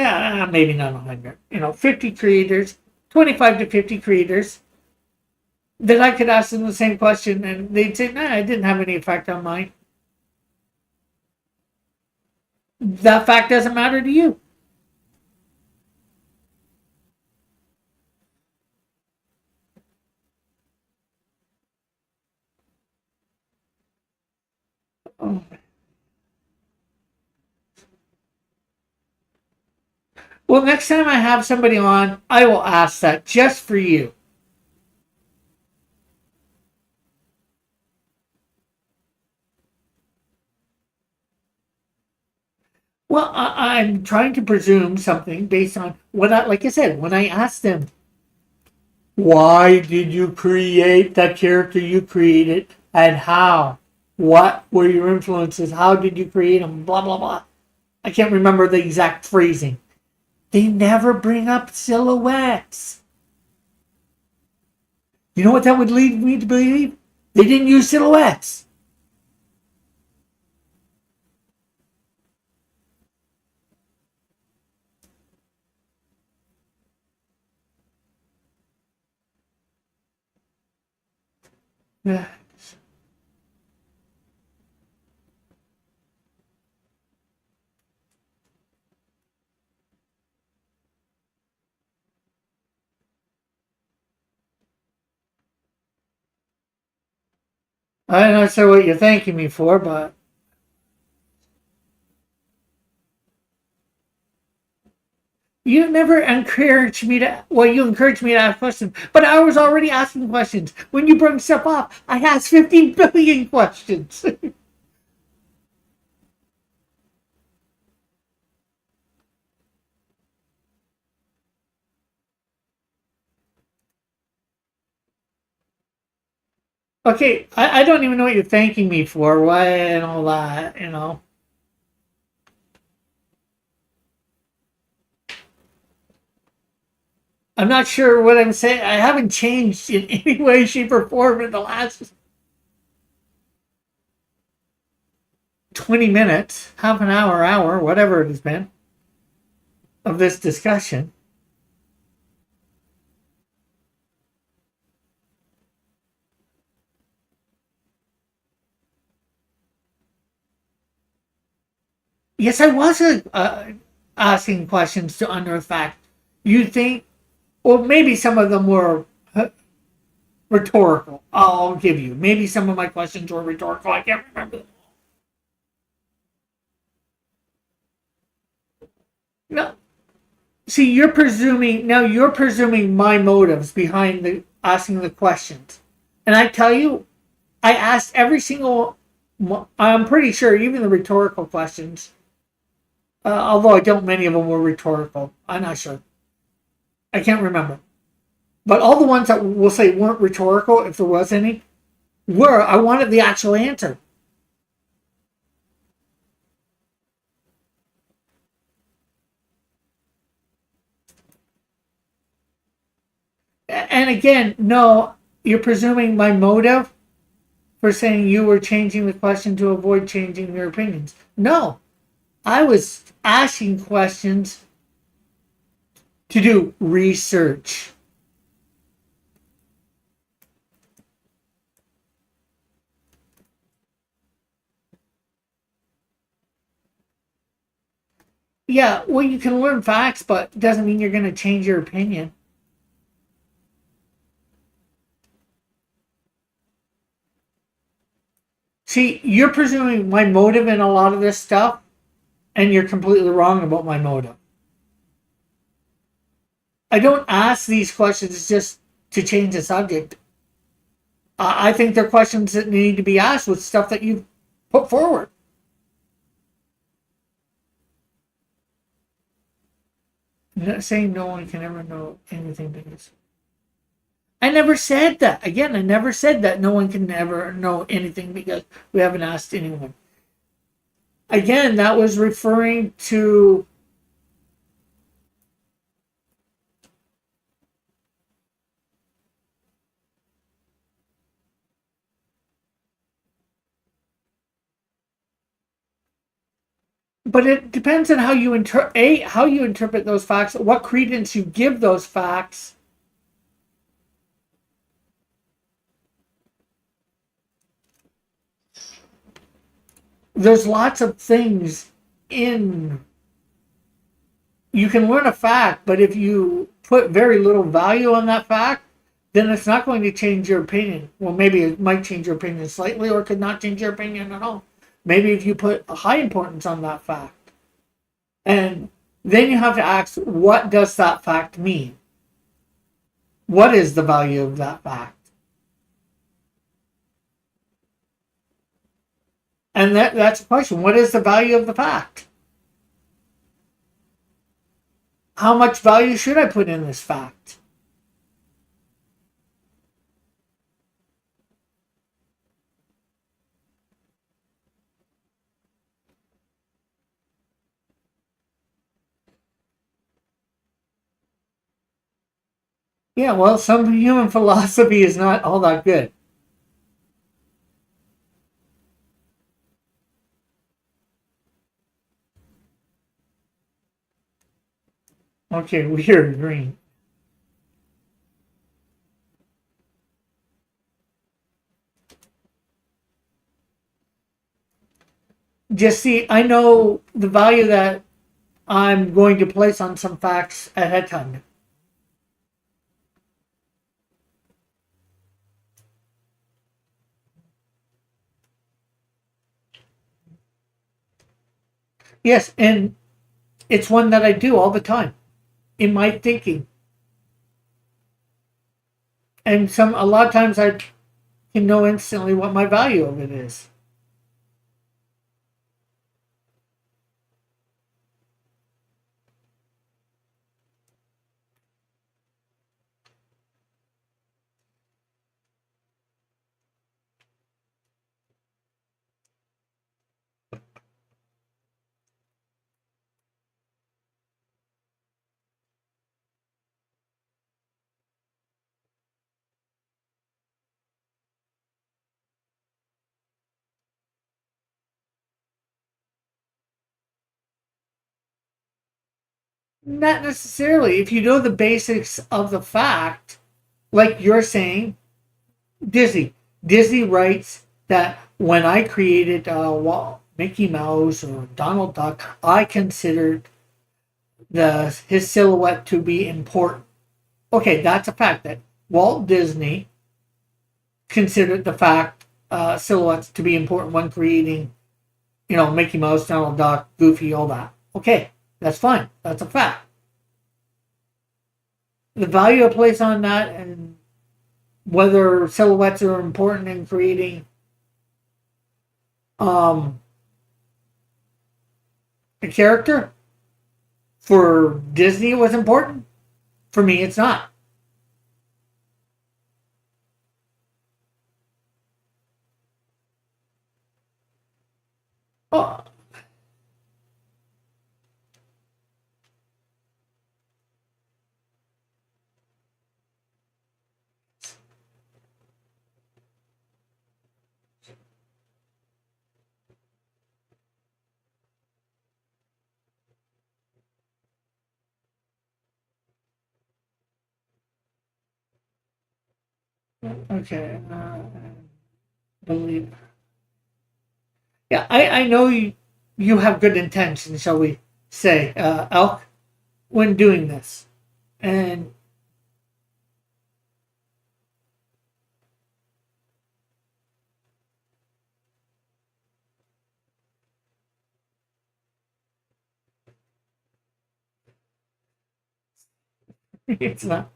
not 100, 50 creators, 25 to 50 creators, that I could ask them the same question and they'd say, nah, it didn't have any effect on mine. That fact doesn't matter to you. Oh. Well, next time I have somebody on, I will ask that just for you. Well, I'm trying to presume something based on like I said, when I asked them, why did you create that character you created and how? What were your influences? How did you create them? Blah, blah, blah. I can't remember the exact phrasing. They never bring up silhouettes. You know what that would lead me to believe? They didn't use silhouettes. Yeah. I'm not sure what you're thanking me for, but you never encouraged me to. Well, you encouraged me to ask questions, but I was already asking questions when you brought stuff up. I asked 15 billion questions. Okay, I don't even know what you're thanking me for. Why and all that. I'm not sure what I'm saying. I haven't changed in any way, shape, or form in the last 20 minutes, half an hour, whatever it has been, of this discussion. Yes, I was asking questions to unearth fact. You think, well, maybe some of them were rhetorical. I'll give you. Maybe some of my questions were rhetorical. I can't remember them. No. See, you're presuming my motives behind the asking the questions. And I tell you, I asked every single, I'm pretty sure even the rhetorical questions, although I don't, many of them were rhetorical. I'm not sure. I can't remember. But all the ones that we'll say weren't rhetorical, if there was any, I wanted the actual answer. And again, no, you're presuming my motive for saying you were changing the question to avoid changing your opinions. No, I was asking questions to do research. Yeah, well, you can learn facts, but it doesn't mean you're going to change your opinion. See, you're presuming my motive in a lot of this stuff, and you're completely wrong about my motive. I don't ask these questions just to change the subject. I think they're questions that need to be asked with stuff that you put forward. Saying no one can ever know anything because I never said that. Again, I never said that no one can ever know anything because we haven't asked anyone. Again, that was referring to but it depends on how you interpret those facts, what credence you give those facts. There's lots of things in. You can learn a fact, but if you put very little value on that fact, then it's not going to change your opinion. Well, maybe it might change your opinion slightly, or it could not change your opinion at all. Maybe if you put a high importance on that fact. And then you have to ask, what does that fact mean? What is the value of that fact? And that's a question. What is the value of the fact? How much value should I put in this fact? Yeah, well, some human philosophy is not all that good. Okay, weird green. Just see, I know the value that I'm going to place on some facts ahead of time. Yes, and it's one that I do all the time in my thinking. And a lot of times I can know instantly what my value of it is. Not necessarily. If you know the basics of the fact, like you're saying, Disney writes that when I created Mickey Mouse or Donald Duck, I considered his silhouette to be important. Okay, that's a fact that Walt Disney consider the fact silhouettes to be important when creating, Mickey Mouse, Donald Duck, Goofy, all that. Okay, that's fine. That's a fact. The value I place on that and whether silhouettes are important in creating a character for Disney was important. For me, it's not. Oh, okay. Believe. Yeah, I know you have good intentions, shall we say, Elk, when doing this. And it's not.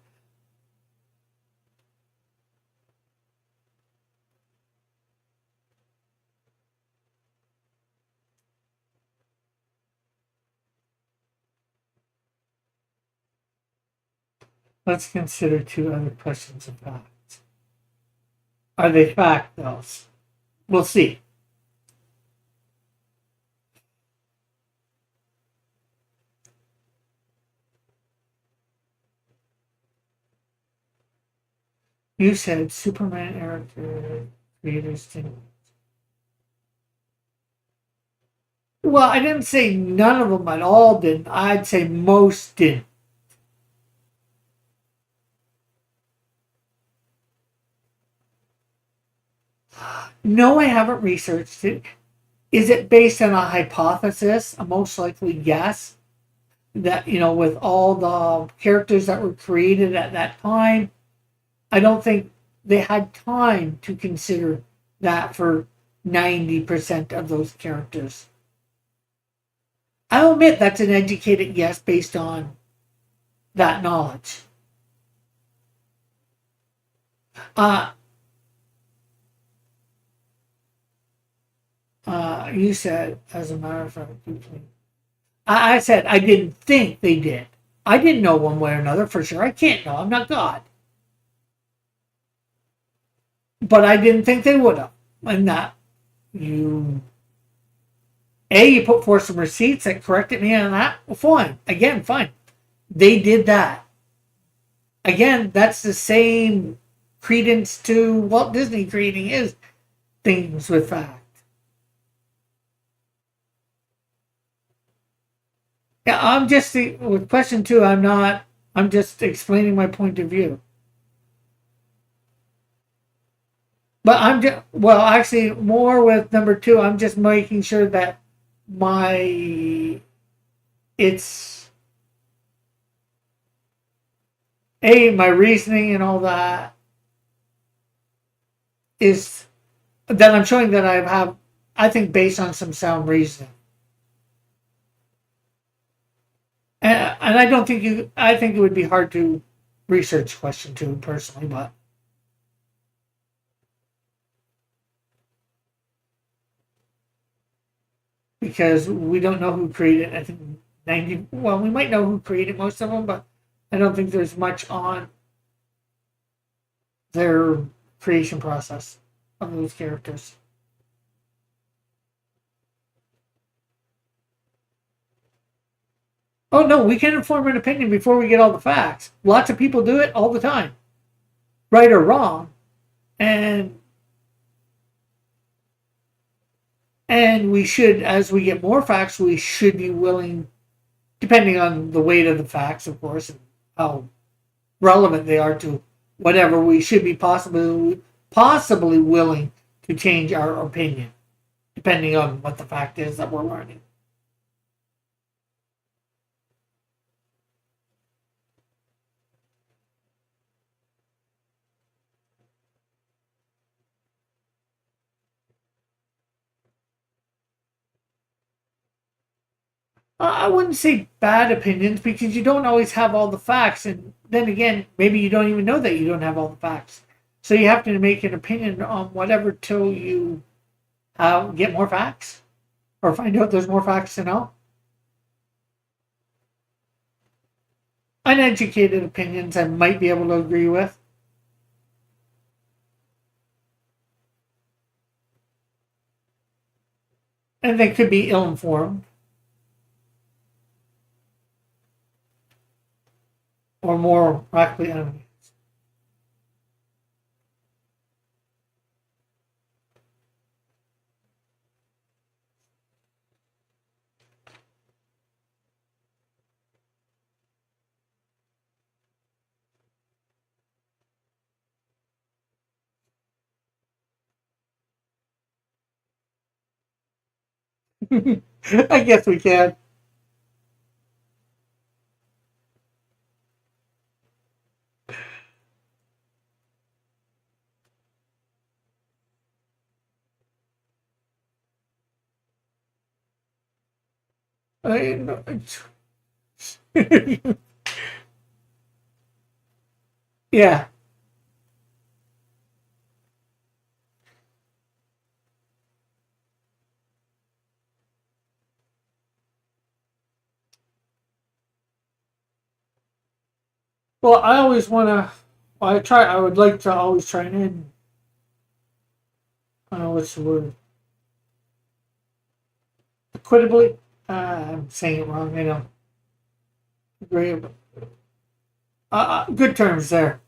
Let's consider two other questions of fact. Are they fact, though? We'll see. You said Superman era creators didn't. Well, I didn't say none of them at all didn't. I'd say most didn't. No, I haven't researched it. Is it based on a hypothesis? A most likely yes. That, with all the characters that were created at that time, I don't think they had time to consider that for 90% of those characters. I'll admit that's an educated yes based on that knowledge. Uh, you said, as a matter of fact, I said I didn't think they did. I didn't know one way or another for sure. I can't know. I'm not God. But I didn't think they would have. And that you you put forth some receipts that corrected me on that. Well, fine. Again, fine. They did that. Again, that's the same credence to Walt Disney creating his things with fact. Yeah, I'm just with question two. I'm not. I'm just explaining my point of view. But I'm just well, actually, more with number two. I'm just making sure that my it's my reasoning and all that is that I'm showing that I have, I think, based on some sound reasoning. And I don't think you. I think it would be hard to research question two personally, but because we don't know who created. I think 90. Well, we might know who created most of them, but I don't think there's much on their creation process of those characters. Oh no, we can form an opinion before we get all the facts. Lots of people do it all the time, right or wrong, and we should, as we get more facts, we should be willing, depending on the weight of the facts, of course, and how relevant they are to whatever, we should be possibly willing to change our opinion, depending on what the fact is that we're learning. I wouldn't say bad opinions because you don't always have all the facts, and then again, maybe you don't even know that you don't have all the facts. So you have to make an opinion on whatever till you get more facts or find out there's more facts to know. Uneducated opinions I might be able to agree with. And they could be ill informed or more practically enemy. I guess we can. Yeah. Well, I always want to. Well, I try. I would like to always try and end. What's the word? Equitably. I'm saying it wrong. I know. Great. Good terms there.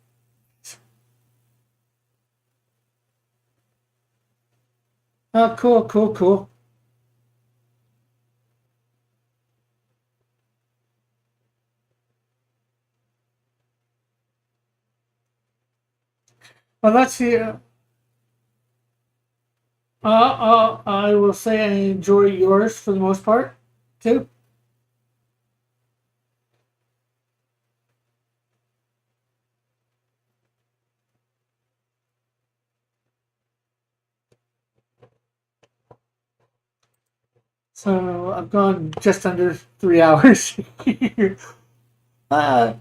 Oh, cool, cool, cool. Well, that's the. I will say I enjoy yours for the most part, too. So I've gone just under 3 hours. uh,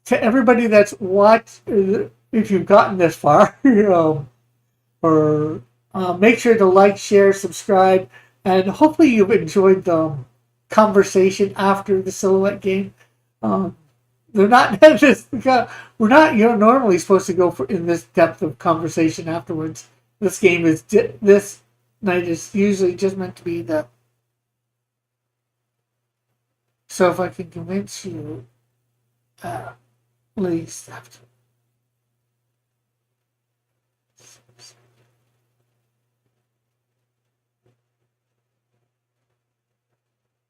to everybody that's watched, if you've gotten this far, or make sure to like, share, subscribe, and hopefully you've enjoyed the conversation after the Silhouette game. Um, they're not just we're not normally supposed to go in this depth of conversation afterwards. This night is usually just meant to be the. So if I can convince you, at least after.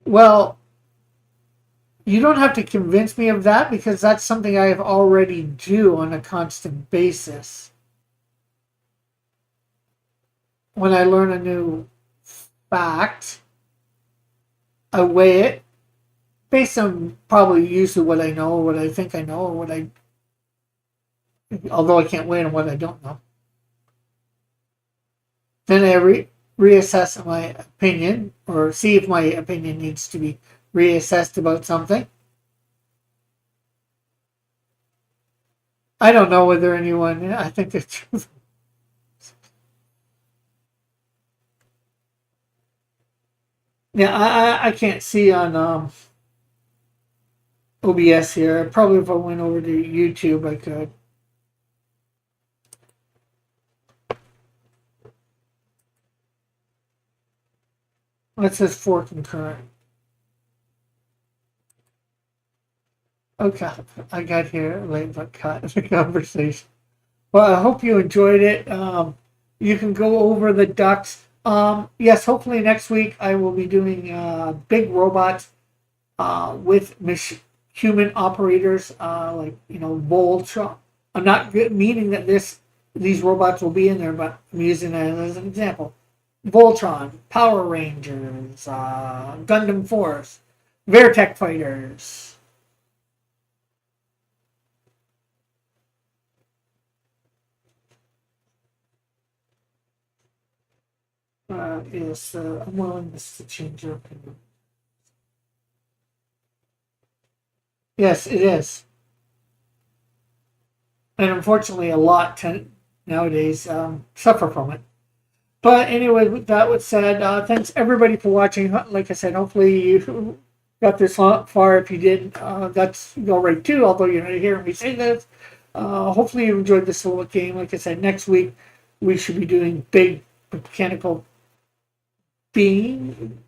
Well, you don't have to convince me of that because that's something I already do on a constant basis. When I learn a new fact, I weigh it based on probably usually what I know, or what I think I know, or what I. Although I can't weigh on what I don't know. Then I reassess my opinion, or see if my opinion needs to be reassessed about something. I don't know whether anyone. I think it's. Yeah, I can't see on OBS here. Probably if I went over to YouTube, I could. It says for concurrent. Okay, I got here late but cut the conversation. Well, I hope you enjoyed it. You can go over the ducks. Yes, hopefully next week I will be doing big robots with human operators, like Voltron. I'm not meaning that these robots will be in there, but I'm using that as an example. Voltron, Power Rangers, Gundam Force, Veritech Fighters. Yes, I'm willing to change your opinion. Yes, it is. And unfortunately, a lot nowadays suffer from it. But anyway, with that was said, thanks everybody for watching. Like I said, hopefully you got this far. If you did, that's all right too. Although you're not hearing me say this, hopefully you enjoyed this little game. Like I said, next week we should be doing big mechanical being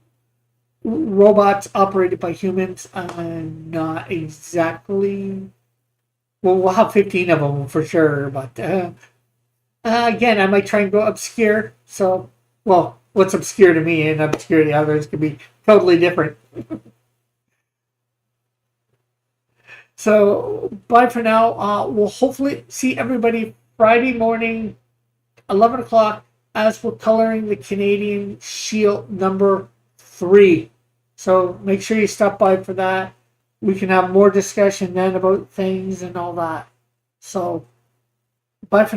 robots operated by humans. Not exactly. Well, we'll have 15 of them for sure, but again, I might try and go obscure. So, well, what's obscure to me and obscure to others could be totally different. So, bye for now. We'll hopefully see everybody Friday morning, 11 o'clock, as we're coloring the Canadian Shield number 3. So, make sure you stop by for that. We can have more discussion then about things and all that. So, bye for now.